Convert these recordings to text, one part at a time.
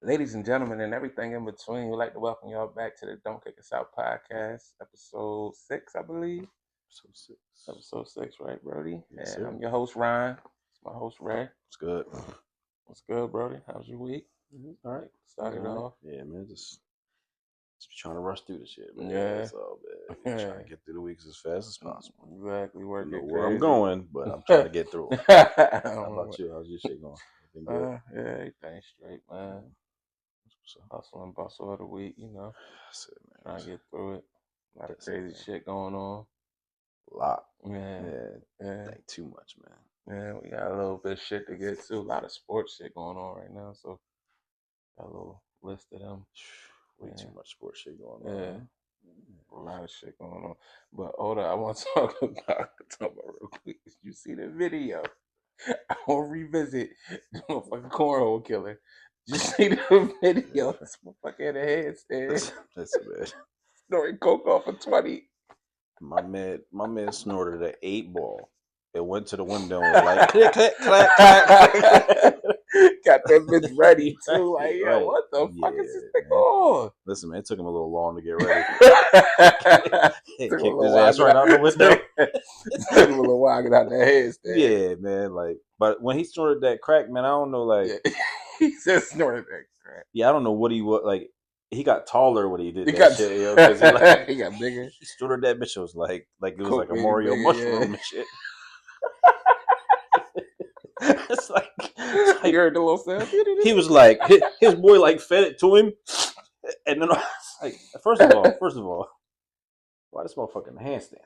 Ladies and gentlemen, and everything in between, we'd like to welcome y'all back to the Don't Kick Us Out podcast, episode 6, I believe. Episode 6, right, Brody? Yes, And sir. I'm your host, Ryan. It's my host, Ray. It's good. What's good, Brody? How's your week? All right. Started off. Yeah, man. Just trying to rush through the shit, man. Yeah. That's all, man. Yeah. Trying to get through the weeks as fast as possible. Exactly. I Working don't know crazy. where I'm going, but I'm trying to get through it. How about you? How's your shit going? Everything good? Yeah, everything straight, man. Hustle and bustle of the week, you know. That's it, man. Trying to get through it. A lot of That's it, crazy man. shit going on. A lot. Yeah. Like too much, man. Yeah, we got a little bit of shit to get to. A lot of sports shit going on right now, so got a little list of them. Way too much sports shit going Yeah. on. A lot of shit going on. But hold on, I want to talk about real quick. You see the video? I want to revisit the motherfucking cornhole killer. Did you see the video? This motherfucker had a headstand. That's bad. Snorting coke off a 20. My man snorted an 8-ball. It went to the window and was like click, click, clack, clack. Got that bitch ready too. Like, yo, Right. what the fuck is this thing man. on? Listen, man, it took him a little long to get ready. Kicked his ass right out the window. Took him a little while to get out the headstand. Yeah, man. Like, but when he snorted that crack, man, I don't know. Like, he said snorted that crack. Yeah, I don't know what he was like. He got taller when he did that shit, yo. Because he got bigger. He snorted that bitch. It was like it was Coke like a Mario bigger, mushroom and shit. it's like you heard the little sound. He was like his boy like fed it to him, and then like first of all, why this motherfucking handstand?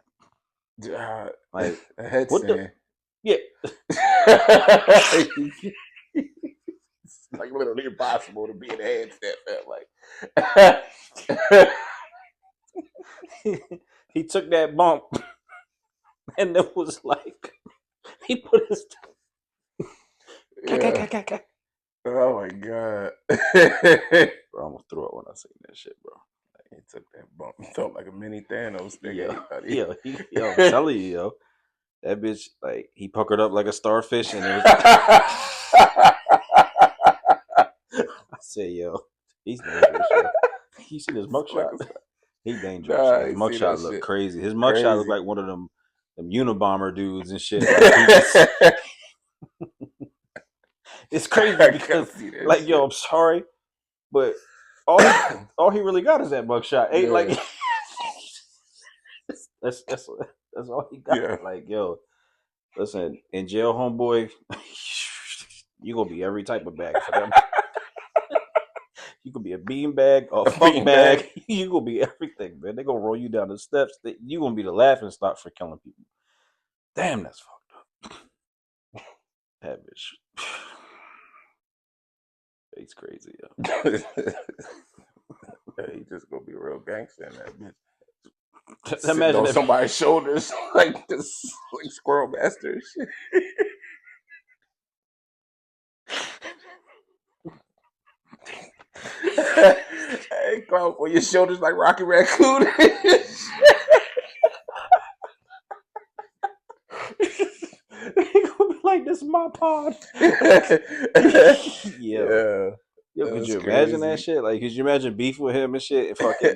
Like a headstand. What the? Yeah. It's like literally impossible to be in a handstand. Like he took that bump, and it was like he put his. Yeah. Oh my god. Bro, I'm gonna throw it when I say that shit, bro. Like, he took that bump. He felt like a mini Thanos thing. Yo, I'm telling you, yo. That bitch, like, he puckered up like a starfish, and it was. I say, yo, he's dangerous. Yo. You seen his mugshot? He dangerous. Nah, His mugshot look crazy. His crazy. mugshot look like one of them Unabomber dudes and shit. Like, it's crazy because, like, shit. Yo, I'm sorry, but all he really got is that mugshot. Ain't like that's all he got. Yeah. Like, yo, listen, in jail, homeboy, you gonna be every type of bag for them. You could be a bean bag, a funk bag. You gonna be everything, man. They gonna roll you down the steps. You gonna be the laughing stock for killing people. Damn, that's fucked up. That bitch. He's crazy, yo. He just gonna be a real gangster in that bitch. Imagine on somebody's shoulders like this, like Squirrel Master and shit. Hey, clown for your shoulders like Rocky Raccoon. He gonna be like, this is my pod. Yeah. Yo, could you imagine that shit? Like, could you imagine beef with him and shit? And fucking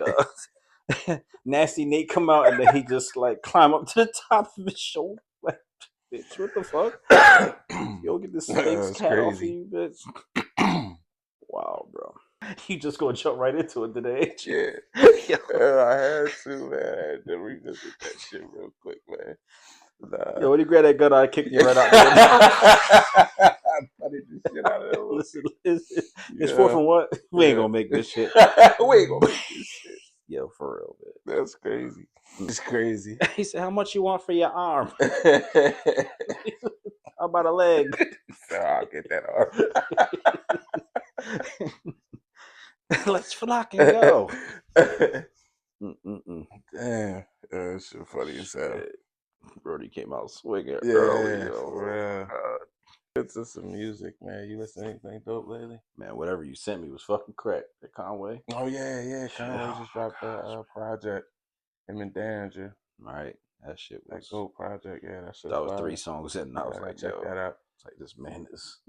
Nasty Nate come out and then he just like climb up to the top of his shoulder. Like, bitch, what the fuck? Yo, get this Sphinx cat off of you, bitch. Wow, bro. You just gonna jump right into it today, ain't you? Yeah. I had to, man. I had to revisit that shit real quick, man. Yo, when you grab that gun, I kick you right out there. Putted the shit out of there. Listen, it's 4th and what? We ain't gonna make this shit. We ain't gonna make this shit. Yo, for real, man. That's crazy. It's crazy. He said, how much you want for your arm? How about a leg? So I'll get that arm. Let's flock and go. Damn. That shit funny as hell. Brody came out swinging early. Yo. It's just some music, man. You listen to anything dope lately? Man, whatever you sent me was fucking crack. The Conway. Oh, yeah. Conway just dropped a project. Him and Danger. Right. That shit was... That GOAT project, yeah. That shit was 3 songs in, and I was like, check that out. like, this man is.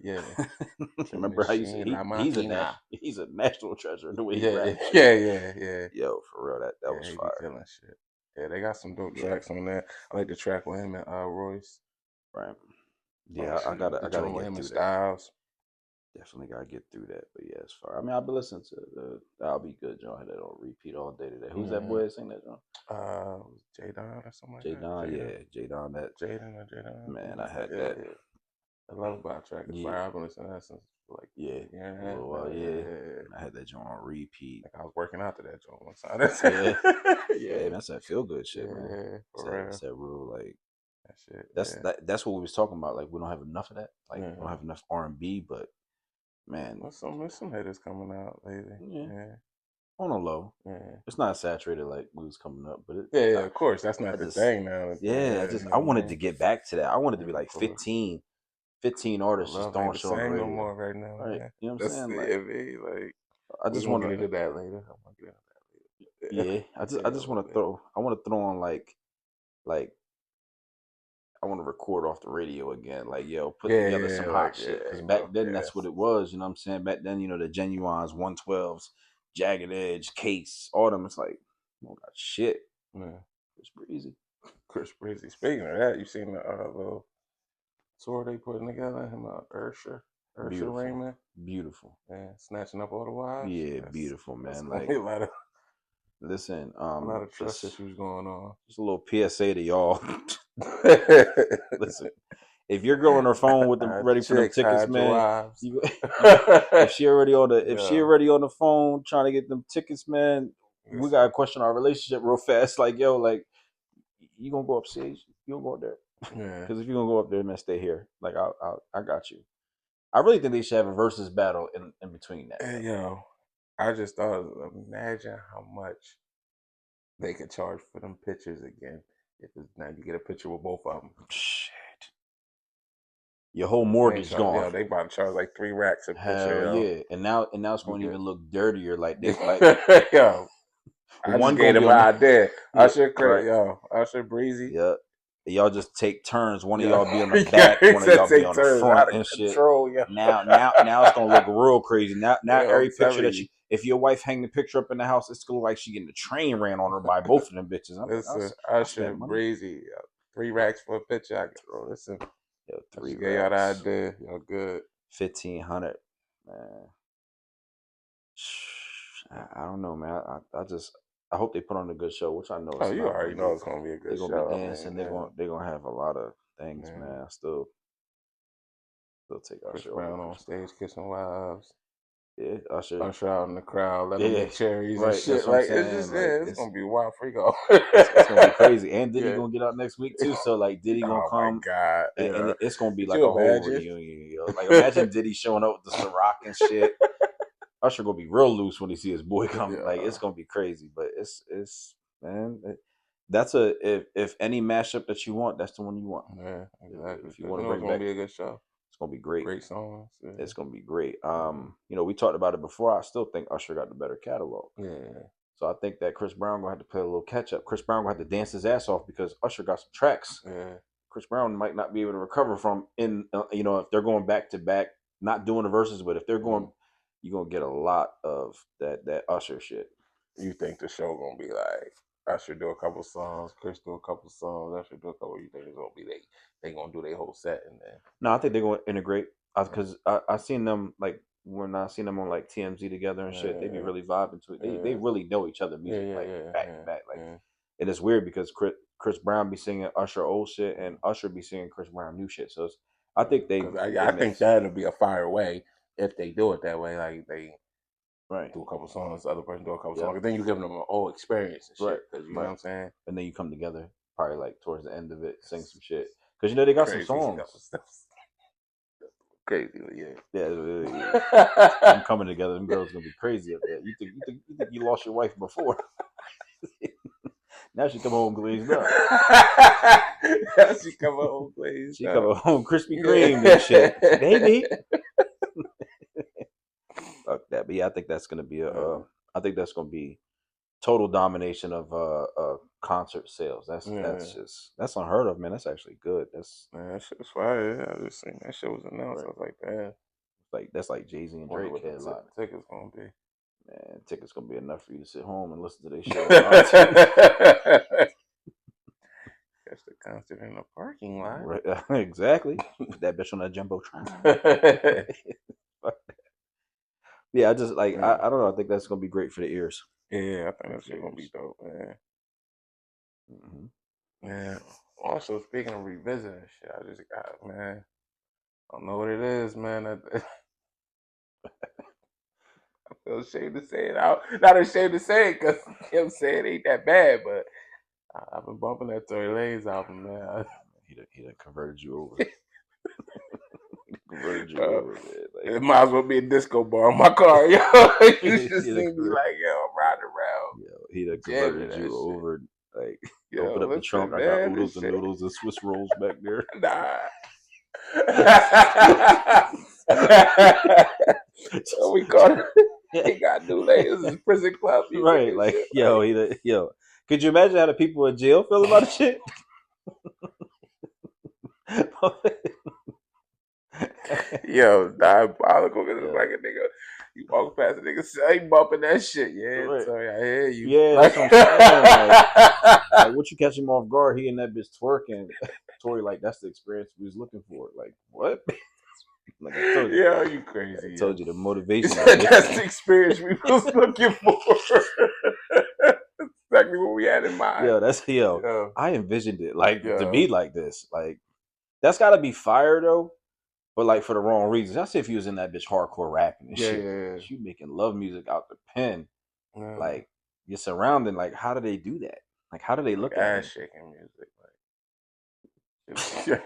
Yeah. Remember how you said Machine La he's a national treasure the way he Yeah, raps. yeah. Yo, for real, that was Yeah, he be fire. killing shit. Yeah, they got some dope Yeah, tracks on there. I like the track with him and Royce. right. Yeah, I gotta The I gotta joint with get him and through that. Styles. Definitely gotta get through that. But yeah, it's fire. I mean, I've been listening to the "I'll Be Good" joint. I had that on repeat all day today. Who's that boy that sing that joint? Was J Don or something like J that? Don, yeah, J Don. That Jaden or J Don. man, I had Yeah, that. yeah. I love about track. It's Yeah, fire. I've been listening to that since like yeah, yeah, a little while. Yeah, yeah. I had that joint on repeat. Like I was working out to that joint one time. That's Yeah, yeah, that's that feel good shit, man. yeah, for It's real. that real like. That shit. That's what we was talking about. Like we don't have enough of that. Like we don't Yeah. have enough R&B, but man, There's some hitters coming out lately. yeah, Yeah, on a low. yeah. It's not saturated like we was coming up, but Yeah, of course. That's I not the just thing now. yeah, Yeah, you I know what I wanted to mean? get back to that. I wanted to be Yeah, like for real. 15 But artists just love throwing ain't the shit on the same no radio. more right now, Right. man. You know what I'm That's saying? Like it, man. Like I we just gonna want get to into that later. I'm gonna get into that later. yeah, I Yeah, a just little want to bit. throw on like I want to record off the radio again. Like, yo, put together some hot Like shit. Because you back know, then, yeah, that's what it was. You know what I'm saying? Back then, you know, the Genuines, 112s, Jagged Edge, Case, all them. It's like, oh, got shit. yeah. It's Breezy. Chris Breezy. Speaking of that, you seen the little tour they putting together? Him, Usher Beautiful. Raymond. Beautiful. Yeah, snatching up all the wives. Yeah, beautiful, That's man. gonna be Like, a listen, lot of trust just issues going on. a little PSA to y'all. Listen, if you're going on her phone with them Hide the ready for them chicks, tickets, hide your man, wives. if she already on Yeah, on the phone trying to get them tickets, man, we gotta listen. question our relationship real fast. Like, yo, like you gonna go upstage? You gonna go up there? Yeah. Because if you're gonna go up there, man, stay here. Like, I got you. I really think they should have a versus battle in between that. And, yo, I just thought, imagine how much they could charge for them pictures again. If it's, now you get a picture with both of them. Shit, your whole They mortgage charge, gone. yo, they about to charge like $3 a picture, Hell yo. yeah, and now it's You going to get, even look dirtier. Like they like yo. I just one gave gonna be them an on the idea. yeah right Usher Breezy. yeah. Y'all just take turns. One of Yeah, y'all be on the yeah, back, he one of said y'all be take on the turns out front of and shit. control, yo. Now it's gonna look real crazy. Now Yo, I'm every picture telling that you. if your wife hang the picture up in the house, it's gonna look like she getting the train ran on her by both of them bitches. I'm like, Listen, I Usher, spent money. Breezy, $3 for a picture. I can roll. Listen, Yo, I three just gave y'all the racks, idea. Y'all good. 1,500, man. I don't know, man. I hope they put on a good show, which I know Oh, it's you not already gonna know be. it's gonna be a They're good gonna be show. I mean, dancing. yeah, They're gonna have a lot of things, yeah. man. I still take Chris Usher over Brown on Chris Brown. stage kissing wives. Yeah, Usher. Usher out in the crowd, let them Yeah, get cherries and right. That's shit. what I'm Like it's saying. just Like yeah, it's gonna be wild freako. it's gonna be crazy. And Diddy Yeah. gonna get out next week too. So like Diddy gonna Oh my come god. and Yeah. it's gonna be Could like you a whole imagine? reunion. Yo. Like imagine Diddy showing up with the Ciroc and shit. Usher gonna be real loose when he see his boy come. Like Yeah. it's gonna be crazy. But it's man. That's a if any mashup that you want, that's the one you want. Yeah, exactly. If you Because want you to know it's bring gonna back, be a good show. it's gonna be great. Great songs. Yeah. It's gonna be great. Yeah. You know, we talked about it before. I still think Usher got the better catalog. Yeah. So I think that Chris Brown gonna have to play a little catch up. Chris Brown gonna have to dance his ass off because Usher got some tracks. Yeah. Chris Brown might not be able to recover from you know, if they're going back to back, not doing the verses, but if they're going, you're gonna get a lot of that Usher shit. You think the show gonna be like Usher do a couple songs, Chris do a couple songs, Usher do a couple? You think it's gonna be they gonna do their whole set and then? No, I think they're gonna integrate because I seen them like when I seen them on like TMZ together and shit. They be really vibing to it. They really know each other music like back to back. Like, and it's weird because Chris Brown be singing Usher old shit and Usher be singing Chris Brown new shit. So I think I think that'll be a fire way if they do it that way. Like they right do a couple songs, the other person do a couple Yep. songs, and then you give them a whole experience and shit. Right. Because you know what I'm saying. And then you come together probably like towards the end of it, sing some shit because you know they got Crazy. some songs. Crazy, yeah. Yeah, I'm coming together. Them girls gonna be crazy up there. You think you lost your wife before? Now she come home glazed up. Now she come home glazed. She come home Krispy Kreme and shit, baby. Fuck that. But yeah, I think that's gonna be I think that's gonna be total domination of concert sales. Yeah. That's unheard of, man. That's actually good. That's Man, that shit was fire. Yeah, I just seen that shit was announced. I right. was like, damn. Like that's like Jay-Z and Wonder Drake what the headlining. tickets gonna be. Man, tickets gonna be enough for you to sit home and listen to their shit on iTunes. Catch the concert in the parking lot. Right, exactly. Put that bitch on that jumbotron. Yeah, I just like Yeah. I don't know. I think that's gonna be great for the ears. Yeah, I think Great that for the shit gonna be ears. dope, man. Hmm. Yeah. Also, speaking of revisiting shit, I just got, man. I don't know what it is, man. I feel ashamed to say it out. Not ashamed to say it because him saying it ain't that bad, but I've been bumping that Tory Lanez album, man. He done converted you over. Converted you uh, over, man. Like it might as well be a disco bar in my car, yo. You should he done see me like, yo, I'm riding around, he done jamming to converted that you shit. over. Like open Yo, up the trunk. listen, I got man, oodles this and shit. noodles and Swiss rolls back there. Nah. We caught it. He got new latest. This is prison club music Right, and like shit. yo, yo. Could you imagine how the people in jail feel about the shit? Yo, diabolical because it's like Yo, a nigga. You walk past a nigga, say bumping that shit. Yeah, right. sorry, I hear you. Yeah, Like, that's what I'm saying. Like what you catch him off guard? He and that bitch twerking. Tory, like that's the experience we was looking for. Like what? Like yo, you I crazy, yo. told you the motivation was That's the different. experience we was looking for. That's exactly what we had in mind. Yo, that's yo. Yo, I envisioned it like to be yo, like this. Like that's got to be fire though, but like for the wrong reasons. I say if you was in that bitch hardcore rapping and yeah, shit, yeah, but you making love music out the pen, yeah. like you're surrounding. Like how do they do that? Like how do they Like look at ass him? shaking music. Like,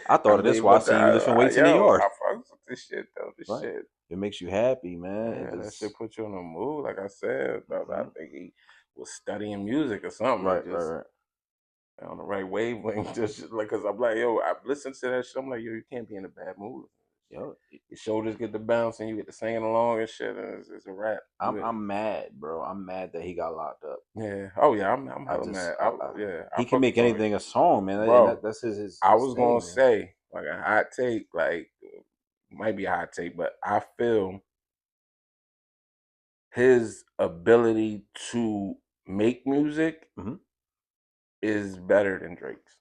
I I thought of this mean, while I but seen you lifting weights in the yo, yard. I fucks with this shit though. This Right. shit, It makes you happy, man. It yeah, that shit just put you in a mood. Like I said, I mhm. think he was studying music or something. He Right, right, just right. on the right wavelength. Just like, cause I'm like, yo, I listened to that shit. I'm like, yo, you can't be in a bad mood. Yo, Your shoulders get to bouncing, you get to singing along and shit, and it's a wrap. I'm mad, bro. I'm mad that he got locked up. Yeah. Oh yeah, I'm I hella just mad. Yeah, I he can fuck with make Tory, anything a song, man, and bro. that's I his was gonna thing, man. say like a hot take, like might be a hot take, but I feel his ability to make music Hmm. is better than Drake's.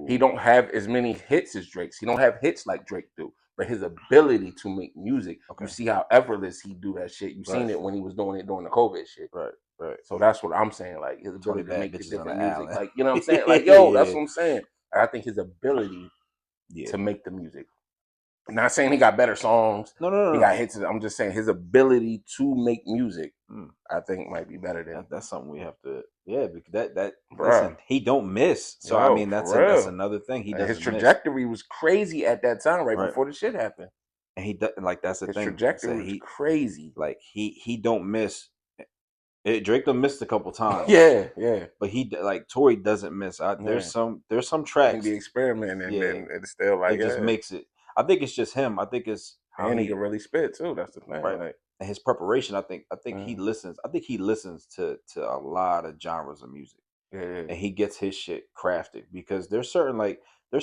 He Ooh, don't have as many hits as Drake's. He don't have hits like Drake do. But his ability to make music, you okay, see how effortless he do that shit. You right, seen it when he was doing it during the COVID shit. right, right. So that's what I'm saying. Like his 20 ability to bad make the bitches on the different music. island. Like, you know what I'm saying? Like, yo, that's Yeah, what I'm saying. I think his ability yeah. to make the music. I'm not saying he got better songs. No, no, He no, got no. hits. I'm just saying his ability to make music, Mm, I think might be better than that's something we have to, yeah, because that bruh. listen, he don't miss. So I Yo, mean, for that's real. another thing. He And his doesn't miss, trajectory was crazy at that time, right right? before the shit happened. And he does like that's the His thing. I trajectory said was he crazy. like he don't miss. Drake done missed a couple times, Yeah, yeah, but like Tory doesn't miss. yeah. There's some He be tracks, experimenting, yeah, and it's still like, that just yeah. makes it. I think it's just him. I think it's how And he can he really spit too. That's the thing. right Like, and his preparation. I think he yeah, listens. I think he listens to a lot of genres of music, yeah, and he gets his shit crafted because there's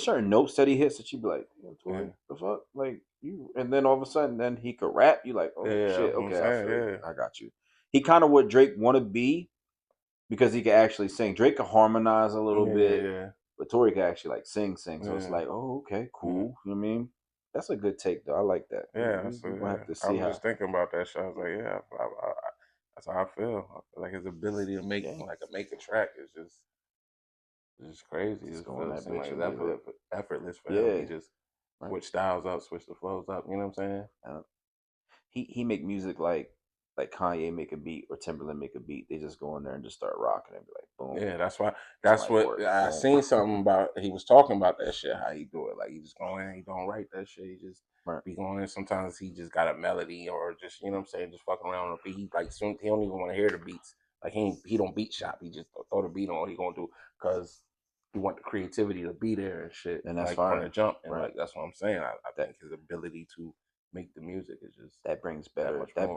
certain notes that he hits that you be like, yo, yeah, Tory, the fuck, like you, and then all of a sudden, then he could rap. You like, oh yeah. shit, That's what I'm okay, I saying. feel you, Yeah, I got you. He kind of what Drake want to be because he can actually sing. Drake can harmonize a little yeah, bit, yeah, but Tory can actually like sing. So it's yeah, like, oh, okay, yeah. cool. You know what I mean? That's a good take though. I like that. Yeah, so We're gonna yeah, have to I see was how. just thinking about that shit. I was like, yeah, that's how I feel. I feel like his ability to Yeah, make a track is just crazy. just It go on feels that seem like bitch it's and be lit. effortless for him. He Yeah, just right. switch styles up, switch the flows up. You know what I'm saying? Uh, he make music like Kanye make a beat or Timberland make a beat. They just go in there and just start rocking and be like, boom, Yeah, that's why. this That's might what work. I Boom. seen something about. He was talking about that shit. How he do it? Like he just go in, he don't write that shit. He just Right. be going in. Sometimes he just got a melody or just you know what I'm saying, just fucking around on the beat. He like soon he don't even want to hear the beats. Like he don't beat shop. He just throw the beat on. What he gonna do because he want the creativity to be there and shit. And that's Like from the fire. jump and Right. like that's what I'm saying. I That think his ability to make the music is just that brings that better. much more.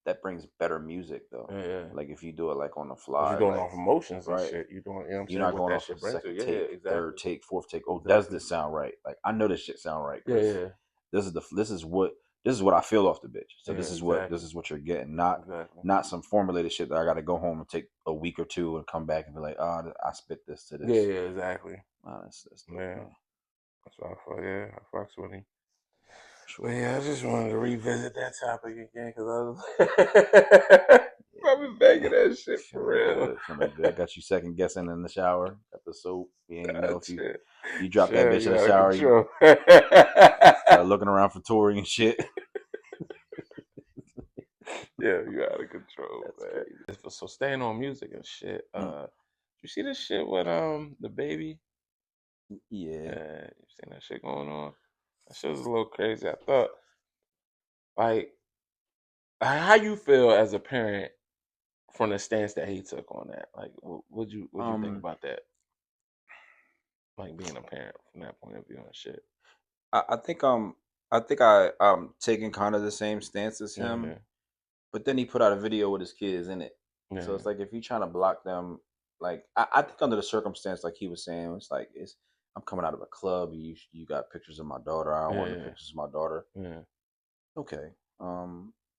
that brings better music though. Yeah. Like if you do it like on the Cause you're fly, doing like off emotions and right, shit. You doing, you know what I'm you're saying? not What going that off a shit brings to second you. Yeah, take, third exactly. take, fourth take. Oh, does Exactly. this sound right? Like I know this shit sound right, Yeah, Chris. yeah. This is what I feel off the bitch. So Yeah, this exactly. is what you're getting. Not Exactly. not some formulated shit that I got to go home and take a week or two and come back and be like, oh, I spit this to Yeah, this. yeah, exactly. That's dope, Yeah. man. That's what I fuck, yeah, I fucks with him. But Sure. yeah, I just wanted to revisit that topic again because I was Yeah, banging that shit for feeling real. good, feeling good. Got you second guessing in the shower. Got the soap. You ain't know if Shit. you drop that Shit, bitch in you the out of shower. You control. start looking around for Tory and shit. Yeah, you out of control, That's man. crazy. So staying on music and shit. Mm, You see this shit with the baby? yeah. You seen that shit going on? That shit was a little crazy. I thought, like, how you feel as a parent from the stance that he took on that? Like, what'd you think Um, about that? Like being a parent from that point of view and shit. I think I'm taking kind of the same stance as him, Yeah, but then he put out a video with his kids in it. So yeah, it's like if you're trying to block them, like I think under the circumstance, like he was saying, it's like it's I'm coming out of a club. You got pictures of my daughter. I don't want the yeah, pictures of my daughter. yeah, Okay.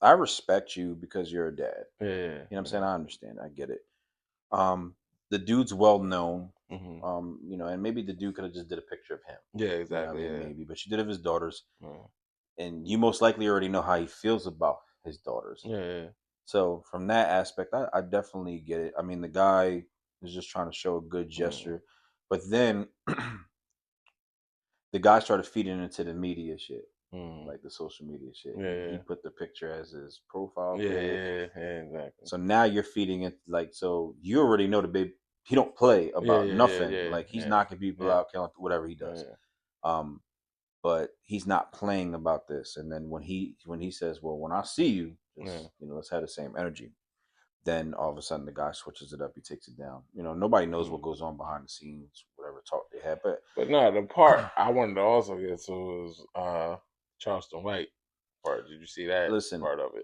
I respect you because you're a dad. yeah, You know what I'm saying? yeah. I understand. I get it. Um, the dude's well known. Hmm. And maybe the dude could have just did a picture of him. Yeah, You know what I exactly. mean? Yeah, Maybe, but you did of his daughters, yeah, and you most likely already know how he feels about his daughters. yeah, So from that aspect, I definitely get it. I mean, the guy is just trying to show a good yeah, gesture, but then the guy started feeding into the media shit, mm, like the social media shit. He yeah, put the picture as his profile yeah, pic. yeah, yeah, exactly. So now you're feeding it like so you already know the baby. He don't play Yeah, about yeah, yeah, nothing. yeah, Like he's yeah, knocking people yeah, out, killing whatever he does. yeah, Um, but he's not playing about this. And then when he says, "Well, when I see you, yeah. just let's have the same energy." Then all of a sudden the guy switches it up. He takes it down. Nobody knows what Mm. goes on behind the scenes, whatever talk they had. But But no, the part I wanted to also get to was Charleston White part. Did you see that listen, part of it?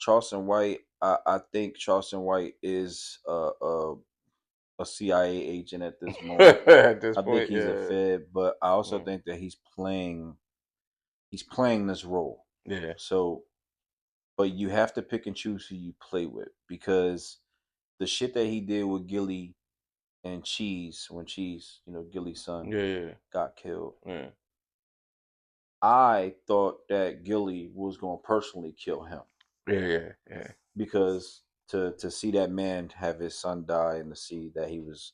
Charleston White. I think Charleston White is a CIA agent at this moment. At this I think point, he's a yeah, Fed, but I also mm, think that he's playing this role. yeah, So, but you have to pick and choose who you play with because the shit that he did with Gilly and Cheese when Cheese, Gilly's son, yeah, got killed. yeah, I thought that Gilly was going to personally kill him yeah, yeah, yeah, because to see that man have his son die and to see that he was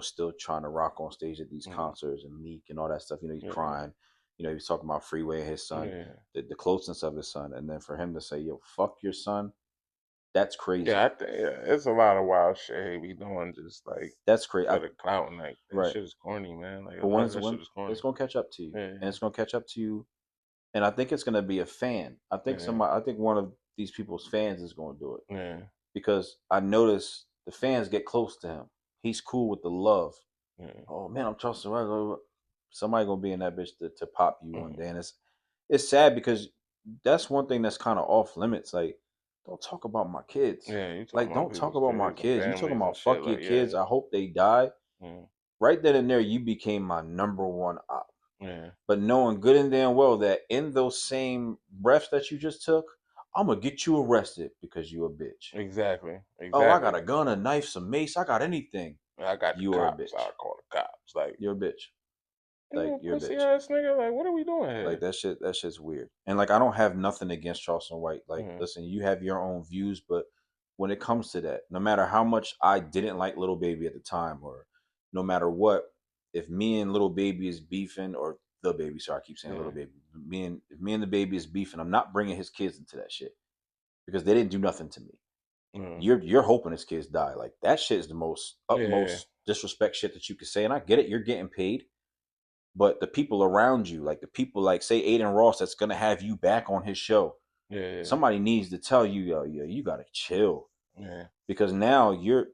still trying to rock on stage at these mm, concerts and Meek and all that stuff, he's yeah, crying, he was talking about Freeway and his yeah, son, yeah. the closeness of his son, and then for him to say, yo, fuck your son, that's Yeah, crazy. I think it's a lot of wild shit he be doing just like That's crazy. for the clout and like that Right. shit is corny, man. Like a But lot of when's that shit when is it's corny. gonna catch up to you, Yeah, and it's gonna catch up to you, and I think it's gonna be a fan. yeah, I think one of these people's fans is gonna do it yeah, because I notice the fans get close to him. He's cool with the love. yeah, Oh man, I'm trusting somebody gonna be in that bitch to pop you one day, mm, and it's sad because that's one thing that's kind of off limits. Like, don't talk about my kids. yeah. You talking Like, about don't talk people's about my kids and kids. You talking families and about shit. fuck your Like yeah, kids. I hope they die. yeah, Right then and there, you became my number one op. yeah. But knowing good and damn well that in those same breaths that you just took, I'm gonna get you arrested because you a bitch. Exactly, Oh, I got exactly. a gun, a knife, some mace. I got anything. I got the You are a cops. I bitch. call the cops. Like You're a bitch. you Like know, you're a pussy bitch. ass nigga. Like what are we doing Like here? that shit's weird. And like I don't have nothing against Charleston White. Like, Mm, listen, you have your own views, but when it comes to that, no matter how much I didn't like Little Baby at the time, or no matter what, if me and Little Baby is beefing, or the baby, sorry, I keep saying yeah, Little Baby, if me and the baby is beefing, I'm not bringing his kids into that shit because they didn't do nothing to me. mm, You're hoping his kids die. Like that shit is the most yeah, utmost disrespect shit that you could say. And I get it, you're getting paid, but the people around you, like the people like say Aiden Ross that's gonna have you back on his show, yeah, somebody needs to tell you, yo, you gotta chill. yeah, Because now you're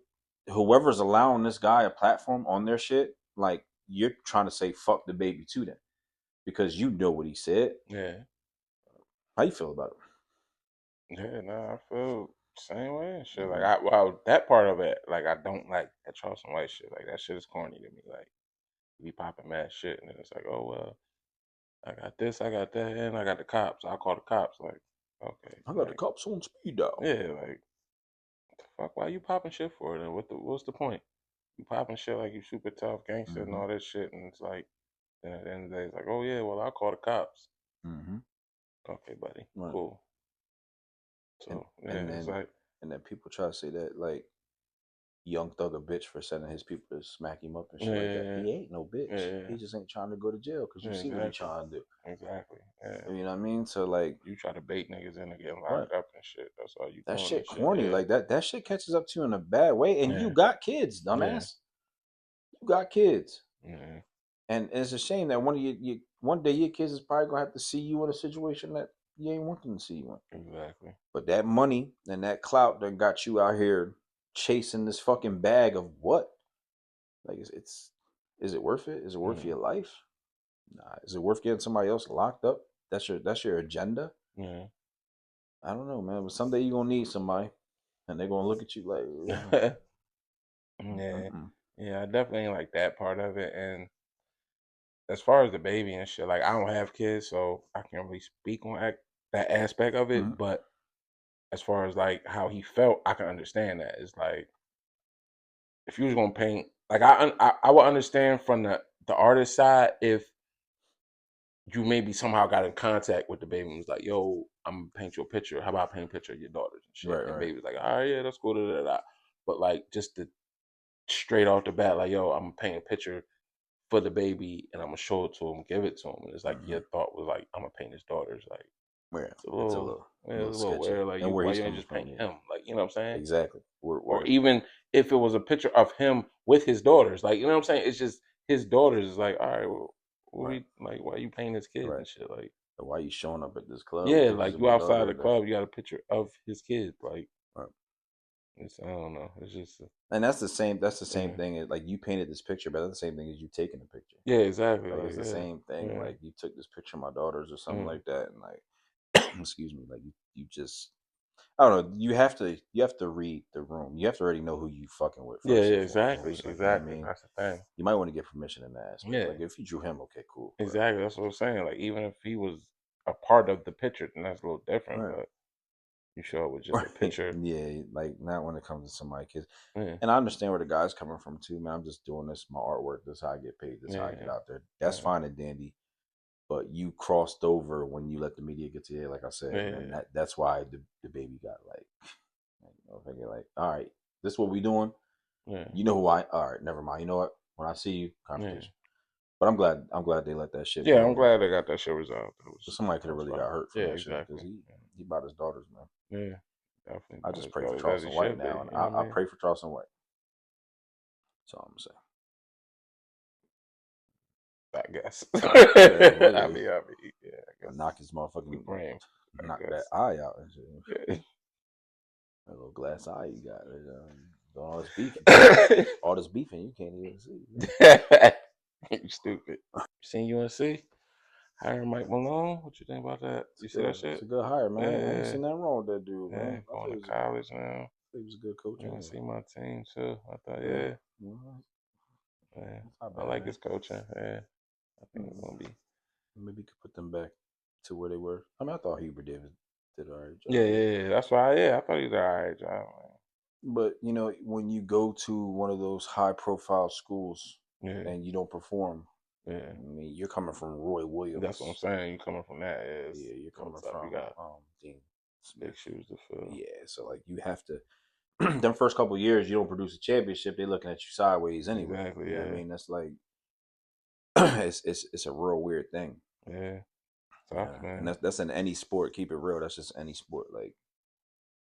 whoever's allowing this guy a platform on their shit, like you're trying to say fuck the baby to them. Because you know what he said. yeah. How you feel about it? Yeah, nah, I feel same way and shit. Like Mm-hmm. well, that part of it, like I don't like that Charleston White shit. Like that shit is corny to me. Like you be popping mad shit, and then it's like, oh well, I got this, I got that, and I got the cops. I'll call the cops. Like, okay, I got the like cops on speed dial. yeah, like what the fuck? Why you popping shit for? Then what's the point? You popping shit like you super tough gangster and Mm-hmm. all that shit, and it's like then at the end of the day, it's like, oh yeah, well I'll call the cops. Mm-hmm. Okay, buddy, Right. cool. And So yeah, and it's then like and then people try to say that like Young Thug a bitch for sending his people to smack him up and shit like that. yeah, He ain't no yeah, bitch. yeah, He just ain't trying to go to jail because yeah, you see what he exactly. trying to do. Exactly. Yeah. You know what I mean? So like, You try to bait niggas into getting right. locked up and shit. That's all you That doing and shit shit. corny. Yeah. Like that shit catches up to you in a bad way. And you Yeah. got kids, Yeah. dumbass. You got kids. Yeah. And it's a shame that one day your kids is probably gonna have to see you in a situation that you ain't want them to see you in. Exactly. But that money and that clout that got you out here chasing this fucking bag of what? Like it's is it worth it? Is it worth Yeah. your life? Nah. Is it worth getting somebody else locked up? That's your agenda? Yeah. I don't know, man. But someday you're gonna need somebody and they're gonna look at you like, Yeah. mm-mm. Yeah. I definitely ain't like that part of it. And as far as the baby and shit, like I don't have kids, so I can't really speak on that aspect of Mm-hmm. it. But as far as like how he felt, I can understand that. It's like if you was gonna paint, like I would understand from the artist side if you maybe somehow got in contact with the baby and was like, yo, I'm gonna paint you a picture. How about I paint a picture of your daughters and shit? Right, And right. baby's like, all right, yeah, that's cool. Da, da, da. But like just the straight off the bat, like, yo, I'm gonna paint a picture for the baby and I'm gonna show it to him, give it to him. And it's like Mm-hmm. your thought was like, I'm gonna paint his daughters. Like Yeah, it's a it's a little little, yeah, a it's little a little sketchy. weird. Like And you where why he's you ain't coming just from, paint yeah, him? Like, you know what I'm saying? exactly. Or Where even if it was a picture of him with his daughters, like, you know what I'm saying? It's just his daughters is like, all right, well, what right, we like why you painting his kids right. and shit? Like Why you showing up at this club with yeah, pictures like of you my outside daughter? the club, you got a picture of his kid. Like Right. it's I don't know. It's just And that's the same. That's the same yeah, thing. Like you painted this picture, but that's the same thing as you taking the picture. yeah, exactly. Like Like it's the yeah, same thing. yeah, Like you took this picture of my daughters or something yeah, like that, and like, excuse me, like you just, I don't know. You have to read the room. You have to already know who you fucking with yeah, first yeah. and Exactly, foremost. Like you know what I exactly. mean. That's the thing. You might want to get permission in that aspect. Yeah, Like if you drew him, okay, cool. But exactly. That's what I'm saying. Like even if he was a part of the picture, then that's a little different. right, But you show up with just a right, picture. yeah, like not when it comes to somebody kids. Yeah, And I understand where the guy's coming from too, man. I'm just doing this, my artwork. This is how I get paid. This is how I get yeah, out there. That's yeah, fine and dandy. But you crossed over when you let the media get to you, like I said, and yeah, that's why the baby got like you know, thinking like, all right, this is what we doing. yeah, You know who I? All right, never mind. You know what? When I see you, yeah. confrontation. But I'm glad they let that shit Yeah, I'm blow. glad they got that shit resolved. Because somebody could That have was really got fine. hurt from Yeah, that shit. Because exactly. he bought his daughters, man. Yeah, definitely I about just his pray for daughters as he Charleston White should be. now, and You know what I I mean? pray for Charleston White. That's all I'm saying. I guess. Yeah, literally. Yeah, I guess Knock his we motherfucking praying. I knock that guess. eye out and shit. Yeah. That little glass eye you got. Doing all this beefing. All this beefing you can't even see. You stupid. Seen UNC? Hiring Mike Malone? What you think about that? It's You see good. that It's shit? a good hire, man. I ain't Yeah, seen nothing wrong with that dude, yeah. man. I Going thought to college now. he was a good coach You want to anyway. see my team too? I thought, Yeah. yeah, Well, yeah. that's not I bad, like man. his coaching. Yeah, I think it's Mm, gonna be. maybe you could put them back to where they were. I mean, I thought Hubert Davis did all right Yeah, job, but yeah, yeah. That's why. Yeah, I thought he was alright, job. you know, when you go to one of those high profile schools Yeah, and you don't perform, yeah. I mean, you're coming from Roy That's what I'm Williams. saying. You coming from that is Yeah, you're a little coming tough. You from got Dean big Smith. shoes to fill. Yeah, so like you have to them first couple of years you don't produce a championship, they're looking at you sideways anyway. Exactly. You know what I Yeah. mean? That's like it's a real weird thing. Yeah. Tough, Yeah. And man. that's in any sport, keep it real. That's just any sport. Like,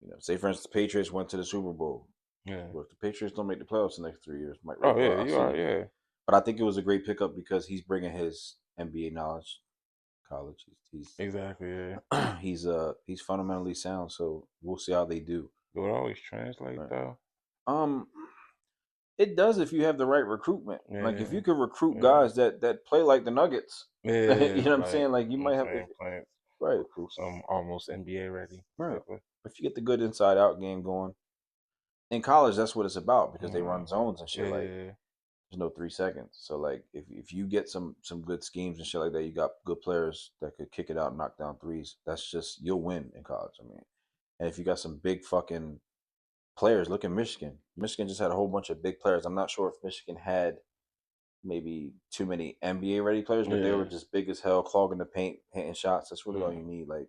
you know, say for instance the Patriots went to the Super Bowl. Yeah. Well, if the Patriots don't make the playoffs the next 3 years, Mike Oh Vrabel, yeah. I'll You see are. you. Yeah. But I think it was a great pickup because he's bringing his NBA knowledge, college. Exactly. Yeah. He's fundamentally sound. So we'll see how they do. Do it always translate Right. though? Um, it does if you have the right recruitment. Like if Yeah. you could recruit Yeah. guys that play like the Nuggets, you Yeah. know what I'm Like saying? Like you I'm might have if saying, playing. Right. some almost NBA ready Right. type of. If you get the good inside out game going in college, that's what it's about because they run Uh, zones and shit. Like yeah, there's no 3 seconds. So like if you get some good schemes and shit like that, you got good players that could kick it out and knock down threes. That's just you'll win in college. I mean, and if you got some big fucking players, look at Michigan. Michigan just had a whole bunch of big players. I'm not sure if Michigan had maybe too many NBA ready players, but they were yeah, just big as hell, clogging the paint, hitting shots. That's really all yeah, you need. Like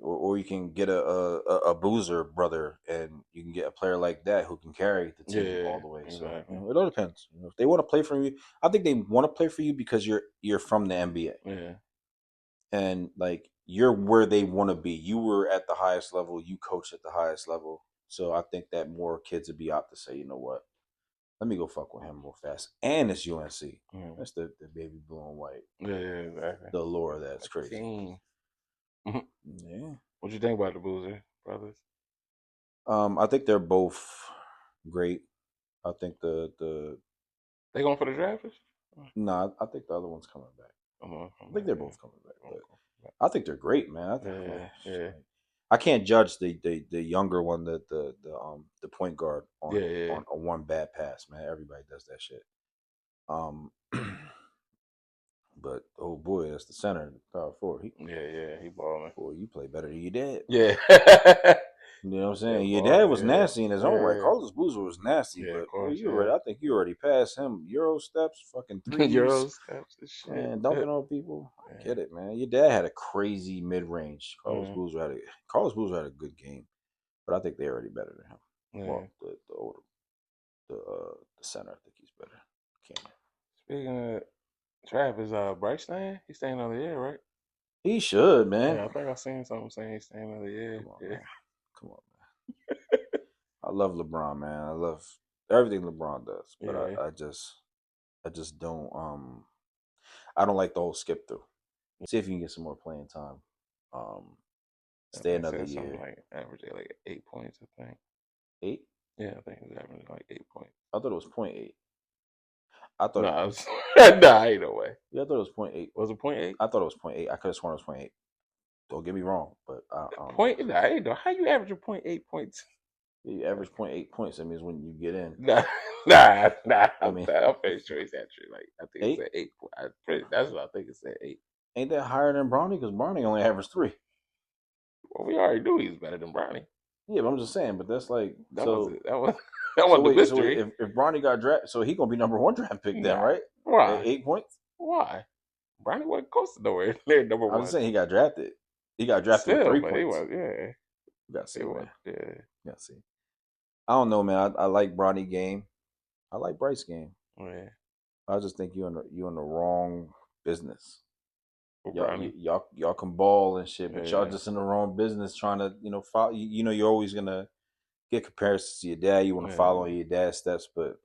or you can get a boozer brother, and you can get a player like that who can carry the team yeah, all the way. So exactly. it all depends. If they want to play for you, I think they want to play for you because you're from the NBA Yeah, and like you're where they want to be. You were at the highest level. You coached at the highest level. So I think that more kids would be out to say, you know what, let me go fuck with him real fast. And it's UNC. yeah, That's the baby blue and white. yeah, exactly. The lore of that's A crazy. team. Yeah. What you think about the Boozer brothers? I think they're both great. I think the They going for the draft? no, I think the other one's coming back. I think they're both coming back, but Back. I think they're great, man. Yeah, yeah, I can't judge the younger one, the point guard yeah, on yeah, on one bad pass, man. Everybody does that shit. Um, but oh boy, that's the center, power forward. yeah. He balling. Boy, you play better than your dad, bro. Yeah, You know what I'm yeah, saying? Your dad balling. was Yeah, nasty in his own right. yeah, Carlos Boozer was nasty, yeah. Of but boy, course, you yeah. already, I think you already passed him. Euro steps, fucking Euro threes, steps and shit. man, dunking on people. I Yeah, get it, man. Your dad had a crazy mid range. yeah, Carlos Boozer had a good game, but I think they're already better than him. yeah. Well, the center, I think he's better. Cannon. Speaking of Travis, Bryce staying? He's staying another year, right? He should, man. Yeah, I think I seen something saying he's staying another year. Come on, Yeah, man. Come on, man. I love LeBron, man. I love everything LeBron does, but yeah. I just don't I don't like the whole skip through. See if you can get some more playing time. Um, I Stay think it another said something year. like averaging like 8 points. I think. 8? Yeah, I think it was averaging like 8 points. I thought it was .8. I thought Nah, nah, ain't no way. yeah, I thought it was .8. Was it .8? I thought it was .8. I could have sworn it was .8. Don't get me wrong, but I don't know. Point? Nah, ain't no. How you averaging .8 points? You average .8 points. That means when you get in. Nah, nah. I mean, I'm pretty sure it's actually like I think it 8 said 8. That's what I think it said 8. ain't that higher than Bronny? Because Bronny only averaged 3. Well, we already knew he was better than Bronny. Yeah, but I'm just saying. But that's like That was so. it. That was that So was the wait, so wait. mystery. If Bronny got drafted, so he gonna be number 1 draft pick then, Nah, right? At why? 8 points. Why? Bronny wasn't close to nowhere near number I was just one. saying he got drafted. He got drafted with Still, 3 but he points. was. Yeah, You gotta see, it was. man. Yeah, You gotta see. I don't know, man. I like Bronny game. I like Bryce game. yeah. I just think you in the wrong business. For Bronny. Y'all can ball and shit, but y'all Yeah, just in the wrong business trying to follow. You're always gonna get comparisons to your dad. You want to follow yeah, in your dad's steps, but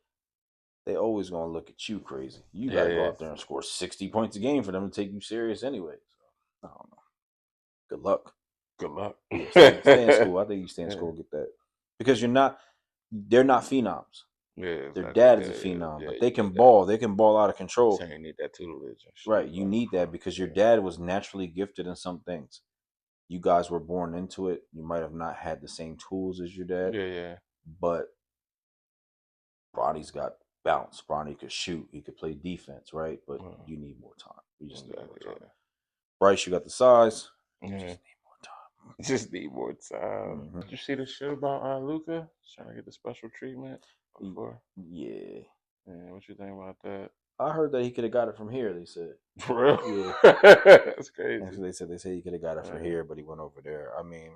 they always gonna look at you crazy. You got to go yeah. out there and score 60 points a game for them to take you serious anyway. So I don't know. Good luck. Good luck. Yeah, stay in school. I think you stay in Yeah, school, get that because they're not phenoms. yeah, Their exactly. dad is Yeah, a phenom, yeah. but You they need can that. ball. They can ball out of control. Saying you need that tutelage and Right. shit. You need that because your Yeah, dad was naturally gifted in some things. You guys were born into it. You might have not had the same tools as your dad, yeah, yeah. but Bronny's got bounce. Bronny could shoot. He could play defense, right? But you need more time. You just need more Exactly. time. Bryce, you got the size. Yeah, You yeah. just need more time. Just need more time. Mm-hmm. Did you see the shit about Luca trying to get the special treatment before? Yeah. Yeah, what you think about that? I heard that he could have got it from here, they said. For real? Yeah. That's crazy. And so they said he could have got it from Yeah, here, but he went over there. I mean,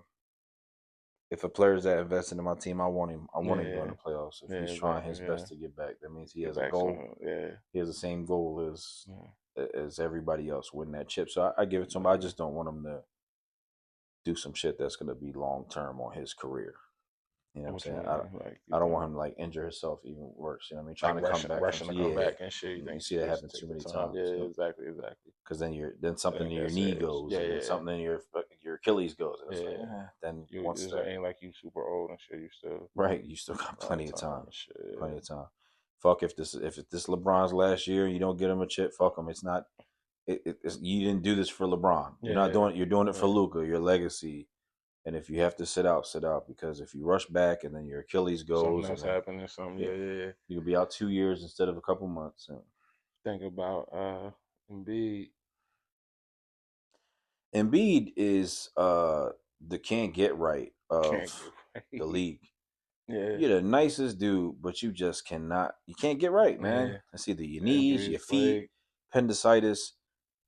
if a player's that invested in my team, I want him. I want him during yeah, the playoffs. If yeah, he's trying his exactly. Yeah, best to get back, that means he get has a back goal. some. Yeah, He has the same goal yeah, as everybody else, win that chip. So I give it to him. I just don't want him to do some shit that's going to be long term on his career. You know what I'm what you saying? mean? Like you I don't think want him to like injure himself even worse. You know what I mean? Trying like to come back rushing from to come yeah. back and shit? You You think see that just happen take too the many time? times. Yeah, exactly. Because then something in That your gets knee serious. goes, Yeah, and then yeah, something in your Achilles goes, and it's like yeah. then You once it that ain't like you super old and shit. You still right, you still got a lot of plenty of time time, and shit. plenty of time. Fuck if this LeBron's last year and you don't get him a chip, fuck him. It's not. you didn't do this for LeBron. You're not Yeah, doing. You're doing it for right. Luka, your legacy. And if you have to sit out, sit out, because if you rush back and then your Achilles Something goes, and else then happened or something. yeah, Yeah, yeah, yeah. you'll be out 2 years instead of a couple months. And Think about Embiid. Embiid is the can't get right Can't of get the right. league. Yeah, You're the nicest dude, but you just cannot. You can't get right, man. yeah. It's either your The knees, injuries your feet, plague. appendicitis.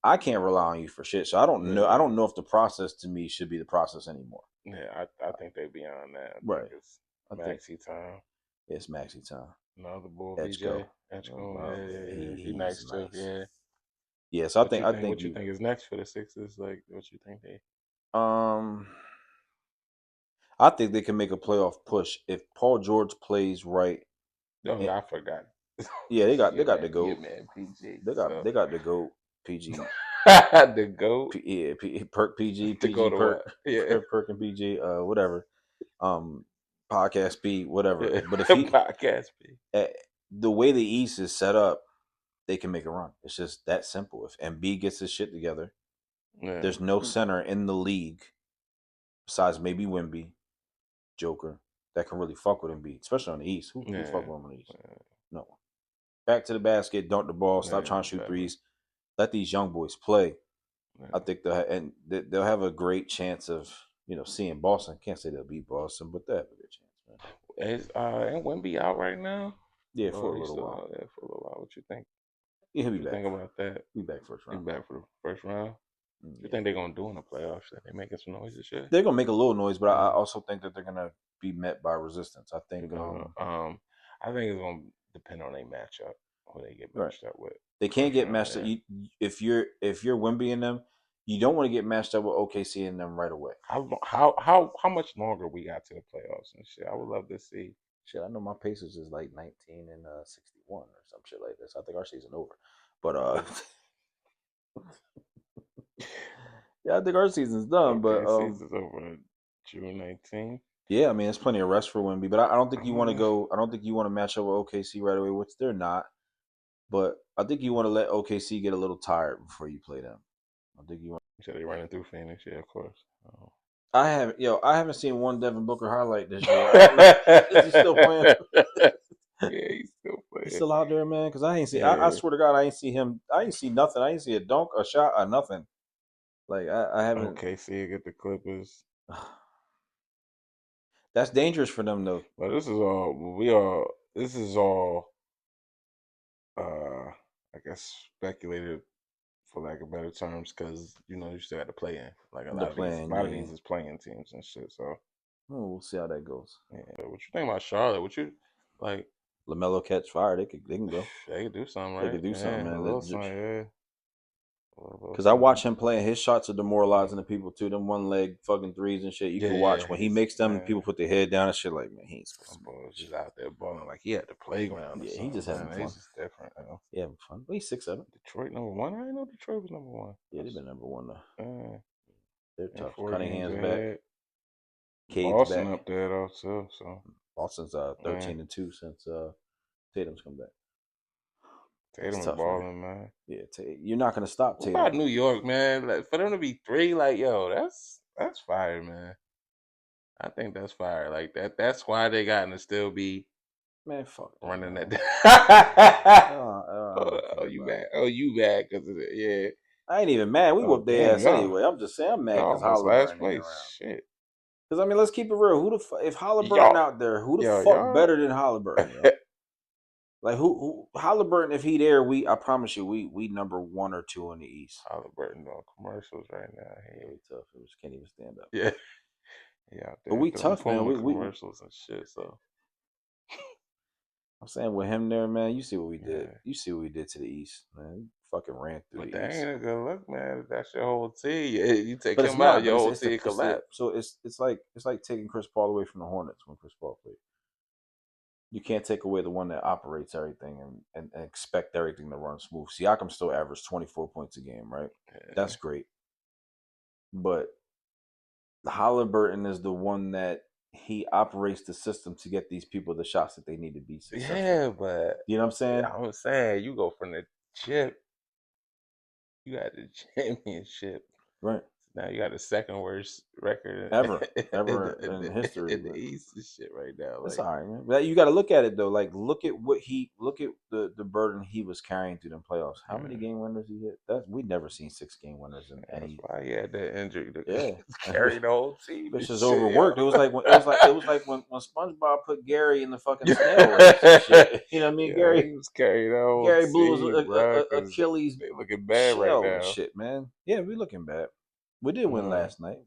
I can't rely on you for shit. So I don't know. I Yeah, don't know if the process to me should be the process anymore. yeah. I think they beyond that. I think Right. it's I think maxi time. it's maxi time. Another bull, Etchko. VJ. Etchko. Yeah, yeah, yeah. He He's nice too. nice. Yeah. Yeah, so What you I think? think What you you think is next for the Sixers? Like, what you think they? um I think they can make a playoff push if Paul George plays right. Oh, And, I forgot. yeah, they got the You're goat. man, PG. So They got the goat. PG. the goat Perk PG, to go PG to Perk, what? Yeah, Perk and PG, whatever. Um, podcast P, whatever. yeah. But if he, Podcast B. eh, the way the East is set up, they can make a run. It's just that simple. If Embiid gets his shit together, Yeah, there's no center in the league besides maybe Wimby, Joker, that can really fuck with Embiid, especially on the East. Who fuck yeah, with him on the East? No one. Back to the basket, dunk the ball, stop yeah. trying to shoot Exactly. threes. Let these young boys play. I Yeah. think they'll have a great chance of seeing Boston. Can't say they'll beat Boston, but they have a good chance, man. Ain't Wemby out right now? Yeah, for Oh, a he's little still while. out there for a little while. What you think? Yeah, he'll be What you back. think about that? Be back first He's round. back for the first round. What you Yeah, think they're gonna do in the playoffs? That they making some noise this year? they're gonna make a little noise, but I Yeah. also think that they're gonna be met by resistance. I They're think gonna. I think it's gonna depend on their matchup, who they get right. matched up with. They can't First get round, matched up. yeah. If you're Wimby in them, you don't want to get matched up with OKC in them right away. How much longer we got to the playoffs and shit? I would love to see. Shit, I know my Pacers is like 19 and 61 or some shit like this. I think our season over, but yeah, I think our season's done. But Okay, season's over June 19th. yeah, I mean, it's plenty of rest for Wimby, but I don't think you want to Uh, go. I don't think you want to match up with OKC right away, which they're not. But I think you want to let OKC get a little tired before you play them. I think you want. you said they running through Phoenix, yeah, of course. Oh. I haven't seen one Devin Booker highlight this year. I don't know. Is he still playing? Yeah, he's still He's playing. still out there, man. Because I ain't see. I Yeah. swear to God, I ain't see him. I ain't see nothing. I ain't see a dunk, a shot, or nothing. Like I haven't. Okay, see you get the Clippers. That's dangerous for them, though. But this is all we are. This is all. I guess speculated for lack of better terms, because you still got to play in. Like The plan, a lot of yeah. these is playing teams and shit. So Oh, we'll see how that goes. yeah. What you think about Charlotte? What you like? LaMelo catch fire. They can go. They could do something, They right? could do something, Yeah, a little man. something. Yeah, a little Because I something. watch him playing. His shots are demoralizing the people too. Them one leg fucking threes and shit. You can Yeah, watch when he he's makes them. People put their head down and shit. Like, man, he ain't supposed to them make boys that just shit. out there balling like he at the playground or Yeah, he just something, having man. fun. He's just different. He having fun. But he's 6'7". Detroit number one. I didn't know Detroit was number one. Yeah, they've been number one though. Uh, They're and tough. 4 games Cunningham's back. ahead. Cade's Boston back. up there though too. So Boston's yeah, 13-2 since Tatum's come back. It's Tatum is tough, man. balling, man. Yeah, you're not gonna stop What about Tatum. New York, man? Like, for them to be three, like yo, that's fire, man. I think that's fire. Like that. That's why they gotten to still be Man, fuck them, running man. that. I don't care You about mad? it. Oh, you mad because of it? Yeah. I ain't even mad. We Oh whooped their damn, ass anyway. I'm just saying I'm mad y'all because almost last Halliburton ain't place. around. Shit. Because I mean, let's keep it real. If Halliburton Y'all, out there, who the yo, fuck y'all. better than Halliburton, yo? Like who Halliburton? If he there, I promise you, we number 1 or 2 in the East. Halliburton doing commercials right now. Really tough. We just can't even stand up. Yeah, yeah, out But there we doing tough, man. Puma commercials and shit. So I'm saying with him there, man. You see what we did. yeah, You see what we did to the East, man. We fucking ran through but the that East. ain't a good look, man. That's your whole team. Yeah, you take But it's him out, not. But your whole it's the team collapse. so it's like taking Chris Paul away from the Hornets when Chris Paul played. You can't take away the one that operates everything and expect everything to run smooth. Siakam still averaged 24 points a game, right? Yeah, That's great. But Halliburton is the one that he operates the system to get these people the shots that they need to be successful. yeah, but You know what I'm saying? I'm saying you go from the chip You got the championship. Right. Now you got the second worst record Ever, in ever in history. the But East and shit right now. that's Like, all right, man. But you got to look at it though. Like, look at the burden he was carrying through them playoffs. How many yeah, game winners he hit? That's we never seen 6 game winners in that's any. why he had that injury to Yeah, carry the whole team and bitch is shit, yo. overworked. It was like when SpongeBob put Gary in the fucking snail race and shit. You know what I mean? Yeah, he was carrying the whole Gary blew his team, bro, because Achilles they looking bad right shell and now. shit, man. Yeah, we looking bad. We did win No, last night.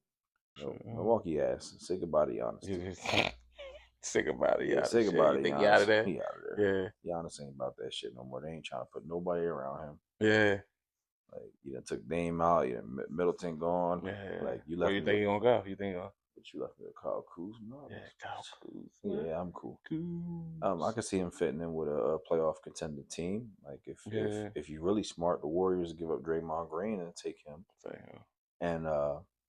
No, shit, Milwaukee ass. Say goodbye to Giannis you too. just sick about it, Yeah, y'all. say Shit, goodbye you to think you out Giannis. of there? He out of there. Yeah, Giannis ain't about that shit no more. They ain't trying to put nobody around him. yeah, Like you done took Dame out. You done Middleton gone. yeah. Like you Where left you me think with. you gonna go? You think you gonna? But you left me with Kyle Kuzma. No, Yeah, Kyle Kuzma. yeah, I'm cool. I Kuz. can see him fitting in with a playoff contender team. Like Yeah. if you really smart, the Warriors give up Draymond Green and take him, Damn. and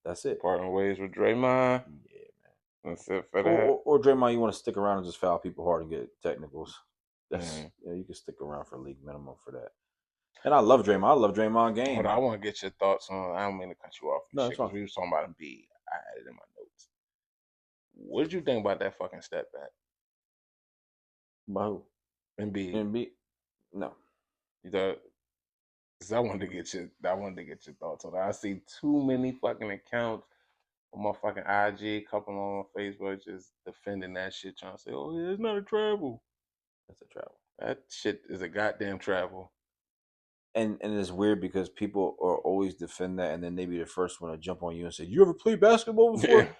that's it. Parting ways with Draymond. Yeah, man. That's it for Or, that. or, or Draymond, you want to stick around and just foul people hard and get technicals. That's Mm. you can stick around for league minimum for that. And I love Draymond. I love Draymond Hold game. on, I want to get your thoughts on. I don't mean to cut you off and No, shit that's fine. because we was talking about Embiid. I had it in my notes. What did you think about that fucking step back, But who? Embiid? NB? No. You thought? Cause I wanted to get your thoughts on that. I see too many fucking accounts on my fucking IG, couple on Facebook, just defending that shit, trying to say, "Oh yeah, it's not a travel. That's a travel. That shit is a goddamn travel." And it's weird because people are always defend that, and then they be the first one to jump on you and say, "You ever played basketball Yeah, before?"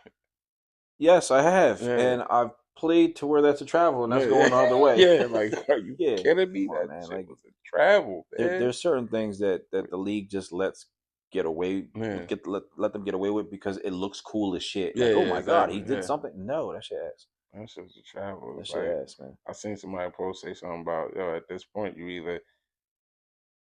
Yes, I have, yeah, and I've played to where that's a travel, and that's yeah, going the other way. yeah. Like, are you Yeah, kidding me? come on, That man. shit Like was a travel, man. there's certain things that the league just lets get away Yeah, let them get away with because it looks cool as shit. yeah, Like, oh yeah, my god, he exactly. did Yeah, something. No, that shit ass. that shit was a travel. That It's shit like ass, man. I seen somebody post say something about yo. At this point, you either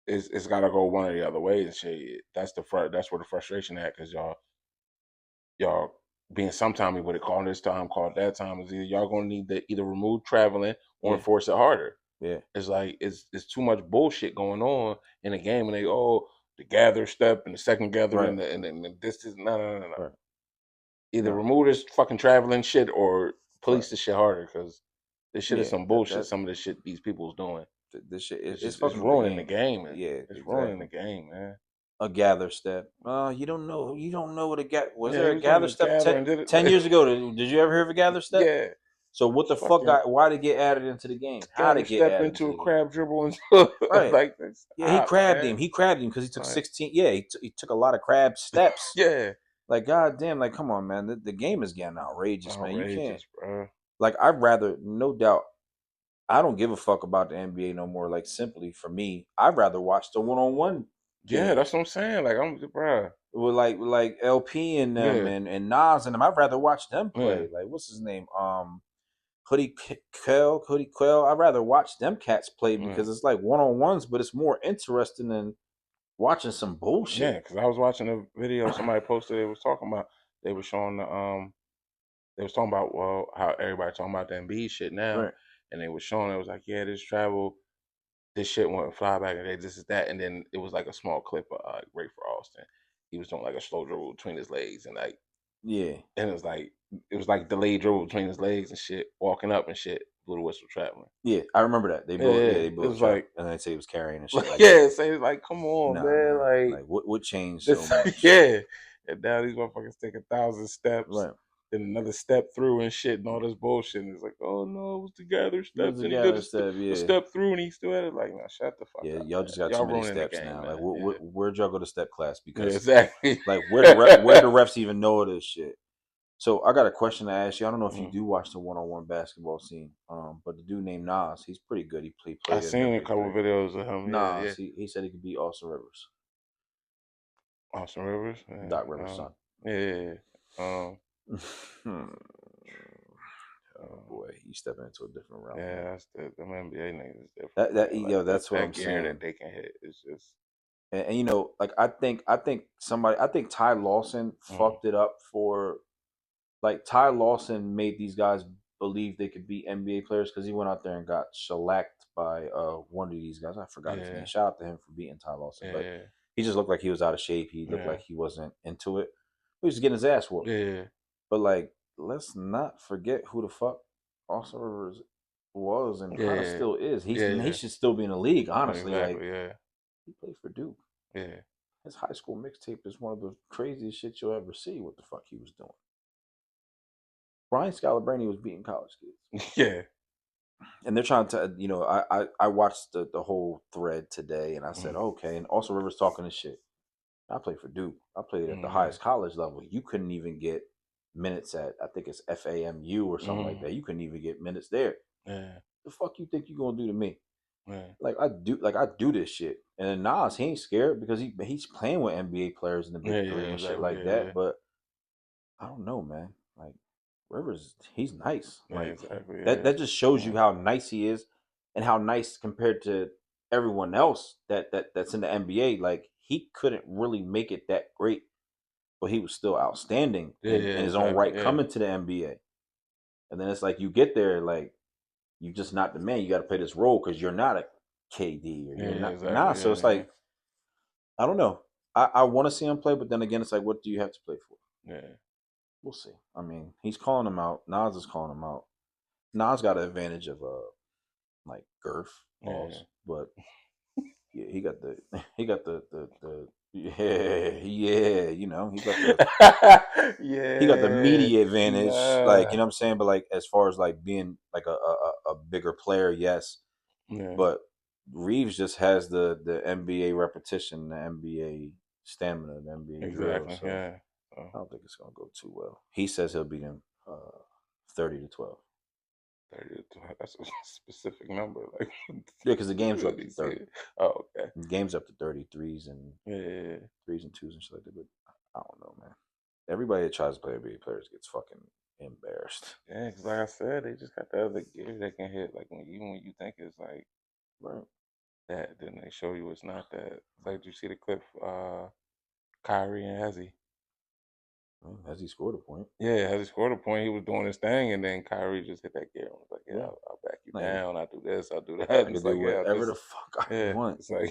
it's got to go one or the other way and shit. That's that's where the frustration at because y'all being sometime with it, calling this time, call it that time is either y'all gonna need to either remove traveling or Yeah, enforce it harder. yeah, It's like it's too much bullshit going on in the game, and they the gather step and the second gather right, and the distance. No. right. Either No, remove this fucking traveling shit or right. police this shit harder because this shit is Yeah, some that bullshit. that Some of the shit these people's doing. this shit It's it's just it's fucking with the ruining the game. game, man. Yeah, It's ruining the exactly. game, man. A gather step. You don't know. You don't know what a gather. Was Yeah, there he a was on gather the step gather and did it 10 like years ago? Did you ever hear of a gather step? yeah. So what the fuck Fucking got? Why did it get added into the game? How did gather it get step added into into a the game? crab dribble and Right. like Yeah, he stop, crabbed him. man. He crabbed him because he took Like 16. Yeah, he took a lot of crab steps. yeah, Like, goddamn, like, come on, man. The game is getting outrageous, man. You can't. outrageous, bro. Like, I'd rather, no doubt, I don't give a fuck about the NBA no more. Like, simply for me, I'd rather watch the one-on-one Yeah, game that's what I'm saying. Like I'm, bro. with like LP and them Yeah, and Nas and them. I'd rather watch them yeah, play. Like, what's his name? Hoodie Quell. I'd rather watch them cats play yeah, because it's like one-on-ones, but it's more interesting than watching some yeah. bullshit. Because I was watching a video somebody posted. It was talking about they were showing the they was talking about well how everybody talking about the Embiid shit now, Right. and they was showing it was like yeah this travel this shit went fly back and they this is that and then it was like a small clip of Ray for Austin. He was doing like a slow dribble between his legs and like Yeah. and it was like delayed dribble between his legs and shit, walking up and shit, blew the whistle traveling. Yeah. I remember that. Yeah, yeah. They It blew a was trap like and they say he was carrying and shit like that. yeah, say like come on, Nah, man, man. like Like what changed so this much? yeah. And now these motherfuckers take 1,000 steps, Right. then another step through and shit and all this bullshit. And it's like, oh no, it was the gather It was steps. a And he did gather step, a yeah. step through and he still had it. Like, nah, shut the fuck Yeah, up, y'all man. just got too Y'all many ruining the steps game, now. Like, man. Yeah. where'd y'all go to step class? Yeah, Because, exactly. like, where the refs even know this shit? So I got a question to ask you. I don't know if you Mm. do watch the one-on-one basketball scene, but the dude named Nas, he's pretty good. He I played in their seen a big couple three. videos of him. Yeah, yeah. Nas, he said he could beat Austin Rivers, Austin Rivers. Yeah. Doc Rivers' son. Yeah, yeah, yeah. Oh Um, boy, he's stepping into a different realm, yeah, man. that's the NBA niggas is different, man. Like That's what I'm that gear saying. that they can hit is just And you know, like I think Ty Lawson mm, fucked it up for like Ty Lawson made these guys believe they could be NBA players because he went out there and got shellacked by one of these guys. I forgot his name. yeah, Shout out to him for beating Ty Lawson. But yeah. He just looked like he was out of shape. He looked Yeah. like he wasn't into it. He was getting his ass whooped. Yeah. But like, let's not forget who the fuck Austin Rivers was and kind of Yeah. still is. He Yeah. should still be in the league, honestly. Like, Exactly. Yeah. he played for Duke. Yeah. His high school mixtape is one of the craziest shit you'll ever see. What the fuck he was doing? Brian Scalabrine was beating college kids. Yeah. And they're trying to, I watched the whole thread today, and I said, Mm. okay. And also Rivers talking this shit. I played for Duke. I played at the Yeah. highest college level. You couldn't even get minutes at, I think it's FAMU or something like Mm. that. You couldn't even get minutes there. Yeah. The fuck you think you gonna do to me? Yeah. Like I do this shit. And then Nas, he ain't scared because he's playing with NBA players in the Yeah. big Yeah. three and shit Exactly. like Yeah. Yeah. that. But I don't know, man. Like Rivers, he's nice. Yeah. Like Exactly. that Yeah. that just shows you Yeah. how nice he is and how nice compared to everyone else that's in the NBA. Like he couldn't really make it that great, but he was still outstanding Yeah. in Yeah. his own Exactly. right Yeah. coming to the NBA. And then it's like you get there, like you just not the man. You got to play this role because you're not a KD or Yeah. you're Yeah. not Exactly. So Yeah. it's Yeah. like I don't know. I want to see him play, but then again, it's like, what do you have to play for? Yeah. We'll see. I mean, he's calling him out. Nas is calling him out. Nas got an advantage of like girth, Yeah. pause, but yeah, he got the he got the yeah, he got the Yeah. media advantage, like Yeah. you know what I'm saying. But like as far as like being like a bigger player, yes, Yeah. but Reeves just has the NBA repetition, the NBA stamina, the NBA drill. Exactly. So Yeah. So I don't think it's gonna go too well. He says he'll beat him 30-12. 30 to 20, that's a specific number. Like, Yeah, because the games are let up to me see 30. it. Oh, okay. The game's up to 30 threes and Yeah. Yeah. threes and twos and shit like that. But I don't know, man. Everybody that tries to play NBA players gets fucking embarrassed. Yeah, because like I said, they just got the other gear they can hit. Like when you think it's like Right. that, then they show you it's not that. Like you see the clip, Kyrie and Hezzy. Has he scored a point? Yeah, Hezzy scored a point. He was doing his thing, and then Kyrie just hit that gear. I was like, yeah, Yeah. I'll back you Like, down. I'll do this. I'll do that. I And could it's do like, yeah, whatever the fuck I yeah. want. It's like,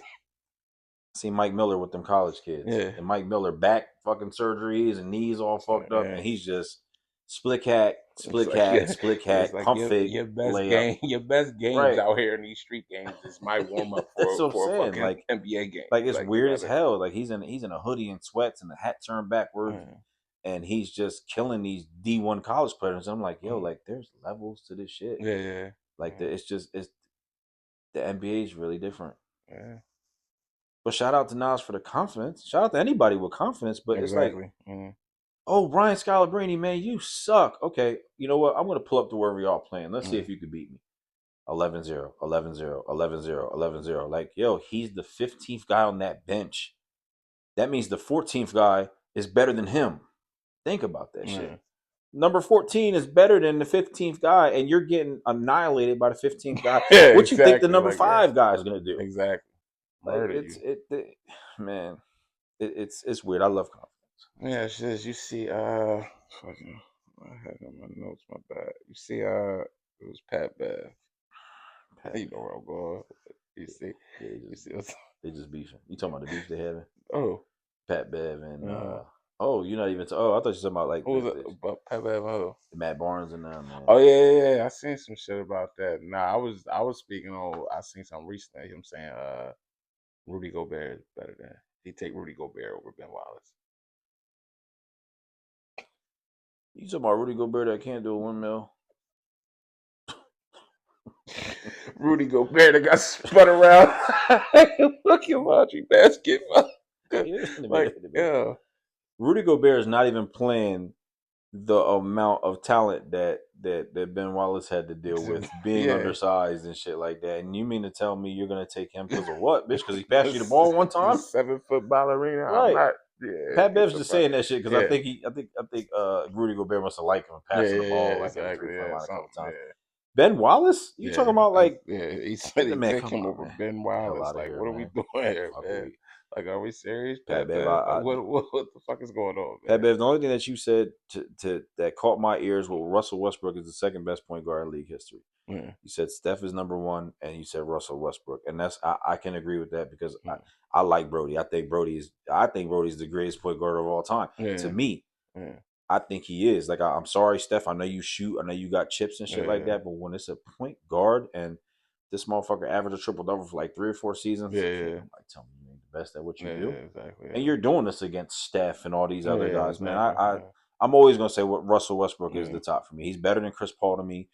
See Mike Miller with them college kids. yeah. And Mike Miller back fucking surgeries and knees all It's like, fucked up. yeah. And he's just split cat, It's split like, cat, yeah. split It's cat, like pump fake, your best layup. game, your best games Right. out here in these street games is my warm up That's what I'm for a saying. fucking Like NBA game. it's Like you weird as gotta, hell. Like he's in a hoodie and sweats and the hat turned backwards, and he's just killing these D1 college players. I'm like, yo, like there's levels to this shit. yeah, yeah. Like it's the NBA is really different. Yeah. But shout out to Nas for the confidence. Shout out to anybody with confidence. But it's like, Exactly. oh, Brian Scalabrine, man, you suck. Okay, you know what? I'm gonna pull up to wherever y'all playing. Let's see if you can beat me. 11-0, 11-0, 11-0, 11-0. Like, yo, he's the 15th guy on that bench. That means the 14th guy is better than him. Think about that shit. Number 14 is better than the 15th guy, and you're getting annihilated by the 15th guy. Yeah, What you think the exactly. number Like, 5 guy is gonna do? exactly. Like Murder you. Man, it's weird. I love confidence. Yeah, it's just you see, fucking, I had it on my notes, my bad. You see, it was Pat Bev. You know where I'm going. You see, Yeah, you see. they just beefing. You talking about the beef they having? Oh, Pat Bev and oh, you're not even. Oh, I thought you were talking about like who was it? About Pat Bev? Oh, Matt Barnes and them. Man. Oh yeah. I seen some shit about that. Nah, I was speaking on. I seen something recently. Him saying, Rudy Gobert is better than he take Rudy Gobert over Ben Wallace. You talking about Rudy Gobert that can't do a windmill? Rudy Gobert that got spun around fucking laundry basketball. Like, yeah. Rudy Gobert is not even playing the amount of talent that Ben Wallace had to deal with, being undersized and shit like that. And you mean to tell me you're gonna take him because of what, bitch? Because he passed you the ball one time? 7-foot ballerina, right? I'm not, yeah, Pat Bev's just saying that shit because I think Rudy Gobert must have liked him and passed the ball like in the 3-point line a couple times. Ben Wallace? You talking about like? He said he take him over Ben Wallace. Like, what are we doing here, man? Like, are we serious? Pat Bev, what the fuck is going on, man? Pat Bev, the only thing that you said to that caught my ears was Russell Westbrook is the second best point guard in league history. Yeah. You said Steph is number one, and you said Russell Westbrook, and I can agree with that because Yeah. I like Brody. I think Brody's the greatest point guard of all time. To Yeah. me, Yeah. I think he is. Like I'm sorry, Steph. I know you shoot. I know you got chips and shit like Yeah. that. But when it's a point guard and this motherfucker averaged a triple double for like 3 or 4 seasons, Yeah. you can't Yeah. nobody tell me you ain't the best at what you Yeah. do. Exactly. And Yeah. you're doing this against Steph and all these other Yeah. guys, man. Exactly. Yeah. I'm always gonna say what Russell Westbrook is Yeah. the top for me. He's better than Chris Paul to me.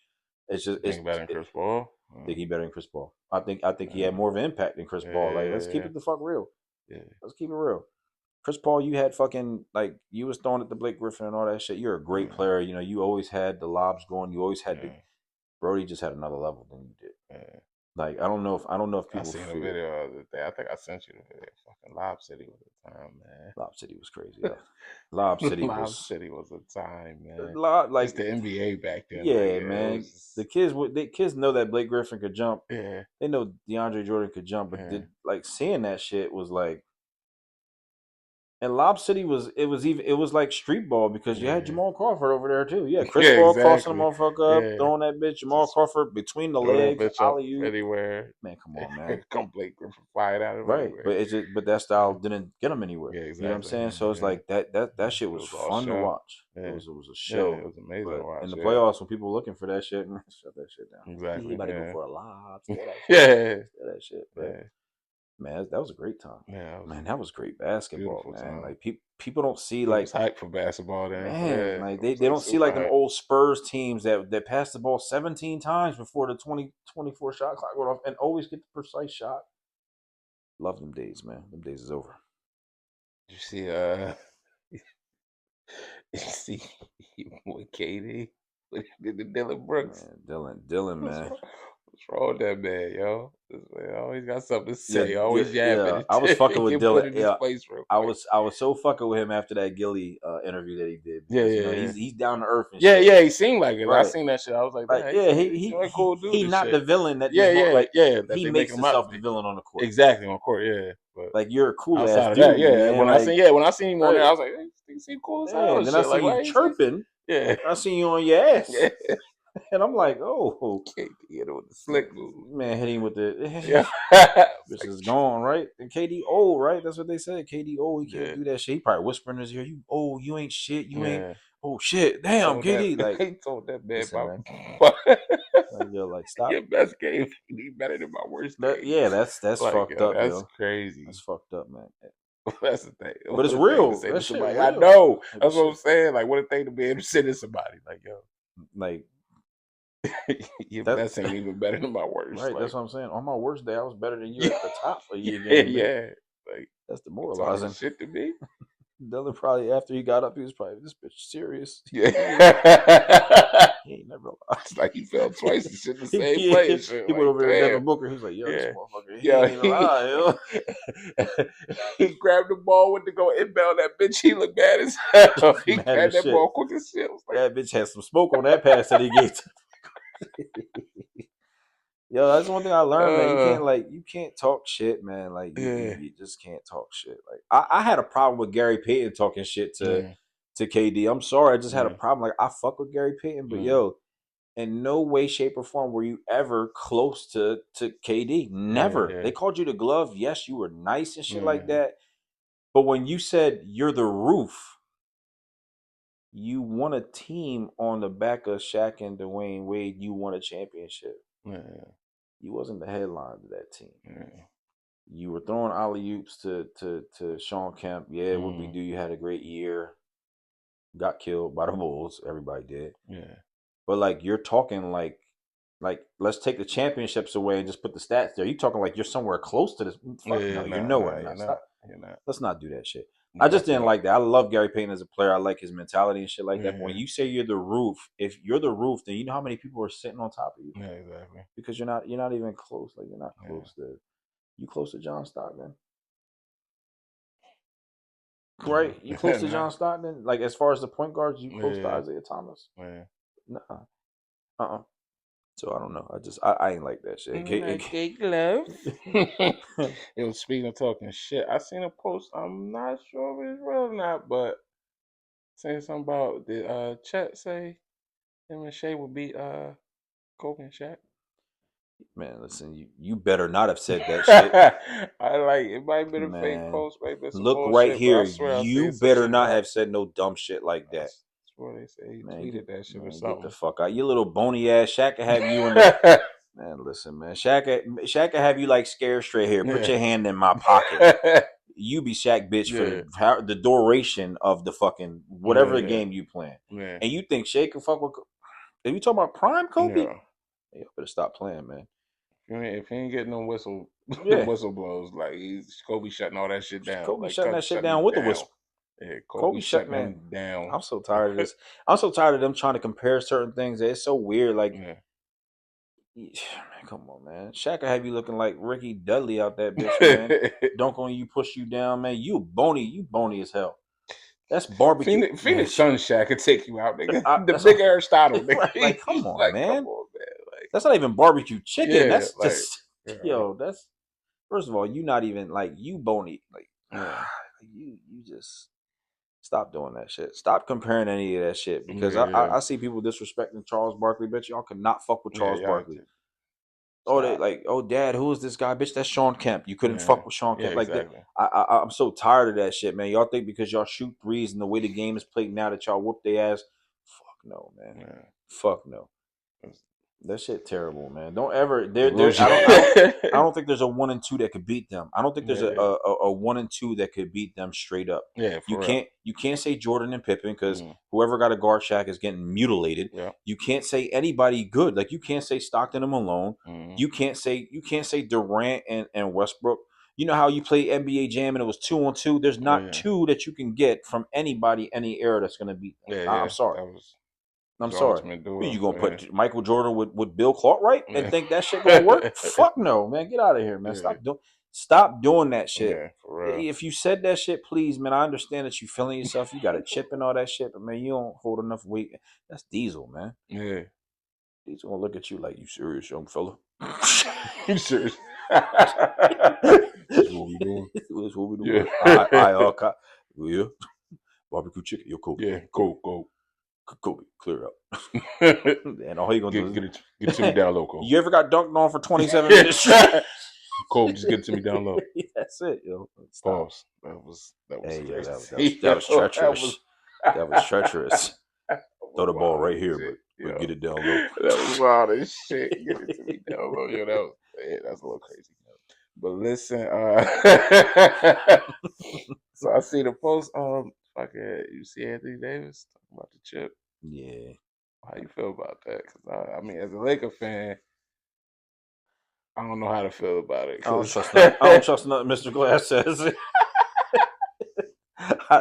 It's just You think better than Chris Paul? I think he better than Chris Paul. I think he had Yeah. more of an impact than Chris Paul. Like let's keep Yeah. it the fuck real. Yeah. Let's keep it real. Chris Paul, you had fucking like you was throwing at the Blake Griffin and all that shit. You're a great Yeah. player. You know, you always had the lobs going. You always had the Yeah. Brody just had another level than you did. Yeah. Like I don't know if I people seen a figure video the other day. I think I sent you the video. Fucking Lob City was a time, man. Lob City was crazy. Yeah. Lob City Lob was City was a time, man. like Just the NBA back then, like yeah, yeah, it man. was just The kids know that Blake Griffin could jump. yeah, They know DeAndre Jordan could jump, but yeah, like seeing that shit was like. And Lob City it was like street ball because you had yeah, Jamal Crawford over there too. Yeah, Chris yeah, Paul crossing the exactly. motherfucker up, Yeah, throwing that bitch. Jamal just Crawford between the throw that legs, bitch up alley oop. anywhere. Man, come on, man. Come Blake Griffin fired out of Right, anywhere. but that Yeah, style didn't get him anywhere. yeah, You know what I'm exactly. saying? So it's Yeah, like that shit it was was all fun to show. watch. It Yeah, was a yeah, it show. was amazing to But in watch. the Yeah, playoffs, when people were looking for that shit, shut that shit down. He exactly. about to go Yeah, for a lob, steal that shit, yeah, steal that shit. But yeah, man, that was a great time. yeah. It was Man, a that was great basketball, beautiful man. time. Like people don't see It like was hype for basketball then. man, Yeah, like it they, was they like don't see super like them hype. old Spurs teams that pass the ball 17 times before the 24 shot clock went off and always get the precise shot. Love them days, man. Them days is over. You see, you see, with KD, with the Dylan Brooks. Man, Dylan, What's man. wrong? What's wrong with that man, yo? This man always got something to Yeah, say. yeah, Always yeah. yapping I was and fucking with get put Dylan. in his Yeah, place real I quick. was I was so fucking with him after that Gilly interview that he did Yeah, because yeah, yeah. he's down to earth and Yeah, shit. yeah, he seemed like it. I Right. seen that shit. I was like, Like damn, yeah, he seemed like a cool dude he and not the shit. villain that Yeah, this yeah, like yeah. That he they make makes him out to himself the be. villain on the court. Exactly on court, yeah. But Like you're a cool ass outside of that, dude, yeah. man. Like When I seen him on there, right. I was like, hey, he seem cool as Yeah, hell and and then I shit. see Like, you why ain't he? chirping. Yeah, I see you on your ass, yeah. and I'm like, oh, KD hit him with the man, slick move. man hitting with the Yeah, it's this like, is gone right. And KD old, right? That's what they said. KD old, he can't yeah, do that shit. He probably whispering in his ear, "You old, you ain't shit, you ain't." yeah. Oh shit, He damn, told that KD. Like, he told that man listen, about man. Like, yo, like, your stop. best game be better than my worst That, game. yeah, that's Like, fucked yo, up, that's yo. That's crazy. fucked up, man. That's the thing. But it's What a thing to real. say to That shit somebody. I real. know. Like That's this what I'm shit. saying. Like, what a thing to be able to say to somebody. Like, yo, Like your that. best ain't even better than my worst. Right. Like, That's what I'm saying. On my worst day, I was better than you yeah, at the top of yeah, your game, man. yeah. Like, That's you talking demoralizing. shit to me? Dylan probably after he got up, he was probably this bitch serious. Yeah. He ain't never lied. It's like he fell twice and shit in the he, same he, play and shit. he went Like, over there to damn. Devin Booker. He was like, yo, this Yeah. motherfucker, he Yeah, ain't even lie, yo. he grabbed the ball, went to go inbound that bitch. He looked mad as hell. He Mad grabbed as that shit. ball quick as shit. I was like, That bitch had some smoke on that pass that he gave to yo, that's one thing I learned, man. You can't talk shit, man. Like yeah, you just can't talk shit. Like I had a problem with Gary Payton talking shit yeah, to KD. I'm sorry, I just had a yeah, problem. Like I fuck with Gary Payton, but yeah, yo, in no way, shape, or form were you ever close to KD. Never. yeah, They called you the glove. Yes, you were nice and shit like yeah, that. But when you said you're the roof, you won a team on the back of Shaq and Dwayne Wade. You won a championship. yeah, You wasn't the headline of that team. yeah. You were throwing alley oops to Sean Kemp. Yeah, Whoopi Mm, do you had a great year. Got killed by the Bulls. Everybody did. yeah. But like you're talking like let's take the championships away and just put the stats there. You talking like you're somewhere close to this? Fuck Yeah, no, you're nah, nowhere. nah, Not you're stop. not. You're not. Let's not do that shit. You're I just definitely didn't not. like that. I love Gary Payton as a player. I like his mentality and shit like that. But when Yeah, you say you're the roof, if you're the roof, then you know how many people are sitting on top of you yeah, exactly. because you're not even close. Like you're not Yeah, close to you close to John Stockton, nah, right? You close to nah. John Stockton. Like as far as the point guards, you close to Yeah, Isaiah Thomas. yeah. Nah, So I don't know. I ain't like that shit. Like a glove. It was speaking of talking shit. I seen a post. I'm not sure if it's real or not, but saying something about did Chet say him and Shay would beat Kobe and Shaq. Man, listen, you better not have said that shit. I like it. Might have been a fake Man, post, might have been some look right bullshit, but I here. swear I You seen some better shit not about. have said no dumb shit like I that. swear they say he Man, tweeted that shit or get the something. fuck out. You little bony ass Shaq can have you in the man. Listen, man, Shaq can have you like scared straight here. Put Yeah. your hand in my pocket. You be Shaq bitch for Yeah. the duration of the fucking whatever the Yeah. game you playing. Yeah. And you think Shaq can fuck with? If you talking about prime Kobe, Yeah. you better stop playing, man. If he ain't getting no whistle, the Yeah, whistle blows. Like Kobe shutting all that shit down. Kobe Like shutting that shit shutting down them with the down. whistle. Yeah, Kobe Kobe shut shutting man. them down. I'm so tired of this. I'm so tired of them trying to compare certain things. It's so weird. Like, Yeah. man, come on, man. Shaq will have you looking like Ricky Dudley out that bitch, man. Dunk on you, push you down, man. You bony as hell. That's barbecue, man. Phoenix Sun Shack could take you out, nigga. The That's big Aristotle, right. nigga. Like, come on, Like, come man. on, man. Like, That's not even barbecue chicken. yeah, That's like, just yeah, yo. That's first of all, you not even like you bony. Like yeah, you just stop doing that shit. Stop comparing any of that shit because yeah, I see people disrespecting Charles Barkley. Bitch, y'all cannot fuck with yeah, Charles y'all Barkley. just Oh, they stop. like, oh, dad, who is this guy? Bitch, that's Sean Kemp. You couldn't Yeah, fuck with Sean yeah, Kemp like that. exactly. I'm so tired of that shit, man. Y'all think because y'all shoot threes and the way the game is played now that y'all whoop their ass? Fuck no, man. Yeah. Fuck no. That shit terrible, man. Don't ever there. Bullshit. I don't think there's a 1 and 2 that could beat them. I don't think there's Yeah, a 1 and 2 that could beat them straight up. yeah, for real. You can't say Jordan and Pippen because Mm, whoever got a guard Shaq is getting mutilated. yeah. You can't say anybody good. Like you can't say Stockton and Malone. Mm, You can't say Durant and Westbrook. You know how you play NBA Jam and it was 2-on-2. There's not yeah, two that you can get from anybody any era that's gonna beat them. yeah, I'm yeah. sorry. That was I'm the sorry. ultimate Who duo. you gonna Yeah, put Michael Jordan with Bill Cartwright and yeah, think that shit gonna work? Fuck no, man. Get out of here, man. yeah, Stop doing that shit. yeah, for real. If you said that shit, please, man. I understand that you feeling yourself. You got a chip and all that shit, but man, you don't hold enough weight. That's Diesel, man. Yeah, Diesel gonna look at you like you serious, young fella. you serious? This is what we doing. That's what we Yeah, doing. I yeah. Barbecue chicken. Yo, Kobe. yeah. Kobe. Go. Kobe. Clear out. get And all he gonna do get to me is down low, Cole. you ever got dunked on for 27 minutes straight? Cole, just get to me down low. That's it, yo. Stop. Pause. That was Hey, yeah, crazy. that was That was treacherous. That was treacherous. Throw the ball wild right as here, shit. but Yo, get it down low. that was wild as shit. Get it to me down low. Yo, that's a little crazy. But listen, so I see the post. Fucking, you see Anthony Davis talking about the chip. Yeah. How you feel about that? Because I mean, as a Laker fan, I don't know how to feel about it. I don't Cause trust nothing. I don't trust nothing Mr. Glass says.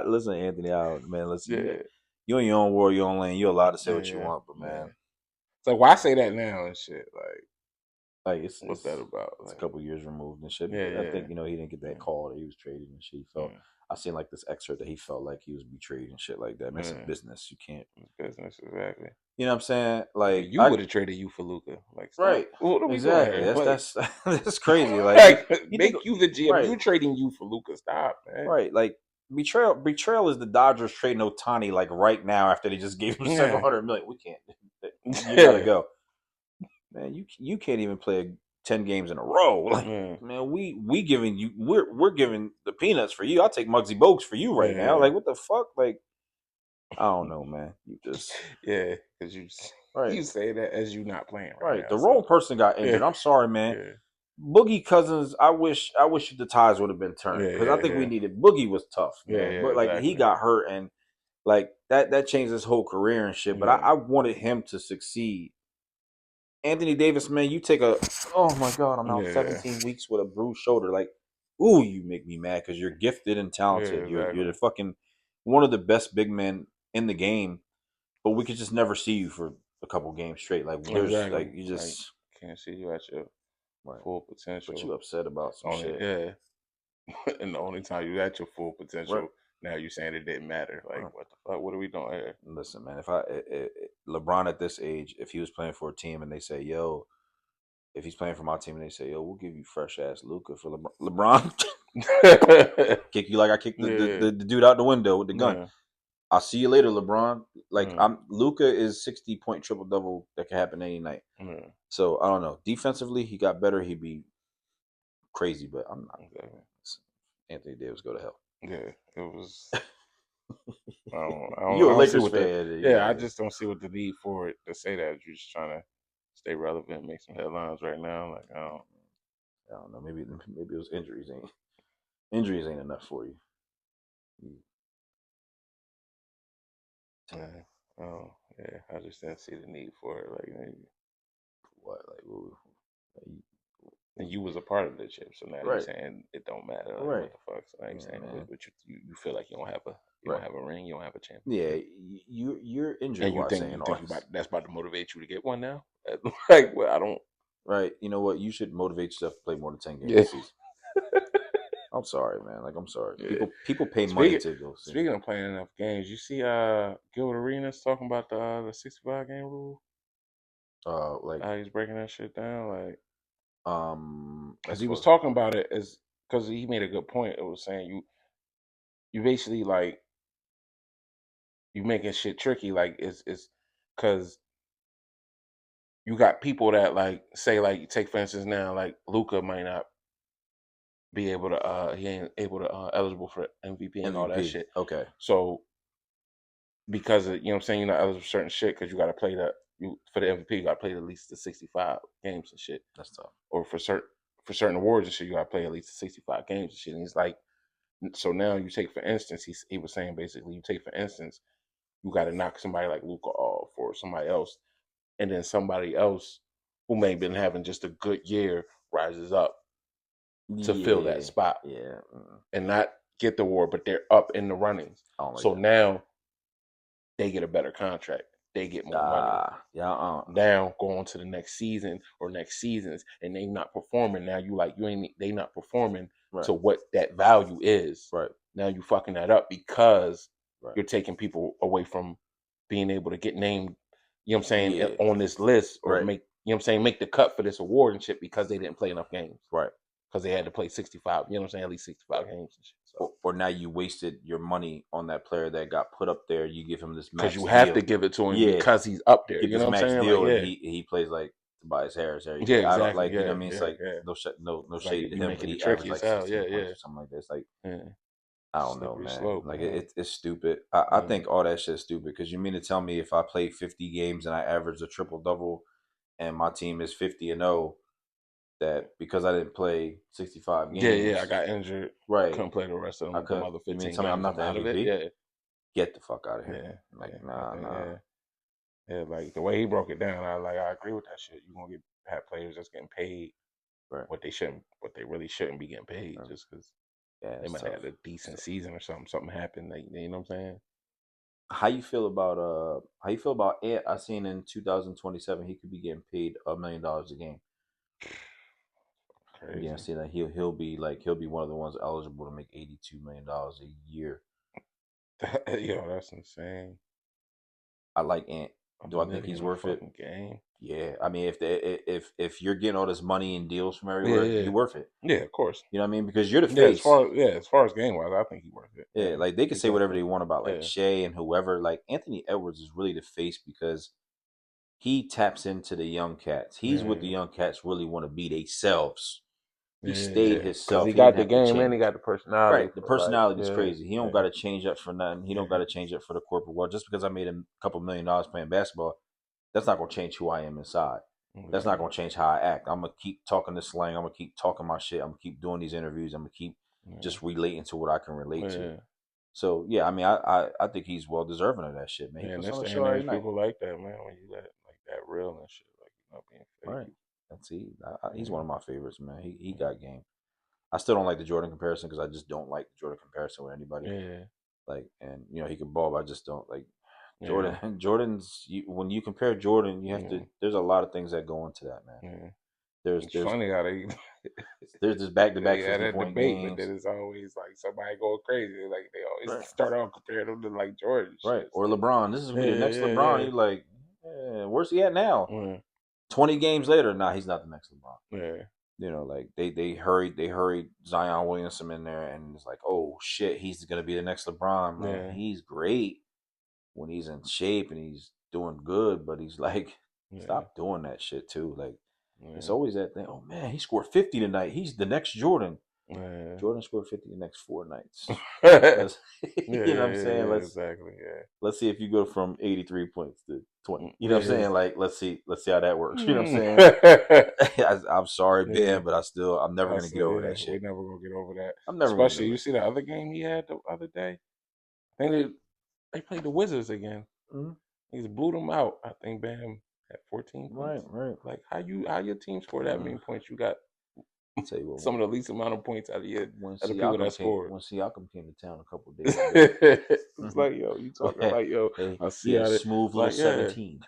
Listen, Anthony, man, listen, yeah, you in your own world, your own lane. You're allowed to say what you yeah, want, but yeah. man, So why say that now and shit? Like, like it's what's it's that about? it's a Like, couple years removed and shit. yeah, Because I yeah, think he didn't get that yeah, call that he was traded and shit. He felt yeah, I seen like this excerpt that he felt like he was betrayed and shit like that. Man, it's a yeah. business. You can't. It's business, exactly. You know what I'm saying? Like, Like you would have traded you for Luca. Like, stop. right, What are we doing exactly. here? Like, That's that's crazy. Like like you think make you the GM. right, You trading you for Luca. Stop, man. right. Like betrayal is the Dodgers trading Otani like right now after they just gave him Yeah, 700 million. We can't. You gotta yeah, go, man. You can't even play 10 games in a row. Like yeah, man, we giving you we're giving the peanuts for you. I'll take Muggsy Bogues for you right now. yeah, Like what the fuck? Like I don't know, man. You just yeah. Because right. you say that as you not playing right Right. now. The So wrong person got yeah, injured. I'm sorry, man. yeah, Boogie Cousins, I wish the ties would have been turned yeah, because I yeah, think we yeah, needed Boogie was tough, yeah, man. yeah. But like he Exactly. got hurt and like that changed his whole career and shit. But Yeah, I wanted him to succeed. Anthony Davis, man, you take a oh my god, I'm out yeah, 17 weeks with a bruised shoulder. Like, ooh, you make me mad because you're gifted and yeah. talented. You're Exactly. the fucking one of the best big men in the game, but we could just never see you for a couple games straight. Like there's Exactly. like you Like, just can't see you at your right. full But potential. you upset about some On it, shit. yeah. And the only time you at your full Right. potential, now you saying it didn't matter. Like, Right. what the fuck? What are we doing here? Listen, man. If LeBron at this age, if he was playing for a team and they say, "Yo," if he's playing for my team and they say, "Yo, we'll give you fresh ass Luca for LeBron," kick you like I kicked Yeah, the dude out the window with the gun. yeah, I'll see you later, LeBron. Like Mm. Luka is 60-point triple double that can happen any night. Mm. So I don't know. Defensively, he got better. He'd be crazy, but I'm not. Exactly. Anthony Davis, go to hell. Yeah, it was. You're I a don't see Lakers what the. fan. Yeah, I just don't see what the need for it to say that. You're just trying to stay relevant, make some headlines right now. Like I don't know. Maybe it was injuries. Injuries ain't enough for you. yeah, oh yeah, I just didn't see the need for it. Like, What? Like, and you was a part of the chip, so now you right, saying it don't matter. Like, right. what the fuck? So now you Yeah, saying man. what you feel like you don't Right. have a ring, you don't have a Yeah, championship, you're injured and while saying you all think this. that's about to motivate you to get one now? Like, well, I don't. Right. You know what? You should motivate yourself to play more than 10 games Yeah. a season. I'm sorry, man. Like, I'm sorry. Yeah. People pay money Speaking to go see. speaking of playing enough games, you see Gilbert Arenas talking about the 65 game rule. Like, He's breaking that shit down, like, because as he was for talking about it as because he made a good point. It was saying you basically like you making shit tricky. Like it's because you got people that like say like take for instance now like Luca might not be able to he ain't able to eligible for MVP and all that MVP. shit. Okay, So because of, you know what I'm saying, you're not eligible for certain shit because you got to play that you for the MVP you got to play at least the 65 games and shit, that's tough. or for certain awards and shit you got to play at least the 65 games and shit. And he's like, so now you take for instance, he was saying basically you take for instance, you got to knock somebody like Luca off or somebody else, and then somebody else who may have been having just a good year rises up to fill that Yeah, spot yeah. and not get the award, but they're up in the runnings. I don't like So that. now they get a better contract, they get more money. Yeah. Now go on to the next season or next seasons, and they not performing. Now you ain't they not performing Right, to what that value is. right, Now you fucking that up because right. you're taking people away from being able to get named. You know what I'm saying Yeah, on this list or right, make you know what I'm saying make the cut for this award and shit because they didn't play enough games right, because they had to play 65. You know what I'm saying at least right. 65 games and shit. So Or now you wasted your money on that player that got put up there. You give him this because max you have to deal. give it to him Yeah, because he's up there. get You know this what I'm max saying? Like deal, and yeah, he plays like Tobias Harris every yeah, day. I don't exactly. like, you know Yeah, what I mean. It's yeah, like yeah. no It's like shade to you him, but making it he tricky averaged as like hell. 16 Yeah, points yeah, or something like that. It's like, yeah. I don't know, Slippery man. slope, Like man. it's stupid. I Yeah, think all that shit's stupid because you mean to tell me if I play 50 games and I average a triple double and my team is 50-0, that because I didn't play 65 yeah, yeah. I games, got injured. right? Couldn't play the rest of I them could. other You mean to 15 tell me I'm games. not I'm the out of it. MVP? Yeah, Get the fuck out of here. yeah, Like, yeah. I think nah. yeah, yeah. Like the way he broke it down, I agree with that shit. You gonna have players that's getting paid Right. what they really shouldn't be getting paid Right. just because Yeah, they it's might have tough. had a It's decent tough. season or something. Something happened. Like you know what I'm saying? How you feel about Ant? I seen in 2027 he could be getting paid $1 million a game. Yeah, I Crazy. see that he'll be one of the ones eligible to make $82 million a year. Yo, that's insane. I like Ant. A Do I think million he's a worth it? fucking game. Yeah. I mean, if you're getting all this money and deals from Yeah, everywhere, yeah, you worth it. yeah. Of course. You know what I mean? Because you're the Yeah, face. as far as game wise, I think he's worth it. Yeah, Yeah, like they can say whatever exactly. they want about like Yeah, Shea and whoever. Like Anthony Edwards is really the face because he taps into the young cats. He's what the yeah, young cats really want to be themselves. He yeah, stayed yeah. Because himself. he He didn't got the have to game and he change. got the personality Right. The for like, personality is yeah, crazy. He don't got yeah, to change up for nothing. He don't got yeah, to change up for the corporate world. Just because I made a couple $1 million playing basketball, that's not gonna change who I am inside. That's not exactly. gonna change how I act. I'm gonna keep talking this slang. I'm gonna keep talking my shit. I'm gonna keep doing these interviews. I'm gonna keep Yeah, just relating to what I can relate to. yeah, So yeah, I mean, I think he's well deserving of that shit, man. He yeah. In puts this on a day show and every age, night. people like that, man. When you got like that real and shit, like you not being fake. Right. That's he's one Yeah, of my favorites, man. He got game. I still don't like the Jordan comparison because I just don't like the Jordan comparison with anybody. yeah, Like, and he can ball, but I just don't like yeah, Jordan. When you compare Jordan, you have yeah, to. There's a lot of things that go into that, man. yeah. There's It's there's funny how they there's this back to they back had 50 that point debate, but games, then it's always like somebody going crazy. Like they always right? start off comparing them to like Jordan Right. shit. It's Or like, LeBron. This is gonna be the yeah, next yeah, LeBron. yeah. You're like, where's he at now? Yeah, 20 games later, nah, he's not the next LeBron. yeah, Like they hurried Zion Williamson in there, and it's like, oh shit, he's gonna be the next LeBron, man. yeah, He's great. when he's in shape and he's doing good, but he's like, Yeah. stop doing that shit too. Like, it's Yeah. always that thing. Oh man, he scored 50 tonight. He's the next Jordan. Yeah. Jordan scored 50 the next 4 nights. Yeah, You know what I'm saying? yeah, exactly. Yeah. Let's see if you go from 83 points to 20. You know what I'm Yeah. saying? Like, let's see how that works. You know what I'm saying? Yeah. I'm sorry, Yeah. Ben, but I'm never I gonna get said, over yeah, that we're shit. never gonna get over that. I'm never gonna get Especially, over you that. see the other game he had the other day. I think they played the Wizards again. Mm-hmm. He just blew them out. I think Bam had 14 Right, points. right. Like how your team score that many points? You got Tell you some what, of the least amount of points out of your when other people that Siakam came, scored. when Siakam came to town a couple days ago, It's like, yo, you talking like, yo, hey, I he see had a how they smooth little like, yeah, 17.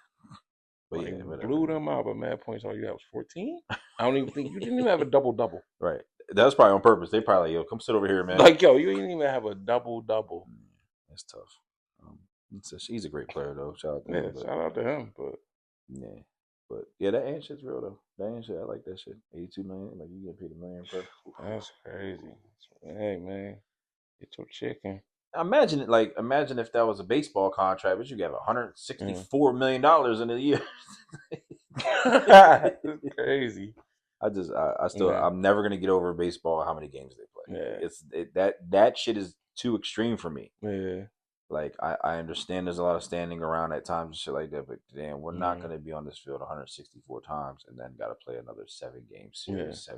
But like yeah, whatever, blew man. them out. But mad points, all you have was 14. I don't even think you didn't even have a double double. Right. That was probably on purpose. They probably like, yo, come sit over here, man. Like, yo, you didn't even have a double double. That's tough. He's a great player though. Shout out to Yeah, him. But shout out to him. But yeah. But yeah, that ant shit's real though. That ant shit, I like that shit. 82 million, like you get paid $1 million per. that's crazy. Hey man, get your chicken. Imagine it like imagine if that was a baseball contract, but you get $164 million in a year. It's crazy. I still Yeah, I'm never gonna get over baseball how many games they play. yeah, That shit is too extreme for me. yeah. Like I understand there's a lot of standing around at times and shit like that, but damn, we're not Mm, gonna be on this field 164 times and then gotta play another 7 game yeah. series.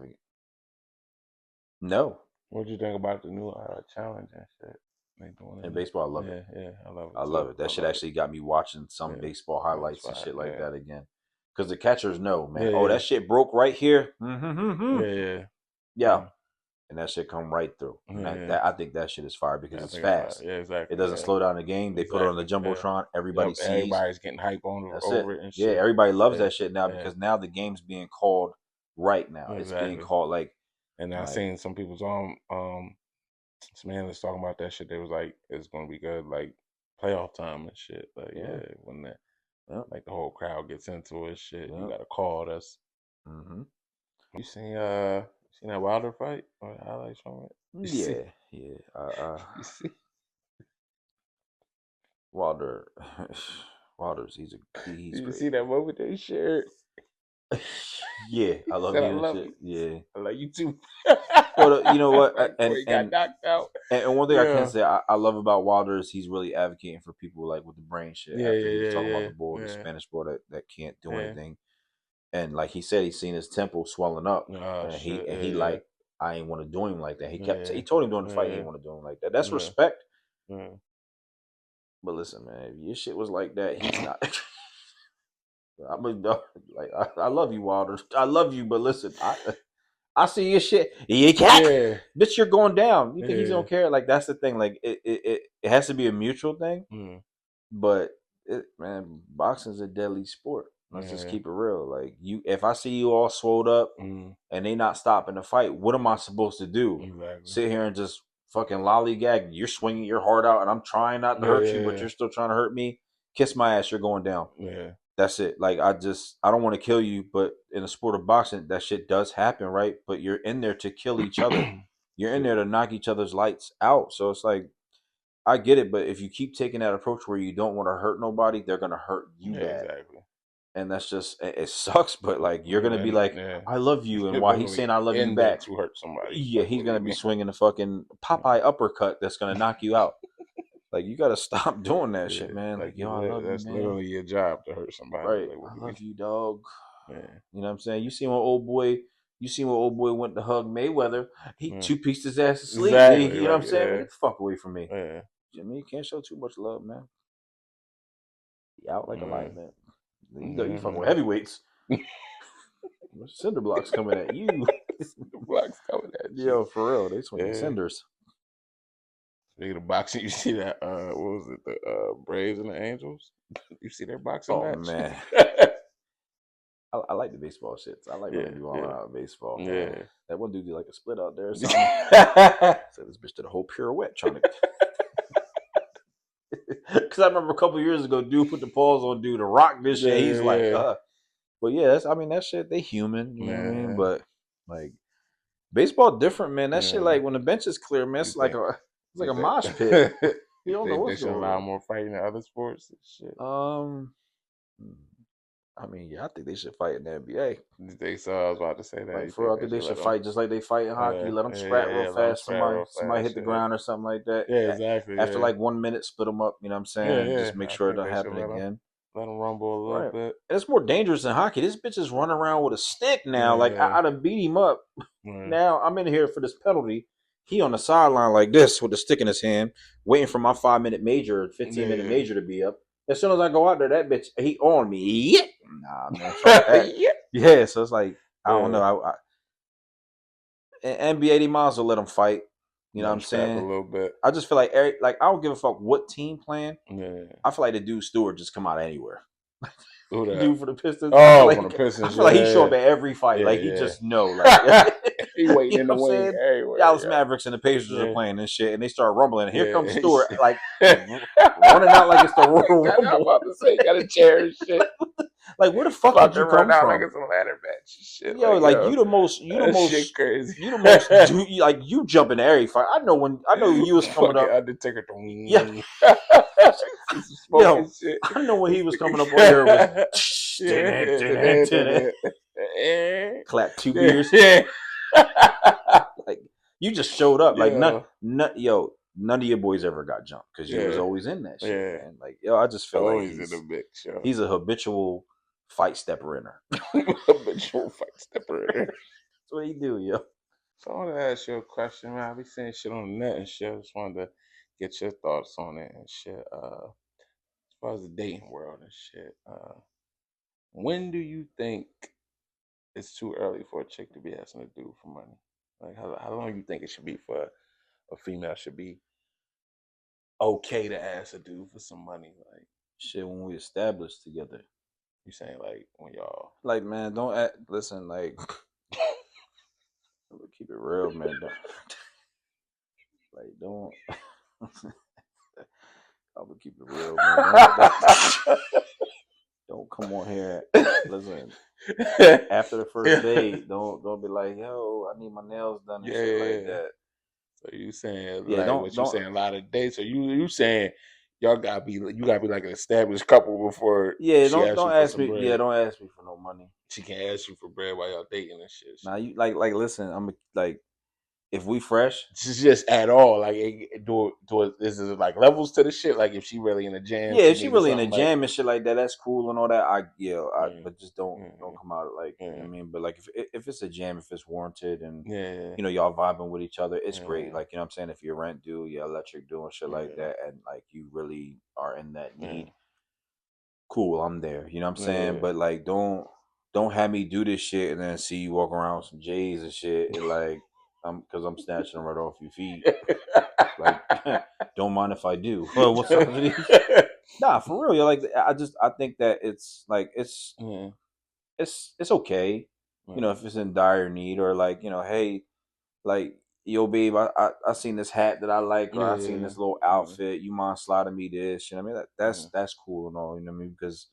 No. What'd you think about the new challenge and shit? They doing In it. baseball, I love it. Yeah, yeah, I love I it love too. it. I That shit love it. actually got me watching some Yeah, baseball yeah, it's highlights and fine. shit like Yeah, that again. Because the catchers know, man. Oh, yeah, that shit broke right here. yeah, yeah, Yeah, yeah, and that shit come right through. And yeah. I think that shit is fire because Yeah, I it's think it's fine. fast. Yeah, It exactly. doesn't Yeah, slow down the game. They put it on the exactly. Yeah. jumbotron. Yep. Everybody sees. Everybody's getting hype on That's it. over it and Yeah, shit. everybody loves Yeah, that shit now yeah, because now the game's being called right now. It's being exactly. called And I like seen some people's some man was talking about that shit. They was like, it's gonna be good, like playoff time and shit. Like, yeah, yeah, when that yep, like the whole crowd gets into it, shit. You yep. got a call. That's Mm-hmm. you seen that Wilder fight or the highlights from it? You see, Yeah, yeah. you see, Wilder, Wilder's he's you great. see that moment they shared? Yeah, I He love said, "I you and love shit. you. Yeah. I love you too." Well, you know what? Right before he got knocked out. And one thing I can Yeah, say I love about Wilder is he's really advocating for people like with the brain shit. yeah, After he was yeah, talking about yeah, the yeah, Spanish boy that can't do yeah. anything, and like he said, he's seen his temple swelling up, Oh and shit, he yeah, like I ain't want to do him like that. yeah, He told him during the fight he yeah, ain't want to do him like that. That's yeah, respect. yeah, But listen, man, if your shit was like that, he's not. I'm a, like I love you, Wilder. I love you, but listen, I see your shit. You can't, yeah, bitch. You're going down. You think he's yeah, gonna care? Like that's the thing. Like it has to be a mutual thing. mm, But man, boxing's a deadly sport. Let's just yeah, keep it real. Like if I see you all swelled up mm, and they not stopping the fight, what am I supposed to do? exactly. Sit here and just fucking lollygag? You're swinging your heart out, and I'm trying not to Yeah, hurt you, but yeah, you're still trying to hurt me. Kiss my ass. You're going down. yeah, That's it. Like I don't want to kill you, but in the sport of boxing, that shit does happen, right? But you're in there to kill each other. yeah. You're in there to knock each other's lights out. So it's like I get it, but if you keep taking that approach where you don't want to hurt nobody, they're gonna hurt you Yeah, bad, exactly. and that's just it sucks. But like you're gonna be And like, yeah, I love you, and you're while he's literally saying I love you in there back, to hurt somebody. yeah, Like, he's what do gonna you be mean? swinging a fucking Popeye uppercut that's gonna knock you out. Like you gotta stop doing that shit, Yeah, man. like Like yo, I love you, that's man. literally your job to hurt somebody. Right, Like, what I do you love you, dog. mean? You know what I'm saying? You seen when old boy went to hug Mayweather. He Yeah, two pieced his ass to sleep. exactly. You know what Like, I'm saying? Man, yeah, get the fuck away from me. yeah, Jimmy, you can't show too much love, man. You out like a yeah, light, man. You yeah, fucking with man. heavyweights. Cinder blocks coming at you. The block's coming at you. Yo, for real, they swinging Yeah. cinders. Speaking of boxing, you see that? What was it? The Braves and the Angels. You see their boxing Oh match? man, I like the baseball shits. I like when Yeah, they be all yeah, out baseball, man. yeah. That one dude did like a split out there or something. Said this bitch did a whole pirouette trying to. Because I remember a couple years ago, dude put the paws on dude to rock this Yeah, shit. He's like, yeah, But yeah, that shit, they human, you know what I mean? yeah, But like baseball different, man. That shit, yeah. like when the bench is clear, man, You it's like think? a You mosh pit. think? You don't know They what's should going allow on. more fighting in other sports and shit. I mean, yeah, I think they should fight in the NBA. They so I was about to say that. Like You for real, think I they think they should let should them? fight just like they fight in hockey. Yeah, Let them yeah, scrap yeah, real yeah. Let them fast. scrap real Somebody fast. hit the Yeah, ground or something like that. yeah, exactly. After Yeah, like 1 minute, split them up. You know what I'm yeah, saying? yeah. Just make I sure it think don't they should happen again. let them rumble a little Right. bit. And it's more dangerous than hockey. This bitch is running around with a stick now. Like Yeah, I done beat him up. yeah, Now I'm in here for this penalty. He on the sideline like this with the stick in his hand, waiting for my 5 minute major, 15 minute yeah. major to be up. As soon as I go out there, that bitch he on me. Yeah. Nah, man, fuck that. Yeah, Yeah, so it's like I don't yeah. know. NBA they might as well let them fight. You know Let what them I'm scrap a saying? little bit. I just feel like I don't give a fuck what team playing. Yeah. I feel like the dude Stewart just come out of anywhere. Who that? Dude for the Pistons. Oh, from the Pistons. He show up Yeah, at every fight. yeah, Like he yeah. just know. Like He waiting you know in what the I'm wing saying? everywhere. Dallas Mavericks and the Pacers are Yeah, playing this shit, and they start rumbling. And here yeah, comes yeah. Stewart, like running out like it's the Royal I'm Rumble. about to say, got a chair and shit. Like where the fuck did Fucking you run come out like from? it's a ladder match and shit. Yo, Like, like yo, that shit crazy. like you jump in every fight. I know you was coming Fucking up. Undertaker. Yeah, See some smoke and yo, shit. I know when he This was coming up on here was nigga- yeah, clap two yeah, beers. yeah. Like you just showed up. Like Yo, none of your boys ever got jumped because you was yeah, always in that shit, yeah. man. Like yo, I just feel like Always in the mix, yo. he's a habitual fight stepper inner. Habitual fight stepper. That's what he do, yo. So I want to ask you a question, man. I be seeing shit on the net and shit. I just wanted to get your thoughts on it and shit. As far as the dating world and shit, when do you think it's too early for a chick to be asking a dude for money? Like, how long you think it should be for a female should be okay to ask a dude for some money? Like, Shit, when we established together, you saying like when y'all like man, don't act, listen. Like, keep it real, man. Don't like don't. I'm gonna keep it real, man. Don't come on here. Listen, after the first date, don't be like, yo, I need my nails done and shit like yeah. that. So you saying Yeah, like what you don't. saying a lot of dates? So you saying you gotta be like an established couple before Yeah, she asks you don't for ask some me. Yeah, bread. don't ask me for no money. She can't ask you for bread while y'all dating and shit. Now you like listen. I'm like if we fresh. Just at all. Like is it like levels to the shit? Like if she really in a jam, Yeah, she if she needed really in a something like jam and shit like that, that's cool and all that. yeah, But just don't yeah, come out like you know yeah, what I mean. But like if it's a jam, if it's warranted and yeah, you know y'all vibing with each other, it's great. yeah, Like you know what I'm saying. If your rent due, your electric due and shit like yeah, that, and like you really are in that yeah, need, cool. I'm there. You know what I'm saying. yeah. But like don't have me do this shit and then see you walk around with some J's and shit and like because I'm snatching them right off your feet. Like don't mind if I do. What size are these? Nah, for real. You're like I think that it's like yeah, it's okay. You know, yeah, if it's in dire need or like, you know, hey, like, yo, babe, I seen this hat that I like or I seen yeah, this little yeah, outfit. You mind sliding me this? You know what I mean? yeah. That's cool and all, you know what I mean? Because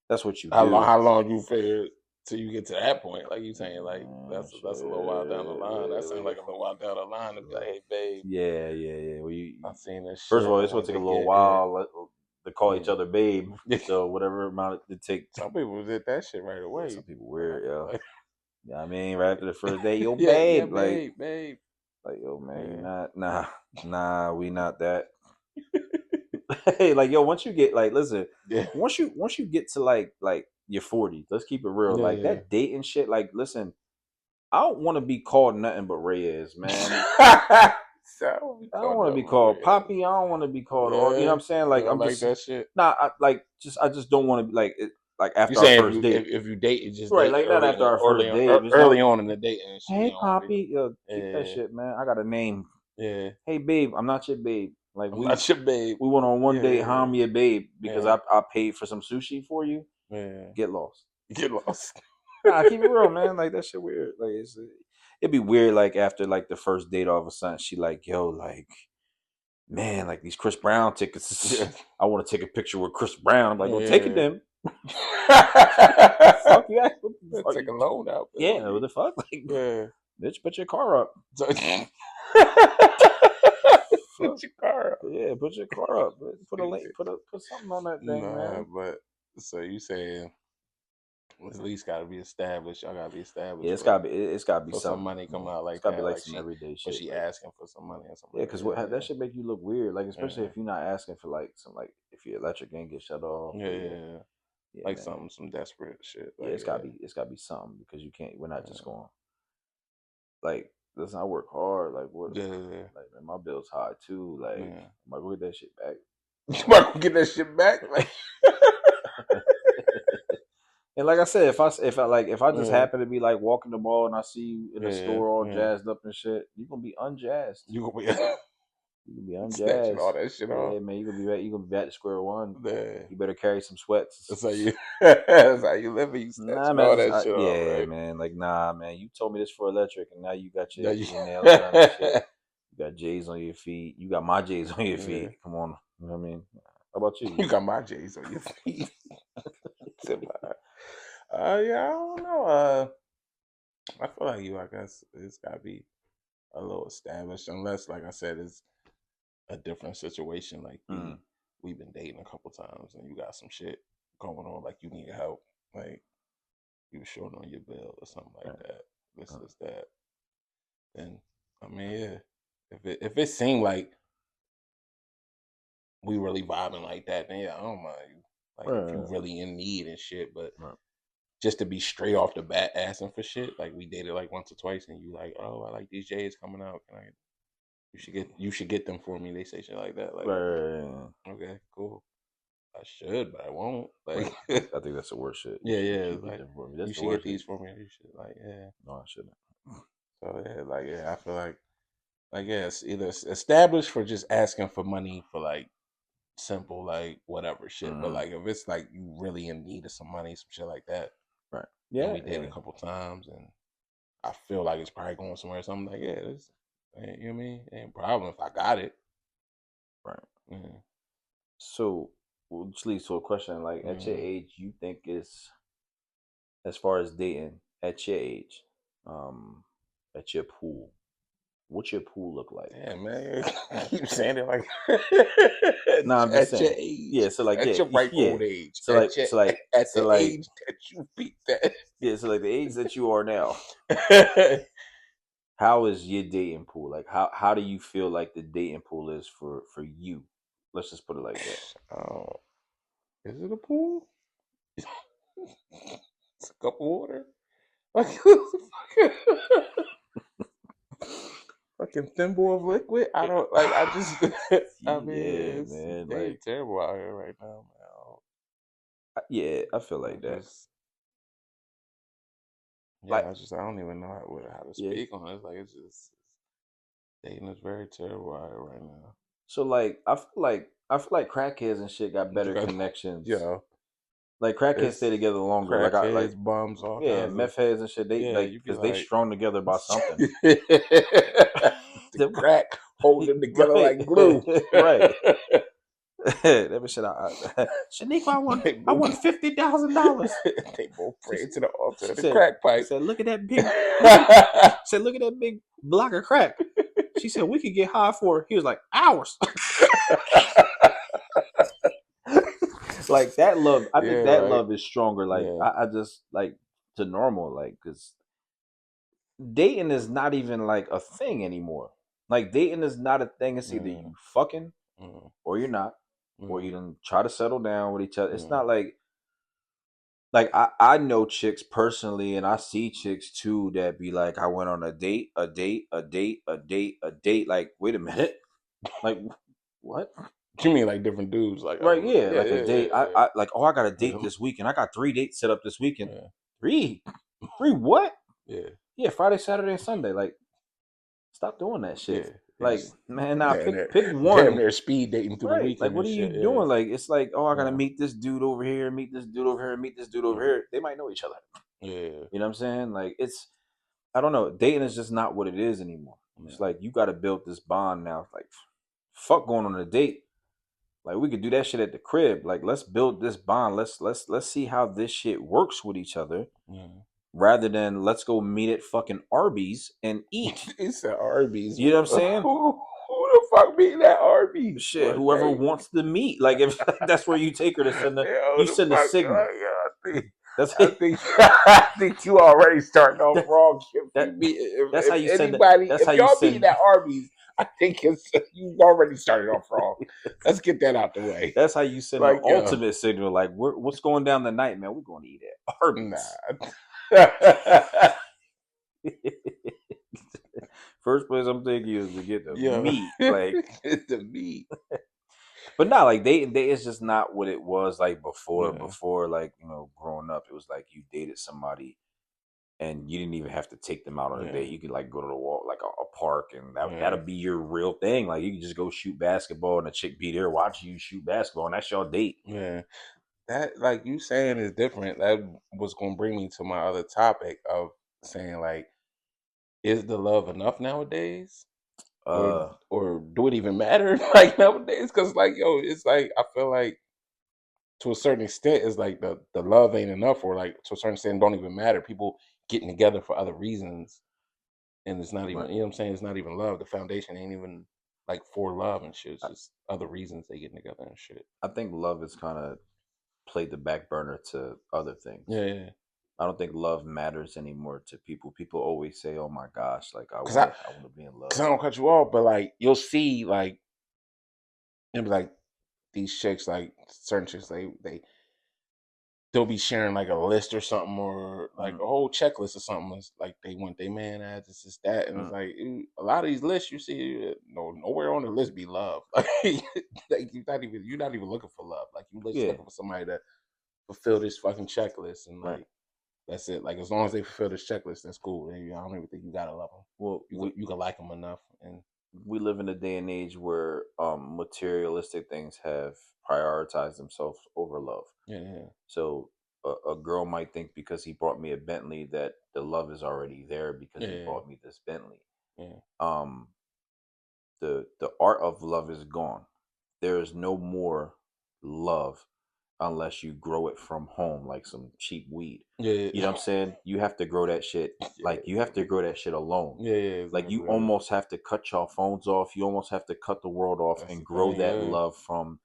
that's what you How long? do. How long you figure till you get to that point? Like you saying, like that's a little while down the line. That sounds like Shit. a little while down the line to be like, hey, babe, Yeah. Well, I seen this first of shit. all, I it's gonna wanted take a to little get it. while to call each other babe. Yeah. So whatever amount it take. Some people did that shit right Yeah, away. some people Like, weird, yo. like, Yeah, I mean, right after the first day, yo, yeah, babe, like, babe, babe. yo, man, you Yeah, not, nah, we not that. Hey, like, yo, once you get, like, listen, yeah, once you get to like your 40s, let's keep it real, like yeah. that dating shit. Like, listen, I don't want to be called nothing but Reyes, man. So we I don't called want to be up called Maria. Poppy. I don't want to be called, or you know Yeah, what I'm saying. you Like, don't I'm like just, that shit. nah, I just don't want to be like, like You after our saying first date, if you date, you just right? date Like, not after our first early on, date. Just early don't. on in the dating and shit. You Hey, don't be Poppy, yo, keep that yeah, shit, man. I got a name. yeah. Hey, babe, I'm not your babe. Like I'm not your babe. we went on one date. How Yeah, I'm your babe because yeah, I paid for some sushi for you. yeah. Get lost. You get lost. Nah, keep it real, man. Like that shit weird. Like it'd be weird. Like after like the first date, all of a sudden she like, yo, like man, like these Chris Brown tickets. Yeah, I want to take a picture with Chris Brown. I'm like, well, take it yeah. then. The fuck you ask? What the fuck Take a loan out, yeah, baby. what the fuck? Like, Yeah. bitch, put your car up. So, fuck? Put your car up. Yeah, put your car up. Put a link. Put something on that thing, Nah, man. but so you saying at least got to be established. Y'all got to be Yeah, established it's gotta be for some something. money come Yeah. out It's like gotta be that. like Like some everyday but shit. she Like asking for some money or something yeah, like because that. that shit make you look weird. Like especially Yeah. if you're not asking for like some like if your electric ain't get shut off. Yeah, Or yeah. yeah, Like man. some desperate shit. Yeah, Like it's gotta be something because you can't. We're not just yeah, going like listen. I work hard. Like what? yeah, yeah. Like man, my bills high too. Like Yeah. I'm like, go get that shit back. You might get that shit back. Like And like I said, if I just yeah, happen to be like walking the mall and I see you in the yeah, store all yeah. jazzed up and shit, you gonna be unjazzed. You gonna be You gonna be snatching unjazzed. all that shit off. Yeah, man, you gonna be back. You gonna be back to square one. Yeah. You better carry some sweats. That's how you that's how you living. You Nah, snatching man, all that shit off, yeah, right? man. Like, nah, man. You told me this for electric, and now you got Now you your nails done and shit. You got J's on your feet. You got my J's on your yeah. feet. Come on, you know what I mean? How about you? You got my J's on your feet. Yeah, I don't know. I feel like I guess it's gotta be a little established, unless, like I said, it's a different situation. Like Mm, we've been dating a couple times, and you got some shit going on, like you need help, like you were short on your bill or something like right, that. This right. is that. Then I mean, yeah, if it seemed like we really vibing like that, then yeah, I don't mind you. Like if you Right, really in need and shit, but right. just to be straight off the bat asking for shit, like we dated like once or twice, and you like, oh, I like these J's coming out. Can I? You should get them for me. They say shit like that. Like, Right. okay, cool. I should, but I won't. Right. Like, I think that's the worst shit. yeah, You yeah. should It's get like them for me. That's you the should get worst shit. these for me. You should like, yeah. No, I shouldn't. So yeah, like yeah, I feel like yeah, it's either established for just asking for money for like simple like whatever shit, but Mm-hmm. like if it's like you really in need of some money, some shit like that, Right. and Yeah. we dated Yeah. a couple times, and I feel like it's probably going somewhere. So I'm like, yeah, this, you know what I mean? Ain't a problem if I got it. Right. Yeah. So, which leads to a question: like, at your Mm-hmm. age, you think it's as far as dating at your age, at your pool, what's your pool look like? Yeah, man. I keep saying it like No, I'm just at your saying. age, Yeah. So like, at yeah, your ripe yeah. old age, So like, so like, at so the like, age that you beat that. yeah. So like the age that you are now, how is your dating pool? Like, how do you feel like the dating pool is for you? Let's just put it like that. Oh, is it a pool? It's a cup of water. Like fucking thimble of liquid. I don't like. I just. I mean, Yeah, it's man. they Like, terrible out here right now, man. yeah, I feel I like that. just. Yeah, Like, I don't even know how to yeah. speak on it. It's like it's just dating is very terrible out here right now. So like, I feel like crackheads and shit got You better got, connections. yo, Like crackheads stay it's together longer. Like I like crackheads, bums, all yeah, kinds of. meth heads and shit. They Yeah, like you be because they like, strung together by something. the crack hold them together Right, like glue. right. That shit. Shaniqua, they I both, won $50,000. they both She, pray to the altar she of the said, crack pipe. look at that big, look at that big block of crack. She said, we could get high for it. He was like, hours. Like that love, I think Yeah, that right. love is stronger. Like Yeah. I just like to normal, like because dating is not even like a thing anymore. Like dating is not a thing. It's either Mm, you fucking mm, or you're not, or you mm, don't try to settle down with each other. It's mm, not like I know chicks personally, and I see chicks too that be like, I went on a date, a date, a date, a date, a date. Like, wait a minute, like what? you mean like different dudes? Like, Right? oh, Yeah, yeah, like a yeah, date. yeah, I like. Oh, I got a yeah. date this weekend. I got 3 dates set up this weekend. Yeah, Three, three what? yeah, Yeah, Friday, Saturday, and Sunday. Like, stop doing that yeah. shit. They Like, just man, nah, pick damn one. near speed dating through the Right? Like, weekend what and are you shit. Yeah, doing? Like, it's like, oh, I gotta yeah, meet this dude over here, meet this dude over here, meet this dude over mm, here. They might know each other. yeah, You know what I'm saying? Like, it's I don't know. Dating is just not what it is anymore. It's yeah. like you got to build this bond now. It's like, fuck going on a date. Like we could do that shit at the crib. Like let's build this bond. Let's see how this shit works with each other, Yeah. rather than let's go meet at fucking Arby's and eat. It's at Arby's. You know what I'm saying? Who fuck meeting at Arby's Shit, for a whoever date? wants to meet, like if that's where you take her to send Yo, you the send a fuck, signal. That's I think, I think you already starting off that, wrong. If that you meet, that's how you if send it. anybody, That's if how you y'all meeting send. at Arby's, I think you already started off wrong. Let's get that out the way. That's how you send the Like, yo, ultimate signal. Like, what's going down tonight, man? We're going to eat at Arby's. nah. First place I'm taking you is to get the Yo, meat. Like, it's the meat. but not like they. It's just not what it was like before. Yeah, Before, like growing up, it was like you dated somebody and you didn't even have to take them out on a yeah, date. You could like go to the wall, like a park, and yeah, that'll be your real thing. Like you can just go shoot basketball, and a chick be there watching you shoot basketball, and that's your date. yeah. That, like you saying, is different. That was gonna bring me to my other topic of saying, like, is the love enough nowadays, or Uh, do it even matter like nowadays? Because like, yo, it's like I feel like to a certain extent, it's like the love ain't enough, or like to a certain extent, don't even matter. People getting together for other reasons, and it's not even, right. you know what I'm saying? It's not even love. The foundation ain't even like for love and shit. It's I, just other reasons they getting together and shit. I think love is kind of played the back burner to other things. Yeah, yeah. I don't think love matters anymore to people. People always say, "Oh my gosh, like Cause I, I want to be in cause love." I don't cut you off, but like you'll see, like it be like these chicks, like certain chicks, they'll be sharing like a list or something, or like Mm, a whole checklist or something. It's like they want their man as this is that, and it's mm, like a lot of these lists you see, no, nowhere on the list be love. Like you're not even looking for love. Like you just yeah, looking for somebody to fulfill this fucking checklist, and right. like that's it. Like as long as they fulfill this checklist, that's cool. And I don't even think you gotta love them. Well, You can like them enough, and we live in a day and age where materialistic things have prioritized themselves over love. yeah, yeah, So a girl might think because he brought me a Bentley that the love is already there because he yeah, bought me this Bentley. yeah, Um, the art of love is gone. There is no more love unless you grow it from home like some cheap weed. yeah, You know what I'm saying? You have to grow that shit. yeah, Like you have to grow that shit alone. yeah, yeah, Like you exactly. almost have to cut your phones off. You almost have to cut the world off That's the and grow thing. that Yeah, love from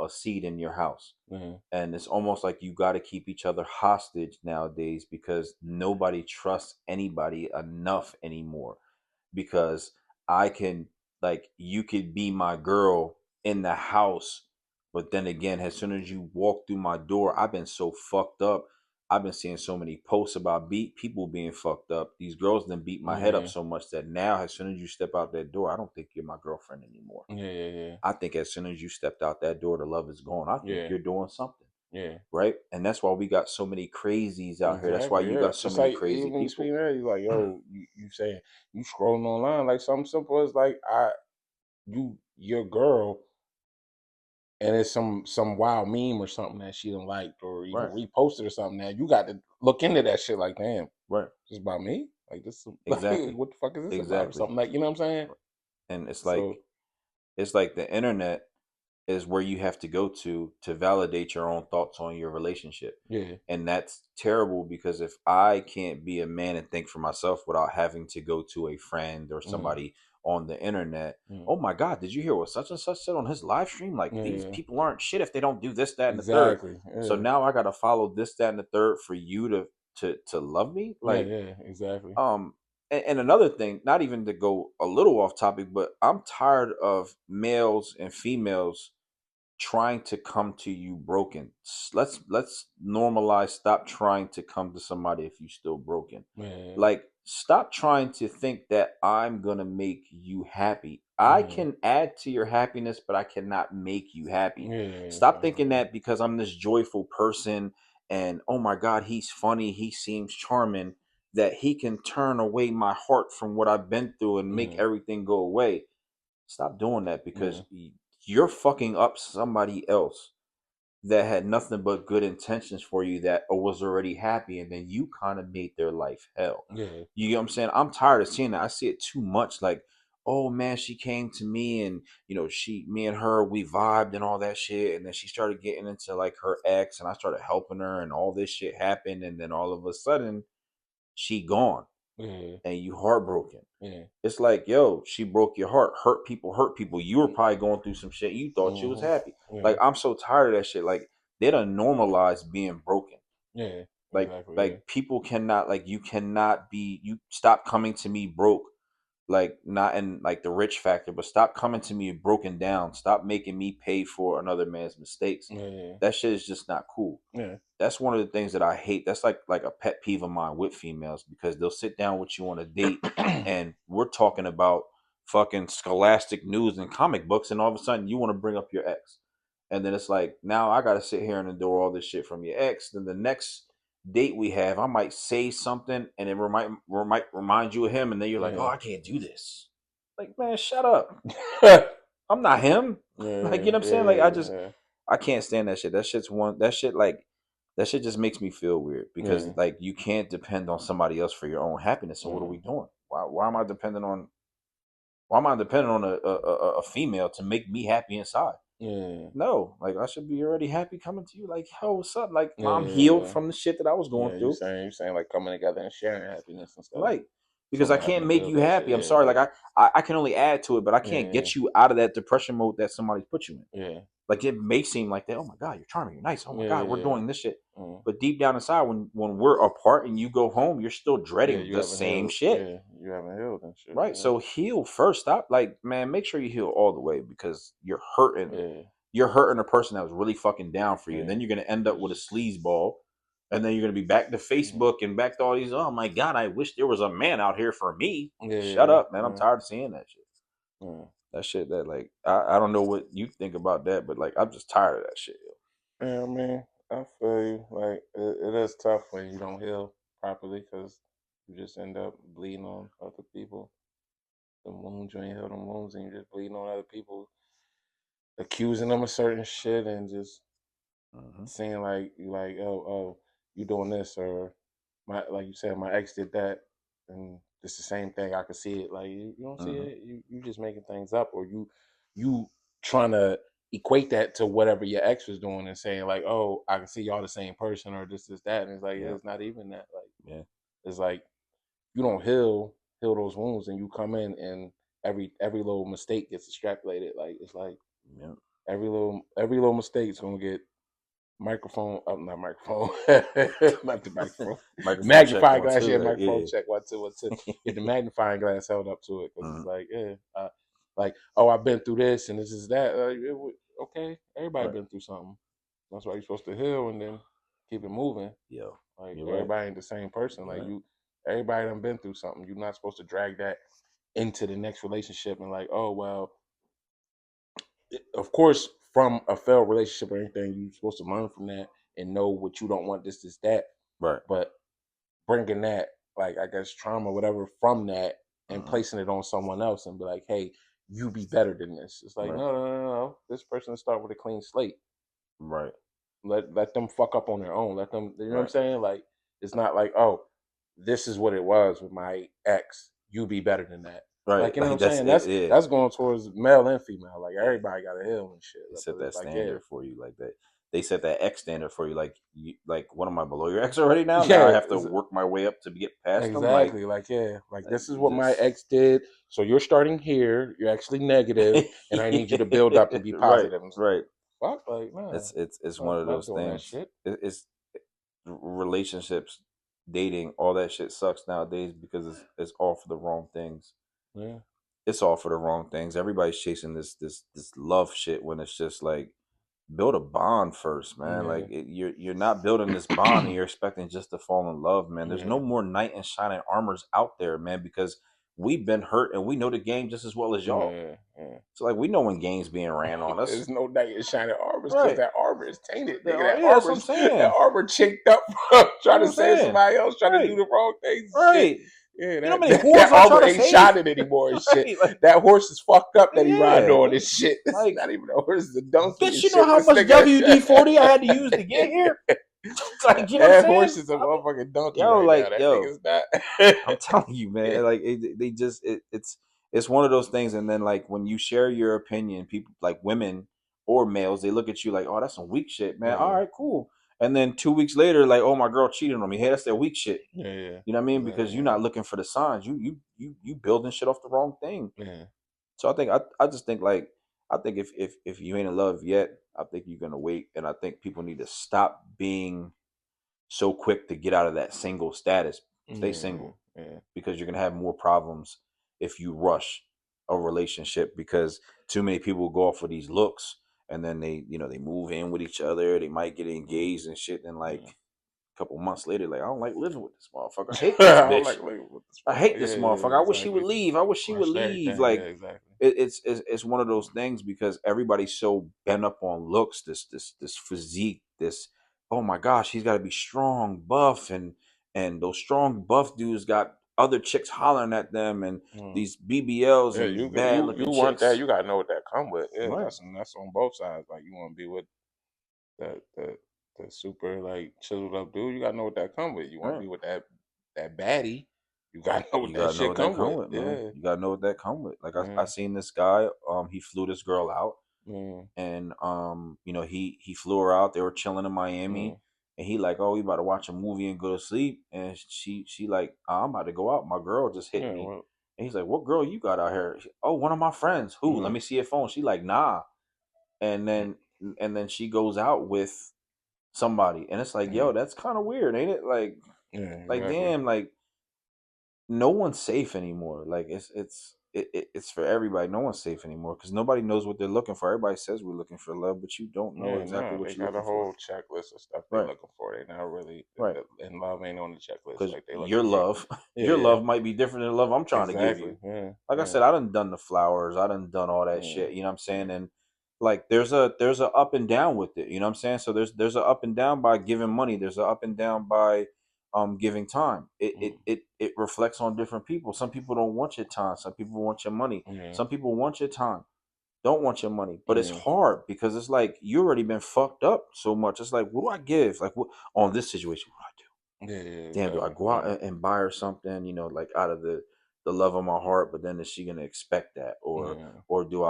a seed in your house. yeah, And it's almost like you got to keep each other hostage nowadays because nobody trusts anybody enough anymore. Because I can, like, you could be my girl in the house, but then again, as soon as you walk through my door, I've been so fucked up. I've been seeing so many posts about people being fucked up. These girls then beat my head up yeah, so much that now, as soon as you step out that door, I don't think you're my girlfriend anymore. yeah, yeah, yeah, I think as soon as you stepped out that door, the love is gone. I think yeah, you're doing something, yeah. right? And that's why we got so many crazies out here. That's why Exactly. you Yeah. got so Just many like crazy even people. speaking of that, you like, yo, you saying you scrolling online like something simple as like your girl, and it's some wild meme or something that she didn't like or even Right, reposted or something. Now you got to look into that shit. Like, damn, right. this about me? Like this? Like, Exactly. what the fuck is this about or Exactly. something? Like, you know what I'm saying? And So it's like the internet is where you have to go to validate your own thoughts on your relationship. yeah, And that's terrible because if I can't be a man and think for myself without having to go to a friend or mm, somebody on the internet, mm, oh my God, did you hear what such and such said on his live stream? Like these yeah, people aren't shit if they don't do this, that, and the third. exactly. So Yeah, now I gotta follow this, that, and the third for you to love me? yeah, Like yeah, exactly. um, and another thing, not even to go a little off topic, but I'm tired of males and females trying to come to you broken. Let's normalize stop trying to come to somebody if you still broken. Yeah, Like stop trying to think that I'm going to make you happy. I yeah, can add to your happiness, but I cannot make you happy. yeah, Stop something thinking like that. that because I'm this joyful person and oh my god, he's funny, he seems charming that he can turn away my heart from what I've been through and make Yeah, everything go away. Stop doing that yeah, because you're fucking up somebody else that had nothing but good intentions for you that was already happy and then you kind of made their life hell. yeah, You get what I'm saying? I'm tired of seeing that. I see it too much. Like, oh man, she came to me and me and her, we vibed and all that shit. And then she started getting into like her ex and I started helping her and all this shit happened. And then all of a sudden she gone. Yeah. and you heartbroken. Yeah. It's like, yo, she broke your heart. Hurt people hurt people. You were probably going through some shit. You thought you was Mm-hmm. happy. Like, Yeah. I'm so tired of that shit. Like, they done normalized being broken. Yeah. Like Exactly. Yeah. like people cannot, like, you cannot be, you stop coming to me broke, like, not in like the rich factor, but stop coming to me broken down. Stop making me pay for another man's mistakes. Yeah. That shit is just not cool. Yeah. That's one of the things that I hate. That's like a pet peeve of mine with females, because they'll sit down with you on a date and we're talking about fucking scholastic news and comic books, and all of a sudden you want to bring up your ex. And then it's like, now I gotta sit here and endure all this shit from your ex. Then the next date we have, I might say something and it might remind you of him, and then you're like, oh, Yeah. I can't do this. Like, man, shut up. Yeah. I'm not him. Like, you know Yeah. what I'm saying? Like, Yeah. I can't stand that shit. That shit's one. That shit, like, that shit just makes me feel weird, because Yeah. like, you can't depend on somebody else for your own happiness. So what are Yeah. we doing? Why am I dependent on? Why am I dependent on a female to make me happy inside? Yeah. No, like, I should be already happy coming to you. Like, yo, what's up? Like, Yeah. I'm healed Yeah. from the shit that I was going Yeah. You through. saying like coming together and sharing happiness instead of Right. Because I someone having can't to make build you that shit. happy. I'm Yeah. sorry. Like, Like. I can only add to it, but I can't Yeah. get you out of that depression mode that somebody's put you in. Yeah. Like, it may seem like that. Oh my god, you're charming. You're nice. Oh my god, we're Yeah. doing this shit. Yeah. But deep down inside, when we're apart and you go home, you're still Yeah. dreading You the haven't same healed. shit. Yeah. You haven't healed and shit. Right. Yeah. So heal first. Stop. Like, man, make sure you heal all the way, because you're hurting. Yeah. You're hurting a person that was really fucking down for you. And Yeah. then you're gonna end up with a It's- sleaze ball. And then you're gonna be back to Yeah. Facebook and back to all these. Oh my god, I wish there was a man out here for me. Shut Yeah. up, man. I'm Yeah. tired of seeing that shit. Yeah. That shit, that, like, I don't know what you think about that, but like, I'm just tired of that shit. Yeah, I mean, I feel you. Like, it is tough when you don't heal properly because you just end up bleeding on other people. The wounds, you ain't heal them wounds, and you're just bleeding on other people, accusing them of certain shit, and just Hmm. saying like you like, oh, you doing this, or my, like you said, my ex did that, and it's the same thing. I could see it. Like, you don't see Hmm. it. You just making things up, or you trying to equate that to whatever your ex was doing and saying like, oh, I can see y'all the same person, or this that, and it's like, yeah, Yeah. it's not even that. Like, Yeah. it's like you don't heal those wounds, and you come in and every little mistake gets extrapolated. Like, it's like Yeah. every little mistake is gonna get microphone up, not microphone, not the microphone, Microphone check magnifying one glass. Yeah, two. microphone Yeah. check 1 2 1 2. Get the magnifying glass held up to it because it's Hmm. like, yeah, like, oh, I've been through this and this is that. Okay, everybody Right. been through something. That's why you're supposed to heal and then keep it moving. Yo, Like, you're right. everybody ain't the same person. You're Like, right. everybody done been through something. You're not supposed to drag that into the next relationship and like, oh well, of course, from a failed relationship or anything, you're supposed to learn from that and know what you don't want, this, that. Right. But bringing that, like, I guess, trauma, whatever, from that and Hmm. placing it on someone else and be like, hey, you be better than this. It's like, Right. no, no, no, no, no. This person start with a clean slate. Right. Let them fuck up on their own. Let them, you know what I'm Right. saying? Like, it's not like, oh, this is what it was with my ex. You be better than that. Right. Like, you know what Like, I'm that's saying? it. That's Yeah. that's going towards male and female. Like, Yeah. everybody got to heal and shit. They But set it's that like, yeah, standard for you, like that. They set that X standard for you. Like, what am I below your X already now? Now I yeah, have to work my way up to get past them. exactly. Like, yeah, like, Like this is you what my just ex did. So you're starting here. You're actually negative, and I need you to build up and be right, positive. And it's right. fuck, like, nah, It's one not, of not those doing that things. shit. It's relationships, dating, all that shit sucks nowadays, because it's all for the wrong things. Yeah, It's all for the wrong things. Everybody's chasing this love shit, when it's just like, build a bond first, man. yeah, Like, you're not building this bond and you're expecting just to fall in love, man. There's no yeah, more knight in shining armors out there, man, because we've been hurt and we know the game just as well as y'all. yeah, yeah. So like, we know when games being ran on us. There's no knight in shining armors because Right. that armor is tainted, nigga. Yeah, that's what I'm That saying. armor chinked up from You trying know to what I'm save saying? somebody else, trying to do Right. the wrong things and shit. Right. Yeah, You know how that, many that, whores that I try armor to ain't save? shining anymore and shit. Right. Like, That horse is fucked up that he riding yeah. on and shit. It's Like, not even a horse, it's a donkey bitch, and you know shit. how This much nigga, WD 40 I had to use to get here? Like, you know what I'm that saying? horse is a I mean, motherfucking donkey yo, right now. like, That yo, nigga's not. I'm telling you, man. Like, they just it's one of those things. And then, like, when you share your opinion, people, like women or males, they look at you like, oh, that's some weak shit, man. All Yeah, right, cool. And then 2 weeks later, like, oh, my girl cheated on me. Hey, that's that weak shit. Yeah, yeah. You know what I mean? Because Exactly. you're not looking for the signs. You building shit off the wrong thing. Yeah. So I just think like I think if you ain't in love yet, I think you're gonna wait, and I think people need to stop being so quick to get out of that single status. Stay Yeah. single Yeah. because you're gonna have more problems if you rush a relationship because too many people go off for these looks and then they move in with each other. They might get engaged and shit. Then like Yeah. a couple months later, like I don't like living with this motherfucker. I hate this I don't bitch. like living with this I motherfucker. hate this Yeah, yeah, motherfucker. I wish she would exactly. leave. I wish she would Question leave. everything. Yeah, Like exactly. it's one of those things because everybody's so bent up on looks, this physique, this oh my gosh, he's got to be strong, buff, and those strong buff dudes got other chicks hollering at them, and Mm. these BBLs Yeah, and these you bad you looking want that. chicks. You gotta know what that come with. Yeah, Right, that's on both sides. Like you want to be with the super like chiseled up dude. You gotta know what that come with. You want to right. be with that baddie. You gotta know what You that gotta know shit what that come come with. with, man. Yeah, You gotta know what that come with. Like I yeah, seen this guy. He flew this girl out mm, and he flew her out. They were chilling in Miami, mm, and he like, oh, we about to watch a movie and go to sleep. And she like, I'm about to go out. My girl just hit yeah. me, Well, and he's like, what girl you got out here? Oh, one of my friends. Who? Let mm, me see your phone. She like, nah. And mm, then she goes out with somebody, and it's like, yo, mm. that's kind of weird, ain't it? Yeah, Like exactly. damn, like no one's safe anymore. Like it's for everybody. No one's safe anymore because nobody knows what they're looking for. Everybody says we're looking for love, but you don't know Yeah, exactly no, what they you're got a looking for. whole checklist of stuff they Right, looking for. They not really, right. and love ain't on the checklist. Because Like they looking your for. love, Yeah, your yeah, love might be different than the love I'm trying to give exactly. you. Yeah, Like I yeah, said, I done the flowers, I done all that yeah, shit. You know what I'm yeah, saying? And like there's a up and down with it. You know what I'm saying? So there's a up and down by giving money. There's a up and down by giving time. mm, It reflects on different people. Some people don't want your time. Some people want your money. yeah, Some people want your time. Don't want your money. But it's yeah, hard because it's like you already been fucked up so much. It's like, what do I give? Like what on this situation? What do I do? yeah, yeah, Damn, do I exactly. go out Yeah, and buy her something, like out of the love of my heart, but then is she gonna expect that? yeah, Or do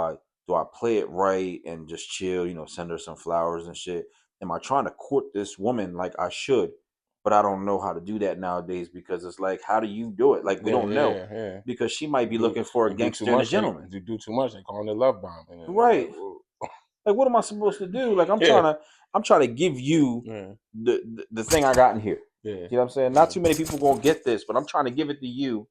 I play it right and just chill, send her some flowers and shit? Am I trying to court this woman like I should? But I don't know how to do that nowadays because it's like, how do you do it? Like we yeah, don't know. yeah, yeah. Because she might You be do looking for a you do too gangster and a much. gentleman. You do too much. They call it love bomb, and then it's like, Right. well, Like what am I supposed to do? Like yeah, I'm trying to give you yeah, the thing I got in here. yeah, You know what I'm saying? Not yeah, too many people gonna get this, but I'm trying to give it to you.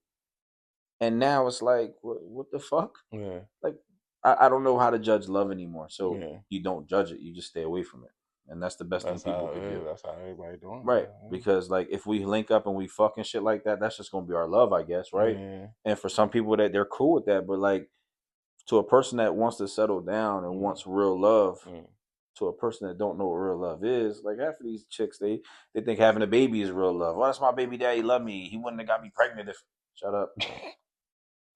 And now it's like, what the fuck? yeah, Like, I don't know how to judge love anymore. So yeah. you don't judge it. You just stay away from it. And that's the best thing That's people how it could is. do. That's how everybody doing Right. now. Because like if we link up and we fucking shit like that, that's just gonna be our love, I guess, right? Yeah, And for some people that they're cool with that, but like to a person that wants to settle down and yeah, wants real love, yeah, to a person that don't know what real love is, like half of these chicks, they think having a baby is real love. Well, that's my baby daddy, love me. He wouldn't have got me pregnant if shut up.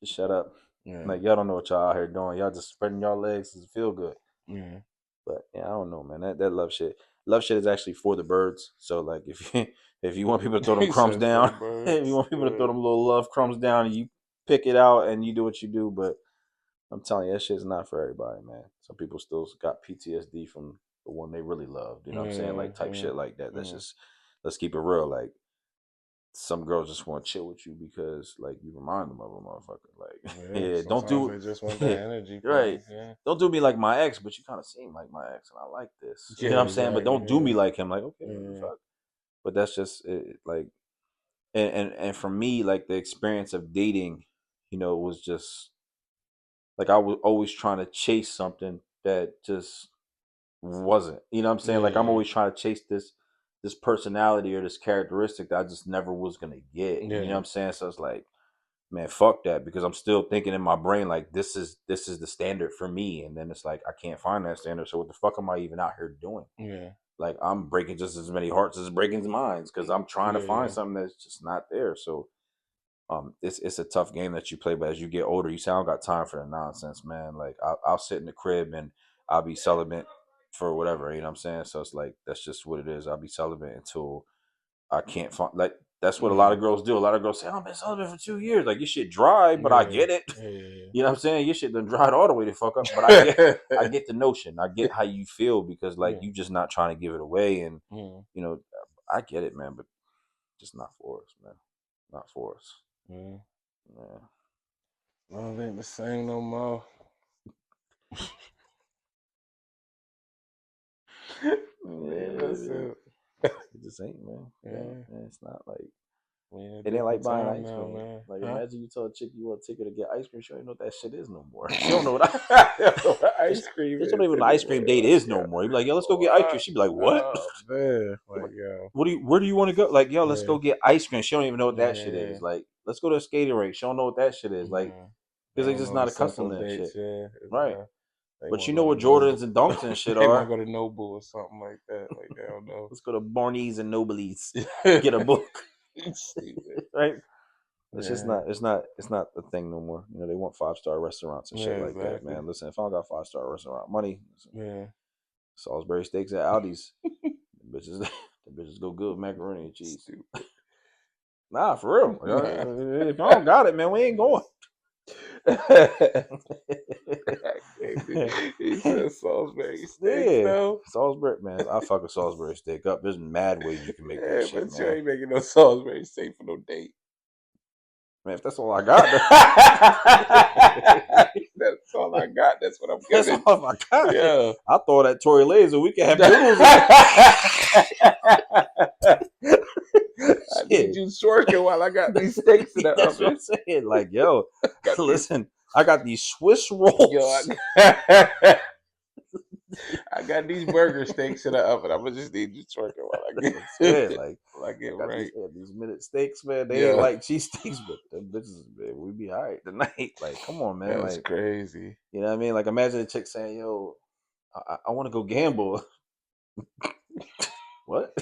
Just shut up. yeah, Like y'all don't know what y'all out here doing. Y'all just spreading y'all legs to feel good. yeah. But yeah, I don't know, man. That love shit is actually for the birds. So like, if you if you want people to throw them He crumbs said for the down, if you birds. want people to throw them little love crumbs down, and you pick it out and you do what you do. But I'm telling you, that shit's not for everybody, man. Some people still got PTSD from the one they really loved. You know what I'm saying? Yeah, Like type yeah, shit like that. That's yeah. just let's keep it real. Like some girls just want to chill with you because like you remind them of a motherfucker. Like Yeah, yeah, don't sometimes do they just want yeah, that energy from right. you. Yeah, Don't do me like my ex, but you kind of seem like my ex, and I like this. You know what yeah, I'm saying? But exactly. don't do Yeah, me like him. Like okay, what the yeah, fuck? But that's just it, like and for me, like the experience of dating, was just like I was always trying to chase something that just wasn't. You know what I'm saying? Like I'm yeah, always trying to chase this personality or this characteristic that I just never was gonna get. You know what yeah, I'm saying? So it's like, man, fuck that, because I'm still thinking in my brain like this is the standard for me, and then it's like I can't find that standard. So what the fuck am I even out here doing? yeah, Like I'm breaking just as many hearts as breaking minds because I'm trying to yeah, find yeah, something that's just not there. So it's a tough game that you play, but as you get older, you say I don't got time for the nonsense, man. Like I'll sit in the crib and I'll be celibate for whatever, you know what I'm saying? So it's like that's just what it is. I'll be celibate until I can't find like That's what a lot of girls do. A lot of girls say, "Oh, I've been celibate for 2 years." Like, your shit dry, but I get it. Yeah. You know what I'm saying? Your shit done dried all the way the fuck up. But I get the notion. I get how you feel because like you just not trying to give it away, and you know, I get it, man. But just not for us, man. Not for us. Yeah. Man. Love ain't the same no more. Man, listen. It just ain't, man. Yeah. Man, it's not like Man, it ain't like buying ice now, cream. man. Like, Huh? imagine you tell a chick you want a ticket to get ice cream. She don't even know what that shit is no more. She don't know what ice cream She is. don't even know what ice cream date is no more. You be like, yo, let's go get ice cream. She be like, what? Oh, man. Like, yo. Where do you want to go? Like, yo, let's Yeah. go get ice cream. She don't even know what that shit Yeah. is. Like, let's go to a skating rink. She don't know what that shit is. Like, because they just not accustomed to that dates, shit. Yeah. Right. They But you go know what to Jordans Noble. and Dunks and shit They are. might go to Noble or something like that. Like, I don't know. Let's go to Barney's and Nobley's. Get a book. Right. It's just not. It's not the thing no more. You know, they want 5-star restaurants and shit like that, man. Listen, if I don't got 5-star restaurant money, listen, Salisbury steaks at Aldi's, the bitches go good with macaroni and cheese. Stupid. Nah, for real. Nah. If I don't got it, man, we ain't going. He said Salisbury steaks, though. Salisbury, man. I fuck a Salisbury steak up. There's mad ways you can make that shit, but man. you ain't making no Salisbury steak for no date. Man, if that's all I got, that's all I got. That's what I'm giving. That's all I got. Yeah. I throw that Tory Laser. We can have noodles. I need you twerking while I got these steaks in the That's oven. what I'm saying. Like, yo, listen, I got these Swiss rolls. Yo, I got these burger steaks in the oven. I'm gonna just need you twerking while I get it. Like, I get got right. these minute steaks, man. They ain't like cheese steaks, but them bitches, man, we be all right tonight. Like, come on, man. That's like, crazy. You know what I mean? Like, imagine a chick saying, "Yo, I want to go gamble." What?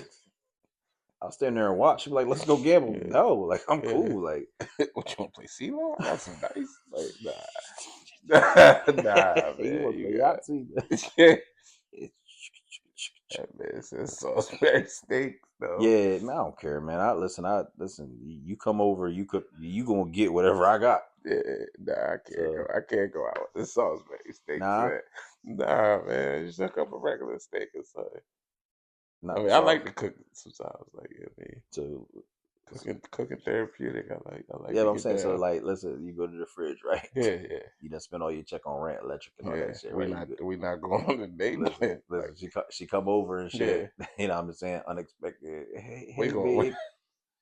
I'll stand there and watch. She'll be like, "Let's go gamble." Yeah. No, like, I'm cool. Like, what, you want to play CeeLo? I got some dice. Like, nah, man. You want to play got Yahtzee? man, it's Salisbury steaks, though. Yeah, man, I don't care, man. I listen. You come over. You gonna get whatever I got. Yeah, nah, I can't go out with the Salisbury steaks, man. Nah, man, just a couple regular steak or something. I mean, I like to cook sometimes. Like, I mean, so cooking therapeutic. I like. Yeah, but I'm saying, so like, listen, you go to the fridge, right? Yeah. You done spend all your check on rent, electric, and all that shit, right? We not going on a date. Listen, she come over and shit. Yeah. You know what I'm saying? Unexpected. Hey, babe.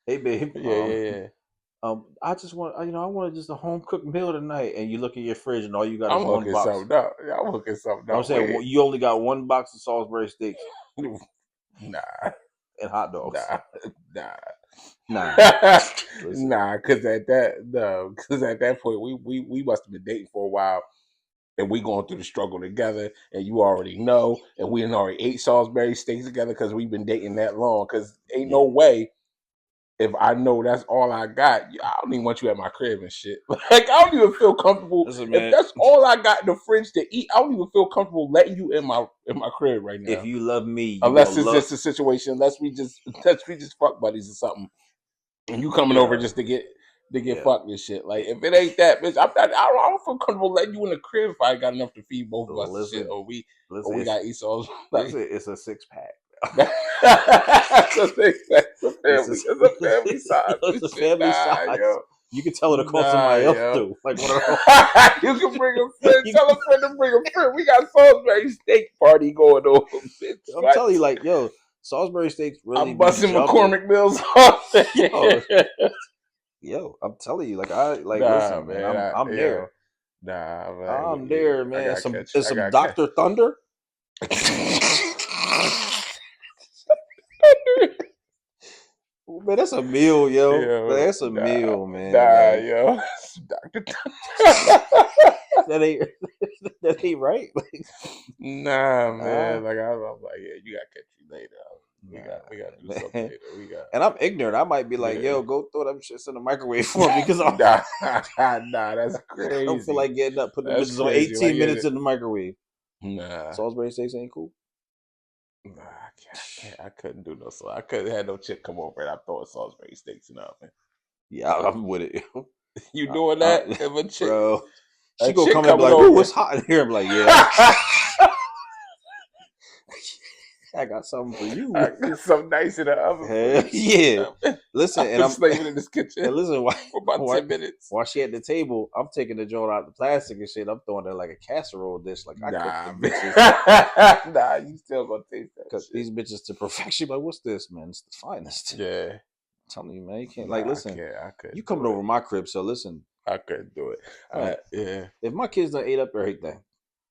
Hey, babe. Yeah. I just want, I wanted just a home cooked meal tonight, and you look at your fridge and all you got is I'm one box. Something up. I'm hooking something up. I'm saying you only got one box of Salisbury steaks. Nah. And hot dogs. Nah. Nah, because at that point we must have been dating for a while, and we going through the struggle together, and you already know, and we already ate Salisbury steaks together because we've been dating that long. Because ain't no way. If I know that's all I got, I don't even want you at my crib and shit. Like, I don't even feel comfortable. Listen, if that's all I got in the fridge to eat, I don't even feel comfortable letting you in my crib right now. If you love me, unless it's just a situation, unless we just fuck buddies or something, and you coming over just to get fucked and shit. Like, if it ain't that, bitch, I don't feel comfortable letting you in the crib if I ain't got enough to feed both of us and shit, or we got to eat sauce. Like, it's a 6-pack. It's a family size. It's a family size. Yo. You can tell her to call somebody else too. Like, you can bring a friend. Tell a friend to bring a friend. We got Salisbury steak party going on, bitch. I'm telling you, like, yo, Salisbury steaks really. I'm busting McCormick Mills off. Yo, I'm telling you, like, listen, man, I'm there. Nah, man, I'm there, man. Some Dr. Thunder. Man, that's a meal, yo. That's a meal, man. Yo. Dr. that ain't right. Nah, man. Like, I'm like, yeah, you gotta catch you later. We gotta do something later. And I'm ignorant. I might be like, yo, go throw them shits in the microwave for me because I'm nah, that's crazy. I don't feel like getting up, putting the bitches on 18 minutes in the microwave. Nah. Salisbury steaks ain't cool. Nah, I can't. I couldn't do no so. I couldn't have no chick come over and I'm throwing Salisbury steaks in the oven. Yeah, I'm with it. You doing that? If a chick, Bro, a she gonna chick come in and be coming like, "Ooh, over. it's hot in here." I'm like, "Yeah, I got something for I you." got something nice in the oven for Hell you. yeah. Listen, I've and been slaving in this kitchen and listen, for about 10 minutes. while she at the table, I'm taking the joint out of the plastic and shit. I'm throwing it like a casserole dish. Like I cook Nah, them man. bitches, Nah, you still gonna taste that cook shit. these bitches to perfection. Like, what's this, man? It's the finest. Yeah. I'm telling you, man, you can't. Like, Nah, I listen, can't. I you couldn't coming do over it. my crib, so listen, I couldn't do it. man. Yeah. If my kids done ate up everything,